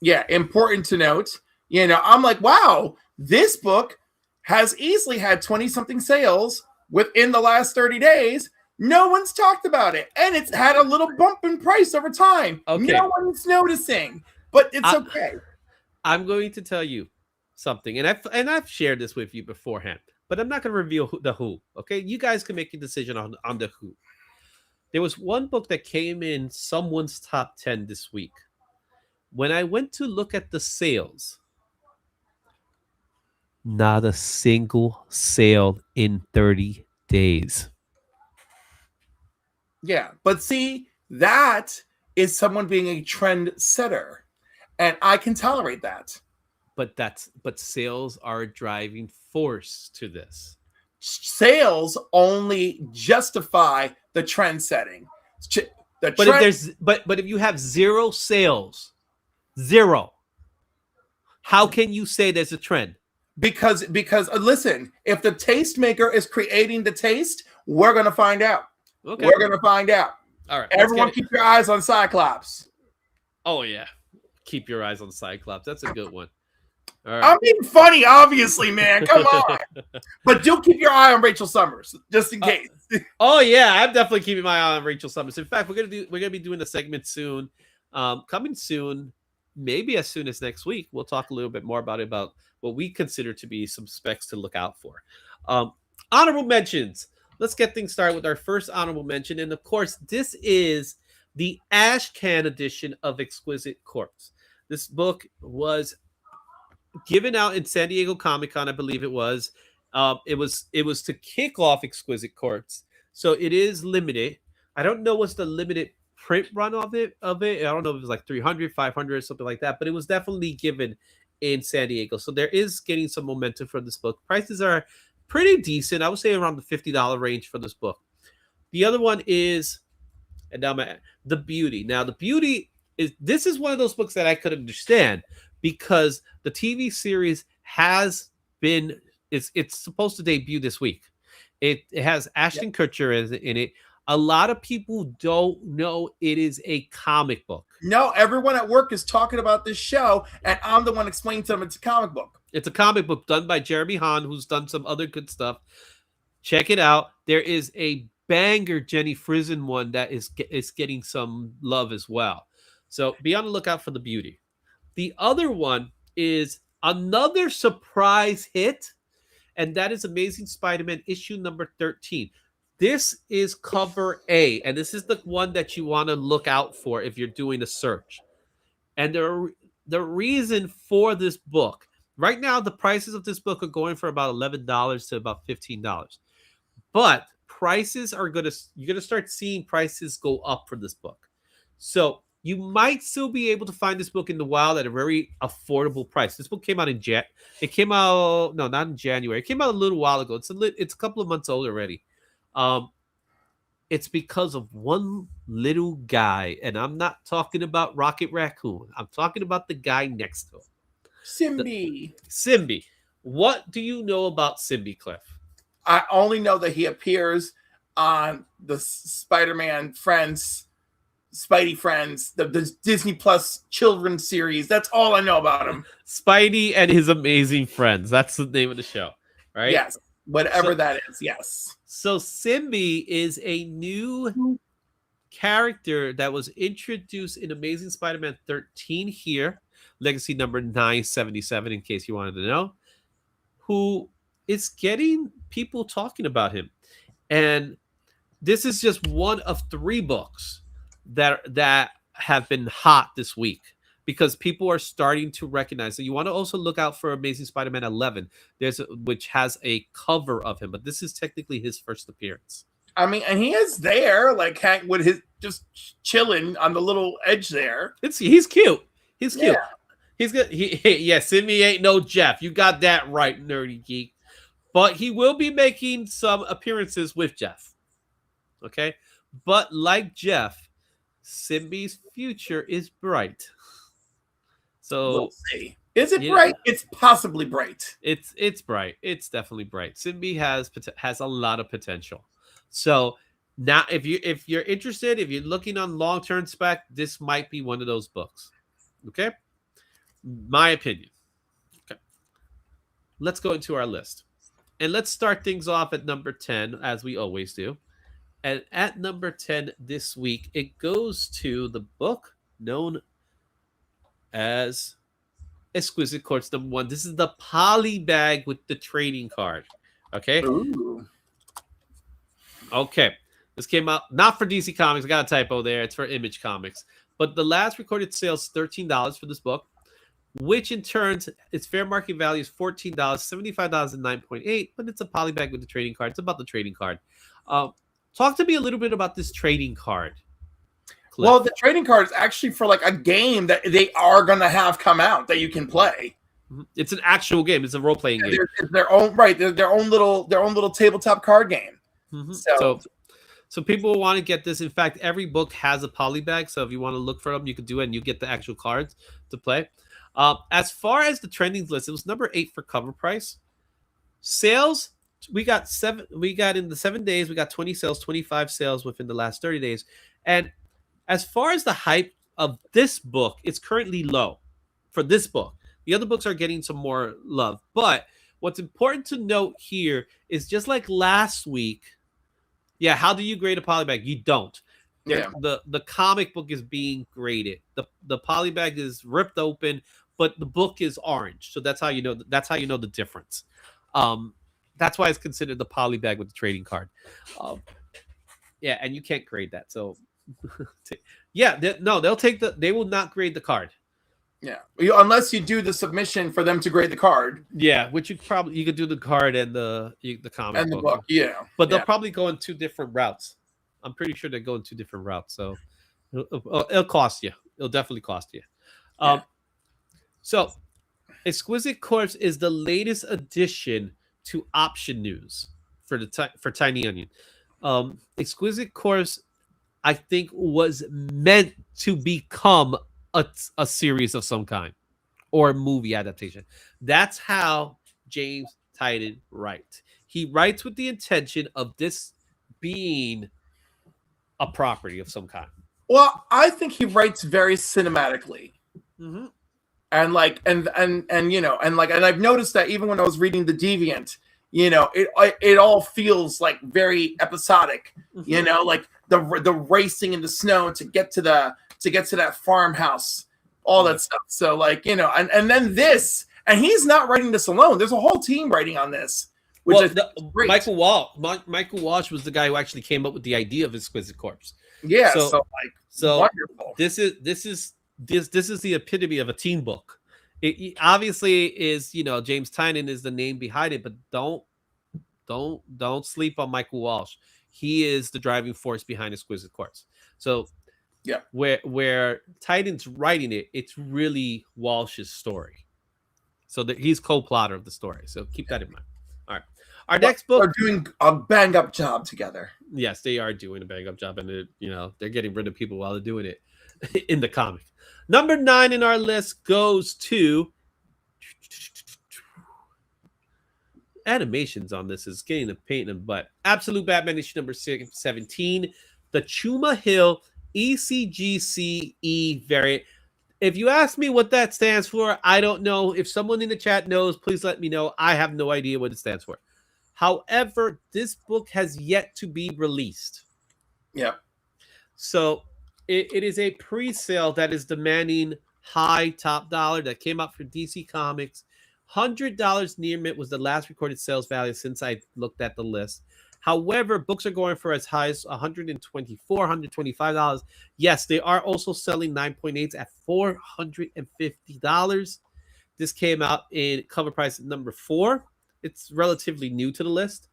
S2: Yeah, important to note. I'm like, wow, this book has easily had 20-something sales within the last 30 days. No one's talked about it. And it's had a little bump in price over time.
S1: Okay.
S2: No one's noticing, but it's okay.
S1: I'm going to tell you something, and I've shared this with you beforehand, but I'm not going to reveal the who. Okay, you guys can make a decision on the who. There was one book that came in someone's top 10 this week. When I went to look at the sales, not a single sale in 30 days.
S2: Yeah, but see, that is someone being a trend setter, and I can tolerate that.
S1: But sales are a driving force to this.
S2: Sales only justify the trend setting.
S1: But if you have zero sales, zero, how can you say there's a trend?
S2: Because listen, if the tastemaker is creating the taste, we're gonna find out. Okay. We're gonna find out.
S1: All right.
S2: Everyone keep your eyes on Cyclops.
S1: Oh yeah. Keep your eyes on Cyclops. That's a good one.
S2: All right. I'm being funny, obviously, man. Come on. But do keep your eye on Rachel Summers, just in case.
S1: Oh yeah, I'm definitely keeping my eye on Rachel Summers. In fact, we're gonna be doing a segment soon. Coming soon, maybe as soon as next week. We'll talk a little bit more about what we consider to be some specs to look out for. Honorable mentions. Let's get things started with our first honorable mention. And of course, this is the Ash Can edition of Exquisite Corpses. This book was given out in San Diego Comic-Con, I believe it was. It was to kick off Exquisite Corpses. So it is limited. I don't know what's the limited print run of it. I don't know if it was like 300, 500, something like that, but it was definitely given in San Diego. So there is getting some momentum for this book. Prices are pretty decent. I would say around the $50 range for this book. The other one is, and now The Beauty. Now, The Beauty this is one of those books that I could understand because the TV series has been, it's supposed to debut this week. It has Ashton Kutcher in it. A lot of people don't know it is a comic book.
S2: No, everyone at work is talking about this show, and I'm the one explaining to them it's a comic book.
S1: It's a comic book done by Jeremy Hahn, who's done some other good stuff. Check it out. There is a banger Jenny Frison one that is getting some love as well. So be on the lookout for The Beauty. The other one is another surprise hit, and that is Amazing Spider-Man issue number 13. This is cover A, and this is the one that you want to look out for if you're doing a search. And the reason for this book, right now, the prices of this book are going for about $11 to about $15. But prices you're going to start seeing prices go up for this book. So you might still be able to find this book in the wild at a very affordable price. This book came out not in January. It came out a little while ago. It's a couple of months old already. It's because of one little guy, and I'm not talking about Rocket Raccoon. I'm talking about the guy next to him. Symbii. What do you know about Symbii, Cliff?
S2: I only know that he appears on the Spider-Man Friends, Spidey Friends, the Disney Plus children's series. That's all I know about him.
S1: Spidey and His Amazing Friends. That's the name of the show, right?
S2: Yes. Whatever that is, yes.
S1: So Symbii is a new character that was introduced in Amazing Spider-Man 13 here. Legacy number 977, in case you wanted to know, who is getting people talking about him. And this is just one of 3 books that have been hot this week because people are starting to recognize. So you want to also look out for Amazing Spider-Man 11, which has a cover of him, but this is technically his first appearance.
S2: I mean, and he is there, like Hank with his just chilling on the little edge there.
S1: He's cute. He's cute.
S2: Yeah.
S1: He's good. Yeah, Simi ain't no Jeff. You got that right, nerdy geek. But he will be making some appearances with Jeff. Okay? But like Jeff, Simbi's future is bright. So
S2: we'll see. Is it bright? It's possibly bright.
S1: It's bright. It's definitely bright. Simbi has a lot of potential. So now if you're interested, if you're looking on long-term spec, this might be one of those books. Okay? My opinion. Okay. Let's go into our list. And let's start things off at number 10, as we always do. And at number 10 this week, it goes to the book known as Exquisite Corpses number 1. This is the poly bag with the trading card. Okay?
S2: Ooh.
S1: Okay. This came out not for DC Comics. I got a typo there. It's for Image Comics. But the last recorded sale is $13 for this book, which in turn, its fair market value is $14, $75 and 9.8, but it's a poly bag with the trading card. It's about the trading card. Talk to me a little bit about this trading card, Cliff.
S2: Well, the trading card is actually for like a game that they are going to have come out that you can play.
S1: It's an actual game. It's a role-playing game.
S2: It's their own, right? Their own little tabletop card game.
S1: Mm-hmm. So people want to get this. In fact, every book has a poly bag. So if you want to look for them, you can do it, and you get the actual cards to play. As far as the trending list, it was number 8 for cover price. Sales, we got in the 7 days, we got 20 sales, 25 sales within the last 30 days. And as far as the hype of this book, it's currently low for this book. The other books are getting some more love. But what's important to note here is just like last week, how do you grade a poly bag? You don't. Yeah. The comic book is being graded. The poly bag is ripped open, but the book is orange. So that's how you know the difference. That's why it's considered the poly bag with the trading card. And you can't grade that. So they will not grade the card.
S2: Yeah, unless you do the submission for them to grade the card.
S1: Yeah, which you could do the card and the comic
S2: and the book. Yeah,
S1: but they'll probably go in 2 different routes. I'm pretty sure they go in 2 different routes, so it'll cost you. It'll definitely cost you. So, Exquisite Corpse is the latest addition to Option News for Tiny Onion. Exquisite Corpse, I think, was meant to become a series of some kind or a movie adaptation. That's how James Tynion writes. He writes with the intention of this being a property of some kind.
S2: Well, I think he writes very cinematically.
S1: Mm-hmm.
S2: And I've noticed that even when I was reading The Deviant, it all feels like very episodic. Mm-hmm. Like the racing in the snow to get to that farmhouse, all that stuff. So and then this, and he's not writing this alone. There's a whole team writing on this.
S1: Michael Walsh was the guy who actually came up with the idea of Exquisite Corpse.
S2: Yeah,
S1: so
S2: wonderful.
S1: This is the epitome of a teen book. It obviously is, James Tynion is the name behind it, but don't sleep on Michael Walsh. He is the driving force behind Exquisite Corpse. So
S2: yeah,
S1: where Tynion's writing it, it's really Walsh's story. So that he's co-plotter of the story. So keep that in mind. All right. Our next book.
S2: They're doing a bang up job together.
S1: Yes, they are doing a bang up job, and they're getting rid of people while they're doing it in the comic. Number 9 in our list goes to animations on this is getting a pain in the butt. Absolute Batman issue number 17, the Chuma Hill ECGCE variant. If you ask me what that stands for, I don't know. If someone in the chat knows, please let me know. I have no idea what it stands for. However, this book has yet to be released.
S2: Yeah.
S1: So It is a pre-sale that is demanding high top dollar that came out for DC Comics. $100 near mint was the last recorded sales value since I looked at the list. However, books are going for as high as $124, $125. Yes, they are also selling 9.8s at $450. This came out in cover price number 4. It's relatively new to the list.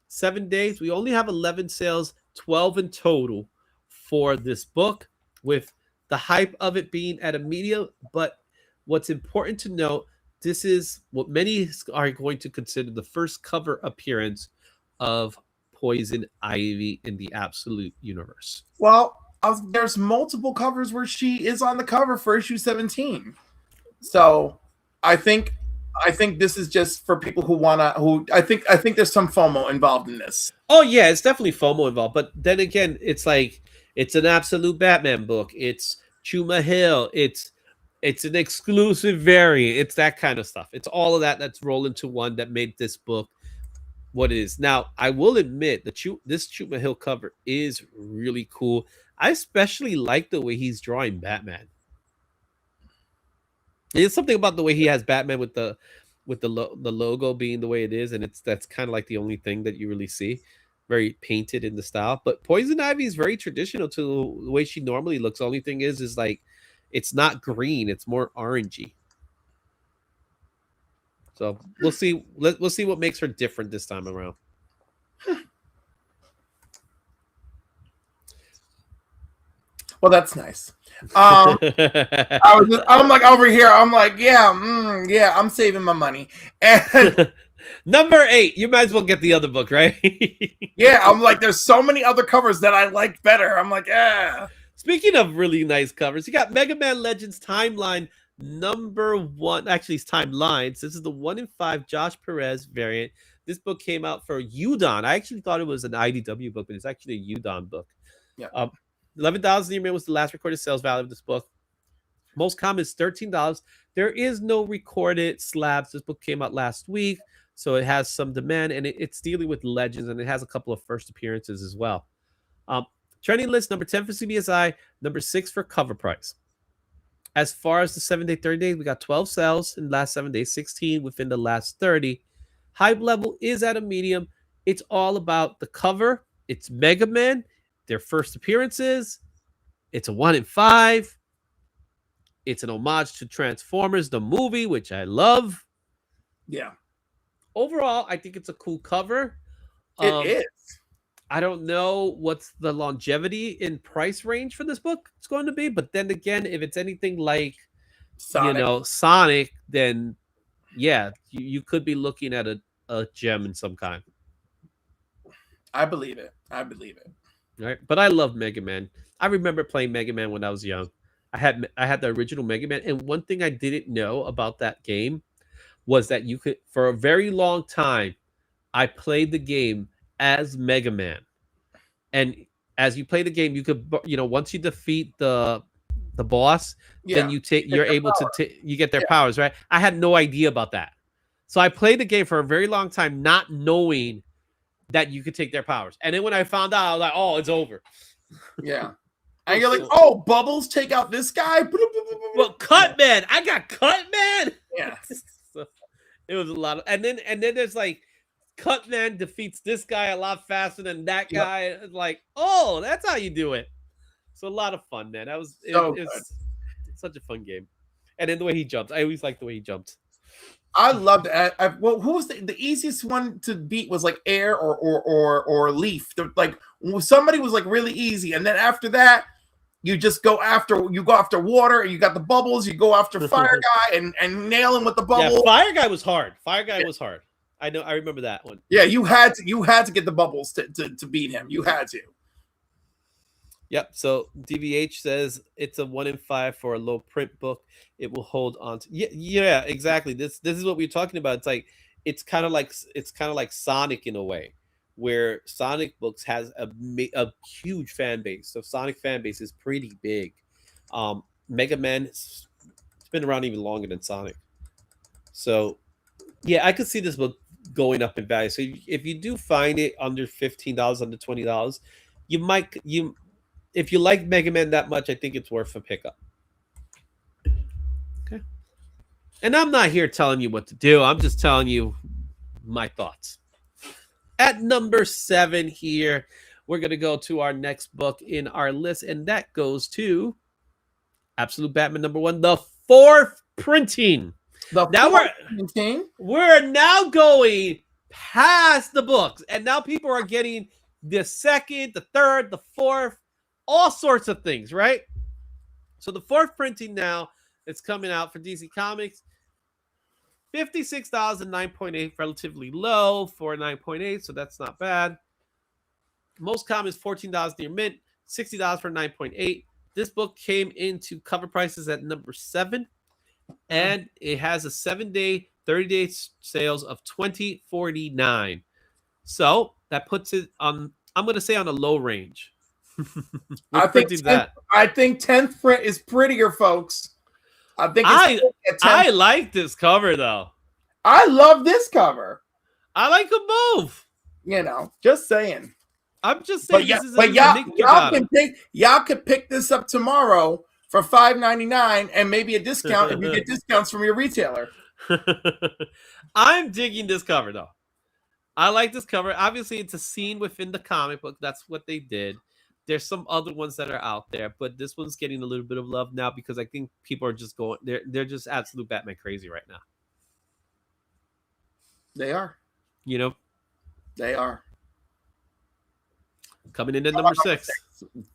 S1: 7 days. We only have 11 sales, 12 in total for this book, with the hype of it being at a medium. But what's important to note, this is what many are going to consider the first cover appearance of Poison Ivy in the Absolute universe.
S2: Well, there's multiple covers where she is on the cover for issue 17. So I think this is just for people who I think there's some FOMO involved in this.
S1: Oh yeah, it's definitely FOMO involved. But then again, it's like it's an Absolute Batman book. It's Chuma Hill. It's an exclusive variant. It's that kind of stuff. It's all of that that's rolled into one that made this book what it is. Now, I will admit that this Chuma Hill cover is really cool. I especially like the way he's drawing Batman. There's something about the way he has Batman with the logo being the way it is, and that's kind of like the only thing that you really see. Very painted in the style. But Poison Ivy is very traditional to the way she normally looks. The only thing is like it's not green, it's more orangey. So we'll see. We'll see what makes her different this time around.
S2: Well, that's nice. I'm like over here. I'm like, yeah, I'm saving my money. And
S1: number 8, you might as well get the other book, right?
S2: Yeah, I'm like, there's so many other covers that I like better. I'm like, yeah.
S1: Speaking of really nice covers, you got Mega Man Legends Timeline number 1. Actually, it's Timelines. This is the 1 in 5 Josh Perez variant. This book came out for Udon. I actually thought it was an IDW book, but it's actually a Udon book.
S2: Yeah.
S1: $11 was the last recorded sales value of this book. Most common is $13. There is no recorded slabs. This book came out last week, so it has some demand, and it's dealing with Legends, and it has a couple of first appearances as well. Trending list, number 10 for CBSI, number 6 for cover price. As far as the 7-day, 30 days, we got 12 sales in the last 7 days, 16 within the last 30. Hype level is at a medium. It's all about the cover. It's Mega Man, their first appearances. It's a 1 in 5. It's an homage to Transformers, the movie, which I love.
S2: Yeah.
S1: Overall, I think it's a cool cover.
S2: It is.
S1: I don't know what's the longevity in price range for this book it's going to be, but then again, if it's anything like Sonic, then yeah, you could be looking at a gem in some kind.
S2: I believe it.
S1: All right, but I love Mega Man. I remember playing Mega Man when I was young. I had the original Mega Man, and one thing I didn't know about that game was that you could, for a very long time, I played the game as Mega Man, and as you play the game, you could, once you defeat the boss, then you're able to you get their powers, right? I had no idea about that, so I played the game for a very long time, not knowing that you could take their powers. And then when I found out, I was like, oh, it's over.
S2: Yeah. And you're like, oh, Bubbles, take out this guy.
S1: Well, Cut Man, I got Cut Man.
S2: Yeah.
S1: So it was a lot of, and then there's like, Cut Man defeats this guy a lot faster than that guy. Yep. It's like, oh, that's how you do it. So a lot of fun, man. That was it's such a fun game. And then the way he jumps, I always like the way he jumps.
S2: I loved it. Well, who was the easiest one to beat? Was like Air or Leaf. Like somebody was like really easy, and then after that, you just go after water, and you got the bubbles. You go after Fire Guy and nail him with the bubble.
S1: Yeah, Fire Guy was hard. Was hard. I know. I remember that one.
S2: Yeah, you had to get the bubbles to beat him. You had to.
S1: Yep. So DVH says it's a 1 in 5 for a low print book. It will hold on to. Yeah, exactly. This is what we're talking about. It's kind of like Sonic in a way, where Sonic books has a huge fan base. So Sonic fan base is pretty big. Mega Man, it's been around even longer than Sonic. So yeah, I could see this book going up in value. So if you do find it under $15, under $20, if you like Mega Man that much, I think it's worth a pickup. Okay. And I'm not here telling you what to do. I'm just telling you my thoughts. At number 7 here, we're going to go to our next book in our list, and that goes to Absolute Batman number 1, the 4th printing. We're now going past the books, and now people are getting the 2nd, the 3rd, the 4th, all sorts of things, right? So the 4th printing now, it's coming out for DC Comics. $56 and 9.8, relatively low for 9.8, so that's not bad. Most common is $14 near mint, $60 for 9.8. This book came into cover prices at number 7, and it has a 7-day, 30-day sales of $20.49. So that puts it on, I'm going to say, on a low range.
S2: I think 10th print is prettier, folks.
S1: I like this cover, though.
S2: I love this cover.
S1: I like them both.
S2: You know, just saying.
S1: I'm just saying.
S2: Y'all could pick this up tomorrow for $5.99 and maybe a discount if you get discounts from your retailer.
S1: I'm digging this cover, though. I like this cover. Obviously, it's a scene within the comic book. That's what they did. There's some other ones that are out there, but this one's getting a little bit of love now because I think people are just going. They're just absolute Batman crazy right now.
S2: They are.
S1: You know,
S2: they are.
S1: Coming in at number 6.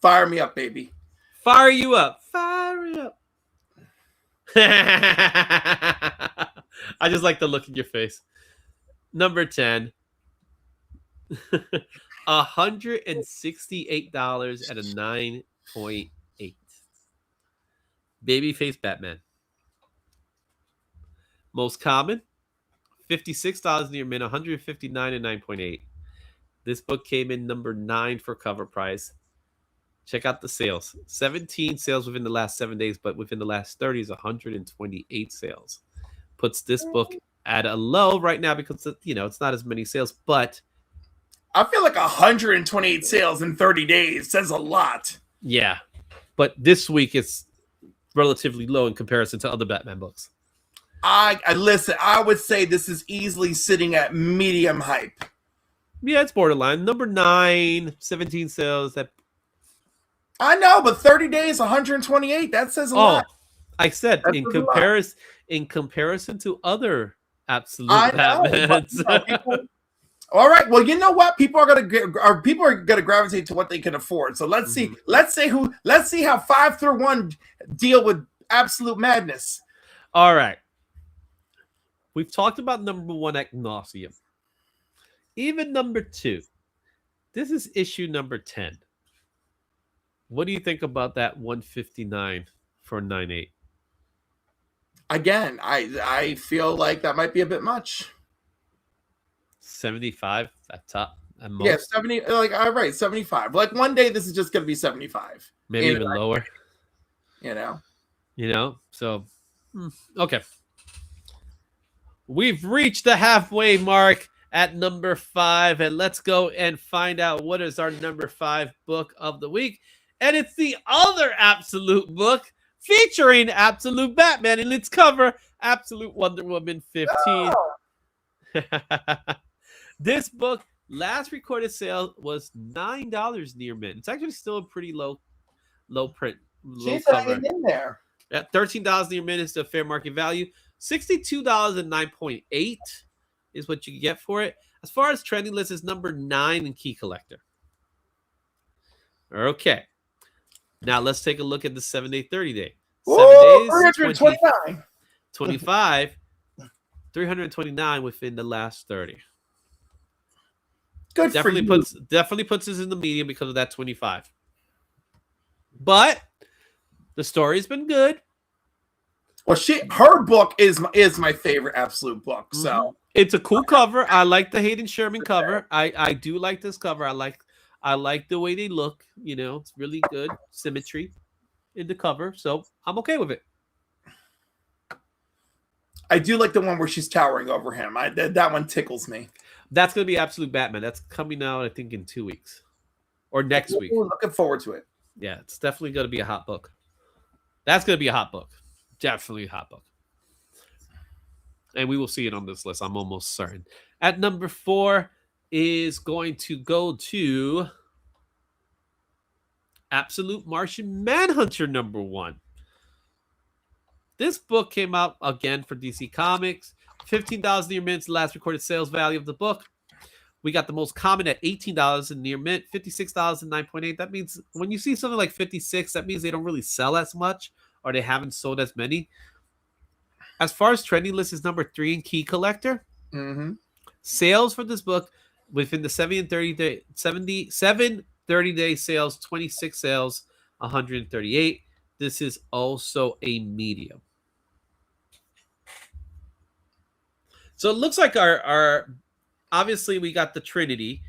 S2: Fire me up, baby.
S1: Fire you up. Fire you up. I just like the look in your face. Number 10. $168 at a 9.8. Babyface Batman. Most common, $56 near mint, $159 and 9.8. This book came in number 9 for cover price. Check out the sales. 17 sales within the last 7 days, but within the last 30 is 128 sales. Puts this book at a low right now because, it's not as many sales, but
S2: I feel like 128 sales in 30 days says a lot.
S1: Yeah, but this week it's relatively low in comparison to other Batman books.
S2: I listen, I would say this is easily sitting at medium hype.
S1: Yeah, it's borderline. Number 9, 17 sales.
S2: I know, but 30 days, 128, that says a lot.
S1: I said in comparison to other absolute Batmans.
S2: All right. Well, you know what? People are gonna gravitate to what they can afford. So let's see. Let's see how 5 through 1 deal with absolute madness.
S1: All right. We've talked about number 1 ad nauseum. Even number 2. This is issue number 10. What do you think about that 159 for 9.8?
S2: Again, I feel like that might be a bit much.
S1: 75 at top. At most.
S2: Yeah, 70. Like, all right, 75. Like one day, this is just going to be 75.
S1: Maybe even lower.
S2: You
S1: know. So, okay. We've reached the halfway mark at number 5, and let's go and find out what is our number 5 book of the week. And it's the other Absolute book featuring Absolute Batman in its cover, Absolute Wonder Woman 15. Oh. This book, last recorded sale was $9 near mint. It's actually still a pretty low print. Low cover.
S2: In there.
S1: At $13 near mint is the fair market value. $62 and 9.8 is what you get for it. As far as trending list, is number 9 in Key Collector. Okay. Now let's take a look at the 7-day, 30-day. 7 days,
S2: 329.
S1: 25, 329 within the last 30.
S2: Good
S1: definitely
S2: for you.
S1: Definitely puts us in the medium because of that 25. But the story's been good.
S2: Well, her book is my favorite Absolute book. So
S1: it's a cool cover. I like the Hayden Sherman cover. I do like this cover. I like the way they look. It's really good symmetry in the cover. So I'm okay with it.
S2: I do like the one where she's towering over him. That one tickles me.
S1: That's going to be Absolute Batman. That's coming out, I think, in 2 weeks or next week.
S2: Looking forward to it.
S1: Yeah, it's definitely going to be a hot book. That's going to be a hot book. Definitely a hot book. And we will see it on this list. I'm almost certain. At number 4 is going to go to Absolute Martian Manhunter number 1. This book came out again for DC Comics. $15 near mint, last recorded sales value of the book. We got the most common at $18 in near mint, $56 and 9.8. That means when you see something like 56, that means they don't really sell as much or they haven't sold as many. As far as trending list is number 3 in Key Collector.
S2: Mm-hmm.
S1: Sales for this book within the 30-day sales, 26 sales, 138. This is also a medium. So it looks like our obviously we got the Trinity,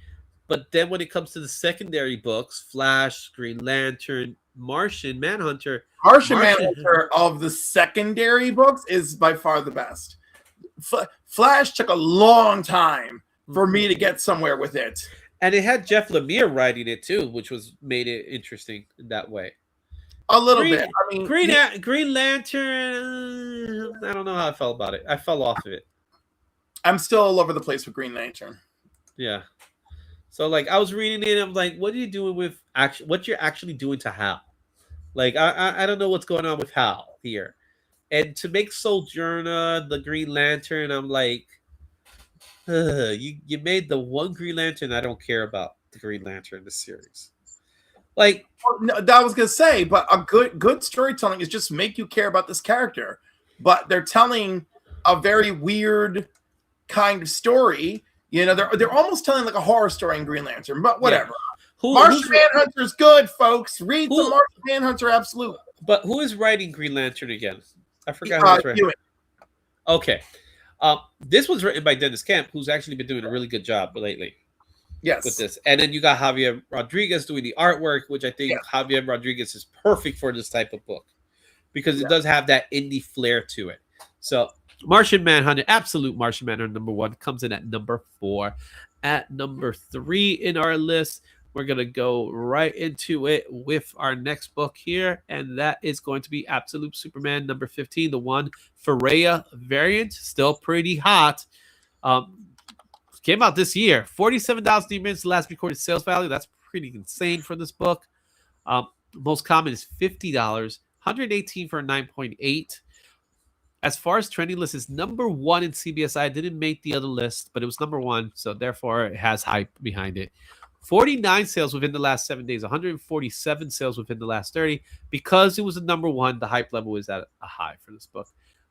S1: but then when it comes to the secondary books, Flash, Green Lantern, Martian Manhunter
S2: Manhunter of the secondary books is by far the best. Flash took a long time for me to get somewhere with it.
S1: And it had Jeff Lemire writing it too, which made it interesting in that way.
S2: A little bit. I mean,
S1: Green Lantern, I don't know how I felt about it. I fell off of it.
S2: I'm still all over the place with Green Lantern.
S1: Yeah. So like I was reading it, I'm like, what are you doing with what you're actually doing to Hal? Like I don't know what's going on with Hal here. And to make Sojourner the Green Lantern, I'm like, you made the one Green Lantern I don't care about the Green Lantern in this series. Like
S2: that was gonna say, but a good storytelling is just make you care about this character. But they're telling a very weird kind of story. You know, they're almost telling like a horror story in Green Lantern, but whatever. Yeah. Martian Manhunter's good, folks. Read the Martian Manhunter Absolute.
S1: But who is writing Green Lantern again? I forgot who was writing. Okay. This was written by Dennis Camp, who's actually been doing a really good job lately.
S2: Yes.
S1: With this. And then you got Javier Rodriguez doing the artwork, which I think Javier Rodriguez is perfect for this type of book because it does have that indie flair to it. So Martian Manhunter, Absolute Martian Manhunter number 1 comes in at number 4. At number 3 in our list, we're going to go right into it with our next book here, and that is going to be Absolute Superman number 15, the one Ferreira variant, still pretty hot. Came out this year. $47 minutes last recorded sales value. That's pretty insane for this book. Most common is $50. $118 for a 9.8. As far as trending list is number 1 in CBSI. Didn't make the other list, but it was number 1, so therefore it has hype behind it. 49 sales within the last 7 days. 147 sales within the last 30. Because it was a number 1, the hype level is at a high for this book.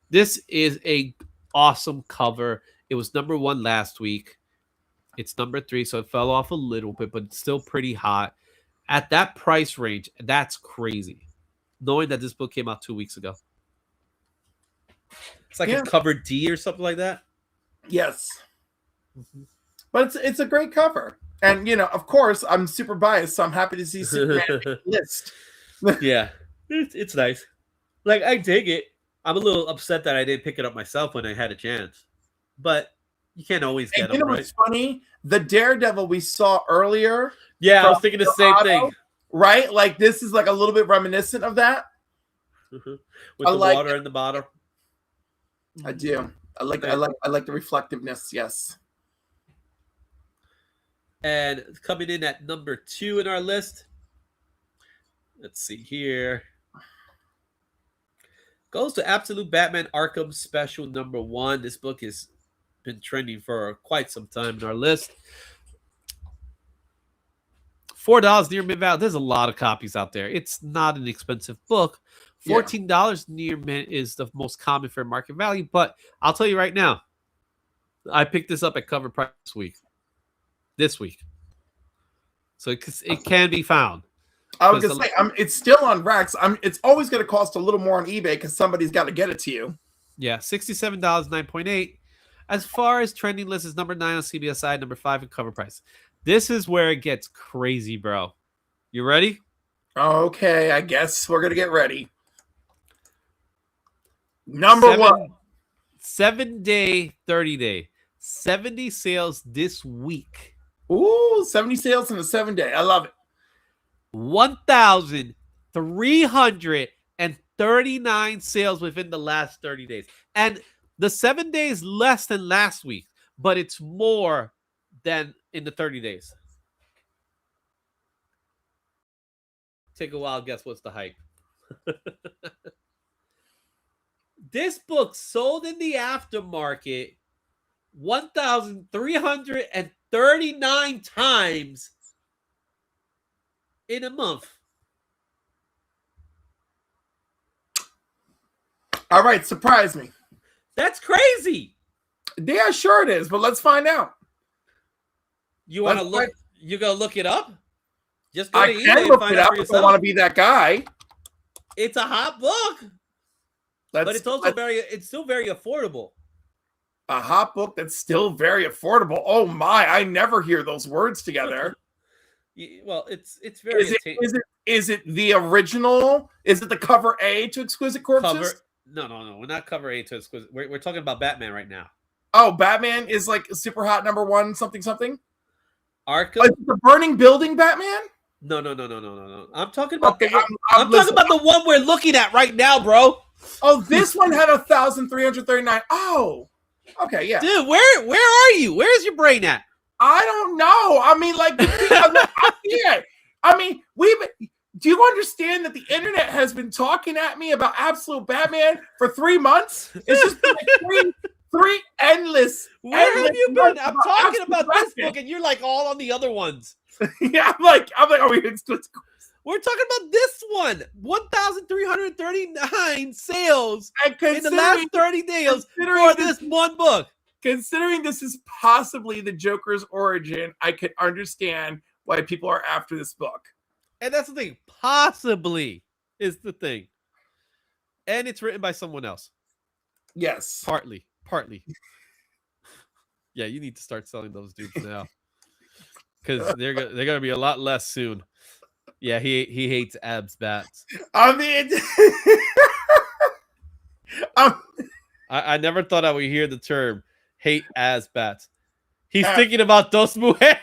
S1: This is a awesome cover. It was number 1 last week. It's number 3, so it fell off a little bit, but it's still pretty hot. At that price range, that's crazy. Knowing that this book came out 2 weeks ago. It's like a cover D or something like that.
S2: Yes. Mm-hmm. But it's a great cover. And, you know, of course, I'm super biased, so I'm happy to see Superman list.
S1: Yeah. It's nice. Like, I dig it. I'm a little upset that I didn't pick it up myself when I had a chance. But you can't always get them, right? You know
S2: what's funny? The Daredevil we saw earlier.
S1: Yeah, I was thinking the same thing.
S2: Right? Like, this is like a little bit reminiscent of that.
S1: With the water in the bottom.
S2: I do. I like the reflectiveness, yes.
S1: And coming in at number 2 in our list. Let's see here. Goes to Absolute Batman Arkham Special number 1. This book has been trending for quite some time in our list. $4 near mint value. There's a lot of copies out there. It's not an expensive book. $14 near mint is the most common for market value. But I'll tell you right now, I picked this up at cover price this week. So it can be found.
S2: I was going to say, it's still on racks. It's always going to cost a little more on eBay because somebody's got to get it to you.
S1: Yeah, $67, 9.8. As far as trending list is number 9 on CBSI, number 5 in cover price. This is where it gets crazy, bro. You ready?
S2: Okay, I guess we're going to get ready. Number 1.
S1: 7-day, 30-day. 70 sales this week.
S2: Ooh, 70 sales in a 7-day. I love it.
S1: 1,339 sales within the last 30 days. And the 7 days less than last week, but it's more than in the 30 days. Take a wild guess what's the hype. This book sold in the aftermarket 1,339 times in a month.
S2: All right, surprise me.
S1: That's crazy.
S2: Yeah, sure it is, but let's find out.
S1: You want to look? You gonna look it up? Just go
S2: I
S1: to
S2: can
S1: eBay and
S2: look
S1: find
S2: it
S1: out
S2: up
S1: for
S2: if I
S1: yourself.
S2: want to be that guy.
S1: It's a hot book, but it's also it's still very affordable.
S2: A hot book that's still very affordable. Oh my! I never hear those words together.
S1: Well, it's very.
S2: Is it the original? Is it the cover A to Exquisite Corpses?
S1: No. We're not cover A to Exquisite. We're talking about Batman right now.
S2: Oh, Batman is like super hot #1 something.
S1: Arkham.
S2: Is it the burning building Batman?
S1: No. I'm talking about.
S2: Okay,
S1: I'm talking about the one we're looking at right now, bro.
S2: Oh, this one had 1,339. Oh, okay, yeah.
S1: Dude, where are you? Where's your brain at?
S2: I don't know. I mean, like, I mean, do you understand that the internet has been talking at me about Absolute Batman for 3 months? It's just been like three endless.
S1: Where have you been? I'm talking about this book, and you're like all on the other ones.
S2: Yeah, I'm like, oh,
S1: we're talking about this one. 1,339 sales in the last 30 days for this one book.
S2: Considering this is possibly the Joker's origin, I can understand why people are after this book.
S1: And that's the thing. Possibly is the thing. And it's written by someone else.
S2: Yes.
S1: Partly. Yeah, you need to start selling those dudes now. Because they're gonna be a lot less soon. Yeah, he hates abs bats.
S2: I mean,
S1: I never thought I would hear the term hate as bats. He's thinking about Dos Mujeres.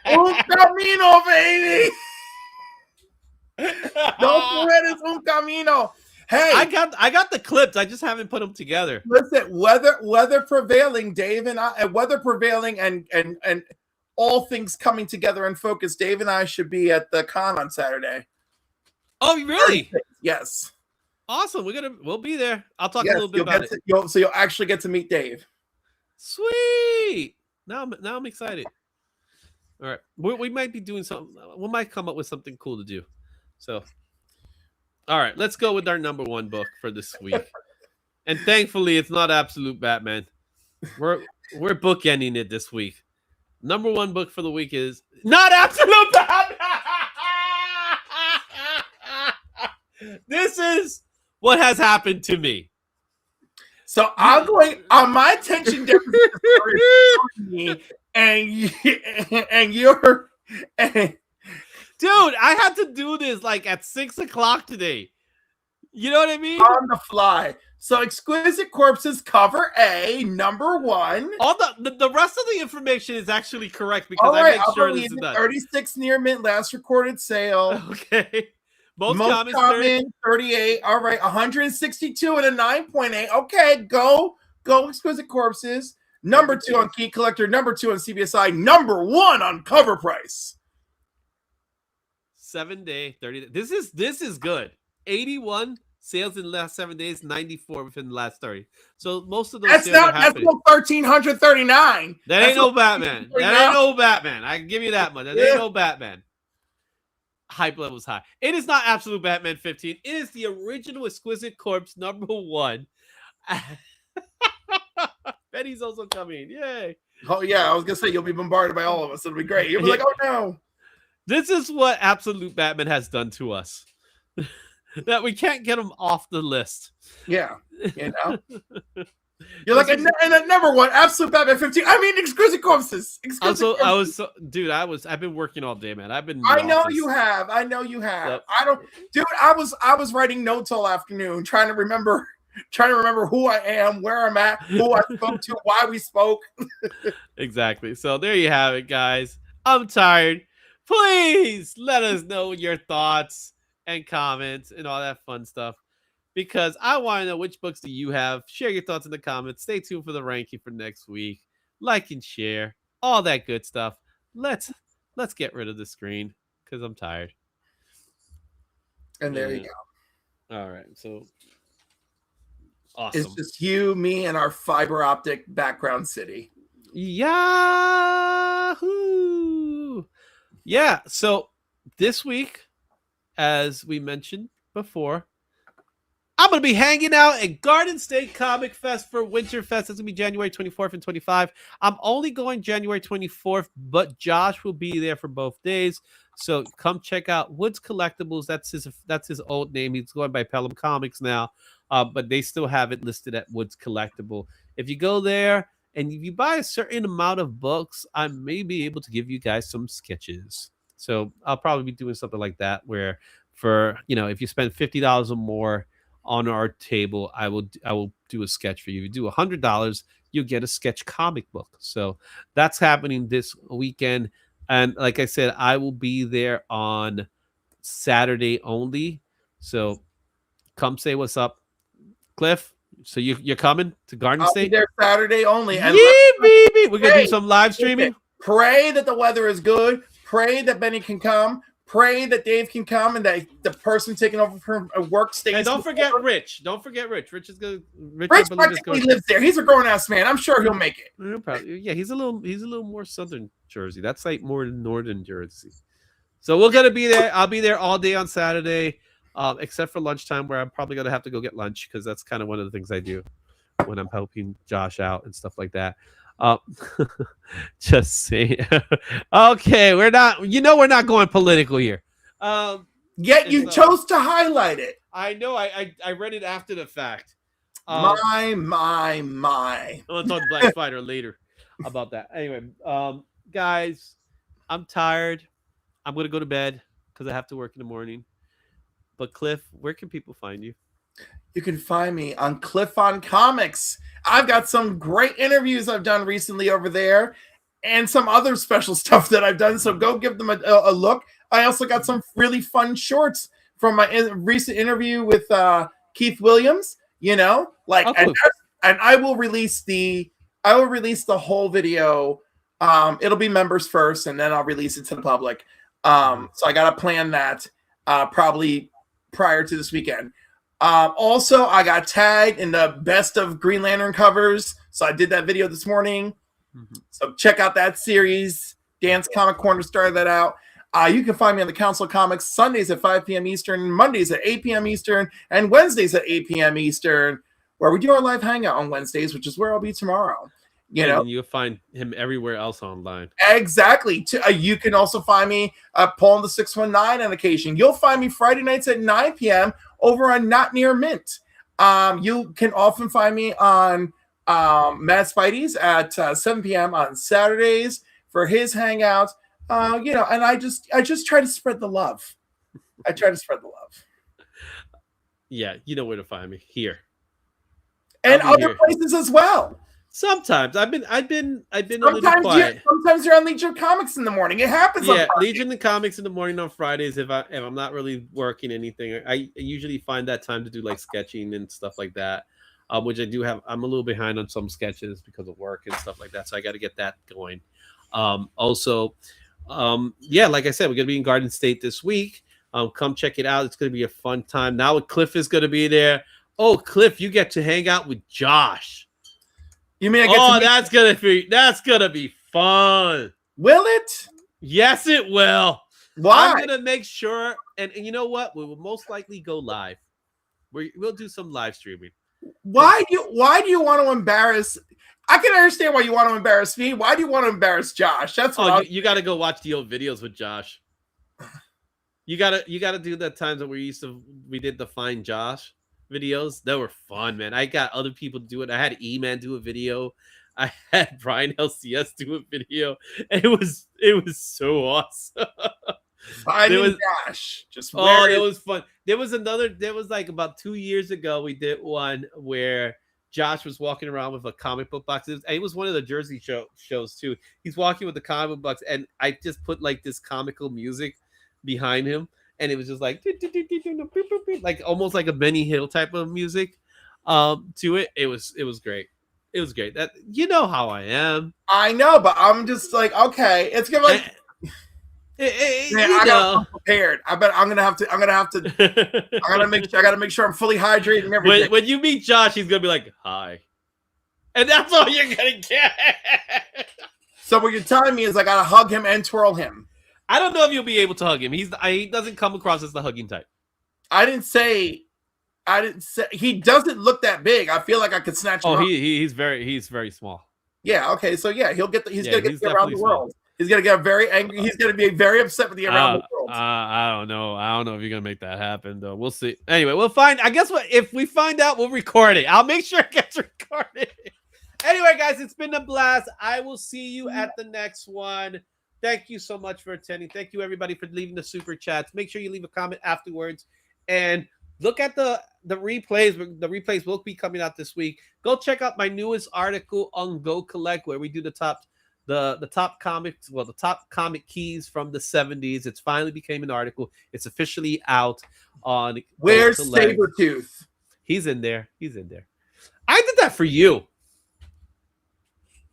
S2: Un camino, baby. Dos Mujeres, un camino. Hey,
S1: I got the clips. I just haven't put them together.
S2: Listen, weather prevailing, Dave and I, weather prevailing, and all things coming together in focus. Dave and I should be at the con on Saturday.
S1: Oh, really?
S2: Yes.
S1: Awesome. We'll be there. I'll talk a little bit about it.
S2: So you'll actually get to meet Dave.
S1: Sweet. Now I'm excited. All right. We might be doing something. We might come up with something cool to do. So, all right. Let's go with our #1 book for this week. And thankfully, it's not Absolute Batman. We're bookending it this week. #1 book for the week is not Absolute Batman. This is what has happened to me.
S2: So I'm going on my attention deficit, and you're,
S1: dude. I had to do this like at 6 o'clock today. You know what I mean?
S2: On the fly. So Exquisite Corpses cover A, #1.
S1: All the rest of the information is actually correct because I make sure this is done.
S2: 36 near mint, last recorded sale.
S1: Okay. Most
S2: common 38. All right, 162 and a 9.8. Okay, go Exquisite Corpses. #2 on Key Collector, #2 on CBSI, #1 on cover price.
S1: 7 day, 30. This is good. 81 sales in the last 7 days, 94 within the last 30. So most of those
S2: that's
S1: sales are happening.
S2: That's 1,339.
S1: That ain't no Batman. That ain't no Batman. I can give you that much. That ain't no Batman. Hype levels high. It is not Absolute Batman 15. It is the original Exquisite Corpse #1. Betty's also coming. Yay.
S2: Oh, yeah. I was going to say, you'll be bombarded by all of us. It'll be great. You'll be like, oh, no.
S1: This is what Absolute Batman has done to us. That we can't get him off the list.
S2: Yeah. You know? You're like, and #1, Absolute Batman 15. I mean, Exquisite Corpses.
S1: I've been working all day, man.
S2: I know you have. Yep. I was writing notes all afternoon, trying to remember who I am, where I'm at, who I spoke to, why we spoke.
S1: Exactly. So there you have it, guys. I'm tired, please let us know your thoughts and comments and all that fun stuff, because I want to know which books do you have. Share your thoughts in the comments. Stay tuned for the ranking for next week. Like and share, all that good stuff. Let's get rid of the screen because I'm tired.
S2: And there you go.
S1: All right, so awesome.
S2: It's just you, me, and our fiber optic background city.
S1: Yahoo! Yeah, so this week, as we mentioned before, I'm going to be hanging out at Garden State Comic Fest for Winterfest. That's going to be January 24th and 25th. I'm only going January 24th, but Josh will be there for both days. So come check out Woods Collectibles. That's his old name. He's going by Pelham Comics now, but they still have it listed at Woods Collectible. If you go there and if you buy a certain amount of books, I may be able to give you guys some sketches. So I'll probably be doing something like that where for, if you spend $50 or more on our table, I will do a sketch for you. If you do $100, you'll get a sketch comic book. So that's happening this weekend. And like I said, I will be there on Saturday only. So come say what's up. Cliff, so you're coming to Garden State?
S2: I'll be there Saturday only.
S1: And baby. We're going to do some live streaming.
S2: Pray that the weather is good. Pray that Benny can come. Pray that Dave can come and that the person taking over from work stays.
S1: And don't forget Rich. Don't forget Rich. Rich
S2: practically lives there. He's a grown-ass man. I'm sure he'll make it.
S1: Yeah, he's a little more southern Jersey. That's like more northern Jersey. So we're gonna be there. I'll be there all day on Saturday, except for lunchtime, where I'm probably gonna have to go get lunch because that's kind of one of the things I do when I'm helping Josh out and stuff like that. Just saying. Okay, we're not going political here.
S2: Yet you chose to highlight it.
S1: I know. I read it after the fact.
S2: My.
S1: I'll talk to Black Spider later about that. Anyway, guys, I'm tired. I'm gonna go to bed because I have to work in the morning. But Cliff, where can people find you?
S2: You can find me on Cliff on Comics. I've got some great interviews I've done recently over there and some other special stuff that I've done. So go give them a look. I also got some really fun shorts from my recent interview with Keith Williams, and I will release the whole video. It'll be members first and then I'll release it to the public. So I got to plan that probably prior to this weekend. Also, I got tagged in the best of Green Lantern covers. So I did that video this morning. Mm-hmm. So check out that series. Dan's Comic Corner started that out. You can find me on the Council of Comics Sundays at 5 p.m. Eastern, Mondays at 8 p.m. Eastern, and Wednesdays at 8 p.m. Eastern, where we do our live hangout on Wednesdays, which is where I'll be tomorrow.
S1: And you'll find him everywhere else online.
S2: Exactly. You can also find me pulling the 619 on occasion. You'll find me Friday nights at 9 p.m. over on Not Near Mint. You can often find me on Mad Spidey's at 7 p.m. on Saturdays for his hangout. And I just try to spread the love. I try to spread the love.
S1: Yeah, you know where to find me here.
S2: And other places as well.
S1: Sometimes I've been a little quiet.
S2: Sometimes you're on Legion of Comics in the morning. It happens.
S1: Yeah, Legion of Comics in the morning on Fridays. If I'm not really working anything, I usually find that time to do like sketching and stuff like that. Which I do have. I'm a little behind on some sketches because of work and stuff like that. So I got to get that going. Also, like I said, we're gonna be in Garden State this week. Come check it out. It's gonna be a fun time. Now Cliff is gonna be there. Oh, Cliff, you get to hang out with Josh.
S2: You mean I get
S1: that's gonna be fun.
S2: Will it?
S1: Yes, it will.
S2: Why?
S1: I'm gonna make sure, and you know what? We will most likely go live. We'll do some live streaming.
S2: Why do you want to embarrass? I can understand why you want to embarrass me. Why do you want to embarrass Josh? That's what
S1: you got to go watch the old videos with Josh. You gotta do the times that we did the Find Josh videos. They were fun, man. I got other people to do it. I had E-Man do a video. I had Brian LCS do a video. It was so awesome.
S2: Josh. It
S1: was fun. There was like about 2 years ago, we did one where Josh was walking around with a comic book box. It was one of the Jersey shows too. He's walking with the comic book box, and I just put like this comical music behind him, and it was just like like almost like a Benny Hill type of music to it. It was great. It was great. That you know how I am.
S2: I know, but I'm just like, okay, it's gonna like. Man, I gotta be prepared. I bet I'm gonna have to. I gotta make sure I'm fully hydrated and everything.
S1: When you meet Josh, he's gonna be like, "Hi," and that's all you're gonna get.
S2: So what you're telling me is I gotta hug him and twirl him.
S1: I don't know if you'll be able to hug him. He doesn't come across as the hugging type.
S2: I didn't say he doesn't look that big. I feel like I could snatch him.
S1: Oh, he's very small.
S2: Yeah. Okay. So yeah, he'll get. He's gonna get around the world. He's gonna get very angry. He's gonna be very upset with the around the world.
S1: I don't know. I don't know if you're gonna make that happen though. We'll see. Anyway, we'll find. I guess if we find out, we'll record it. I'll make sure it gets recorded. Anyway, guys, it's been a blast. I will see you at the next one. Thank you so much for attending. Thank you everybody for leaving the super chats. Make sure you leave a comment afterwards and look at the replays. The replays will be coming out this week. Go check out my newest article on Go Collect where we do the top comics, the top comic keys from the 70s. It's finally became an article. It's officially out on
S2: Where's Sabretooth?
S1: He's in there. I did that for you.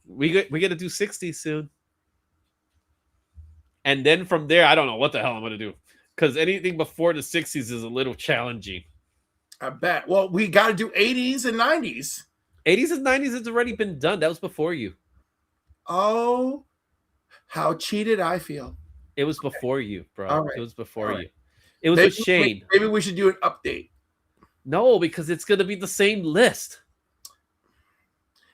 S1: We're gonna do 60s soon. And then from there, I don't know what the hell I'm gonna do. Because anything before the 60s is a little challenging.
S2: I bet. Well, we gotta do 80s and 90s.
S1: 80s and 90s has already been done. That was before you.
S2: Oh, how cheated I feel.
S1: It was before you, bro.
S2: Right.
S1: It was before you. It was with Shane.
S2: Maybe we should do an update.
S1: No, because it's going to be the same list.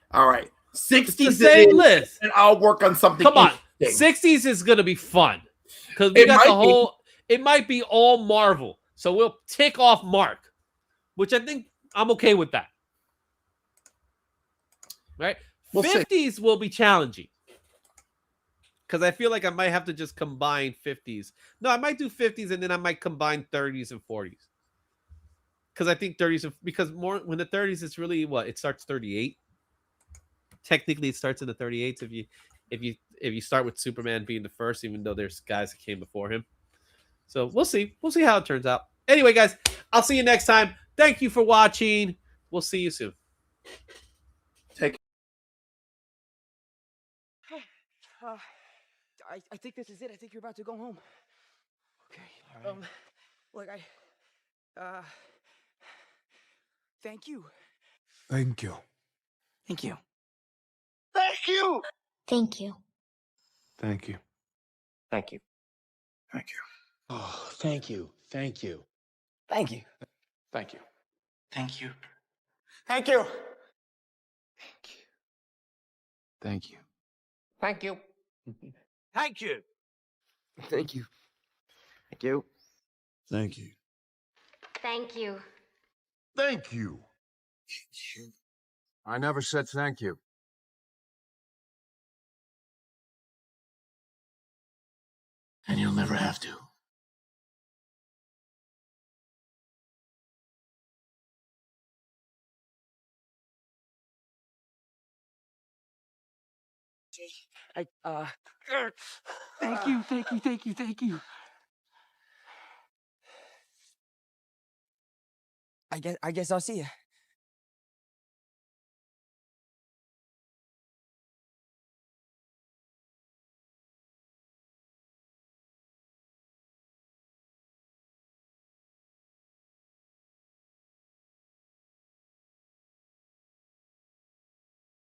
S2: All right. 60s
S1: the same list.
S2: And I'll work on something.
S1: Come on. 60s is going to be fun. Because we got the whole... It might be all Marvel. So we'll tick off Mark. Which I think I'm okay with that. Right? 50s will be challenging because I feel like I might have to just combine 50s. No, I might do 50s and then I might combine 30s and 40s because I think 30s because more when the 30s it's really what it starts 38. Technically, it starts in the 38s if you start with Superman being the first, even though there's guys that came before him. So we'll see how it turns out. Anyway, guys, I'll see you next time. Thank you for watching. We'll see you soon.
S2: Take.
S3: I think this is it. I think you're about to go home. Okay. All right. Look, thank you.
S4: Thank you.
S3: Thank you.
S5: Thank you.
S6: Thank you.
S4: Thank you.
S5: Thank you.
S4: Thank you.
S5: Oh, thank you. Thank you.
S3: Thank you.
S4: Thank you.
S5: Thank you.
S3: Thank you.
S4: Thank you.
S5: Thank you.
S3: Thank you.
S5: Thank you. Thank you.
S4: Thank you.
S6: Thank you.
S4: Thank you. I never said thank you.
S5: And you'll never have to.
S3: Thank you, thank you, thank you, thank you. I guess I'll see you.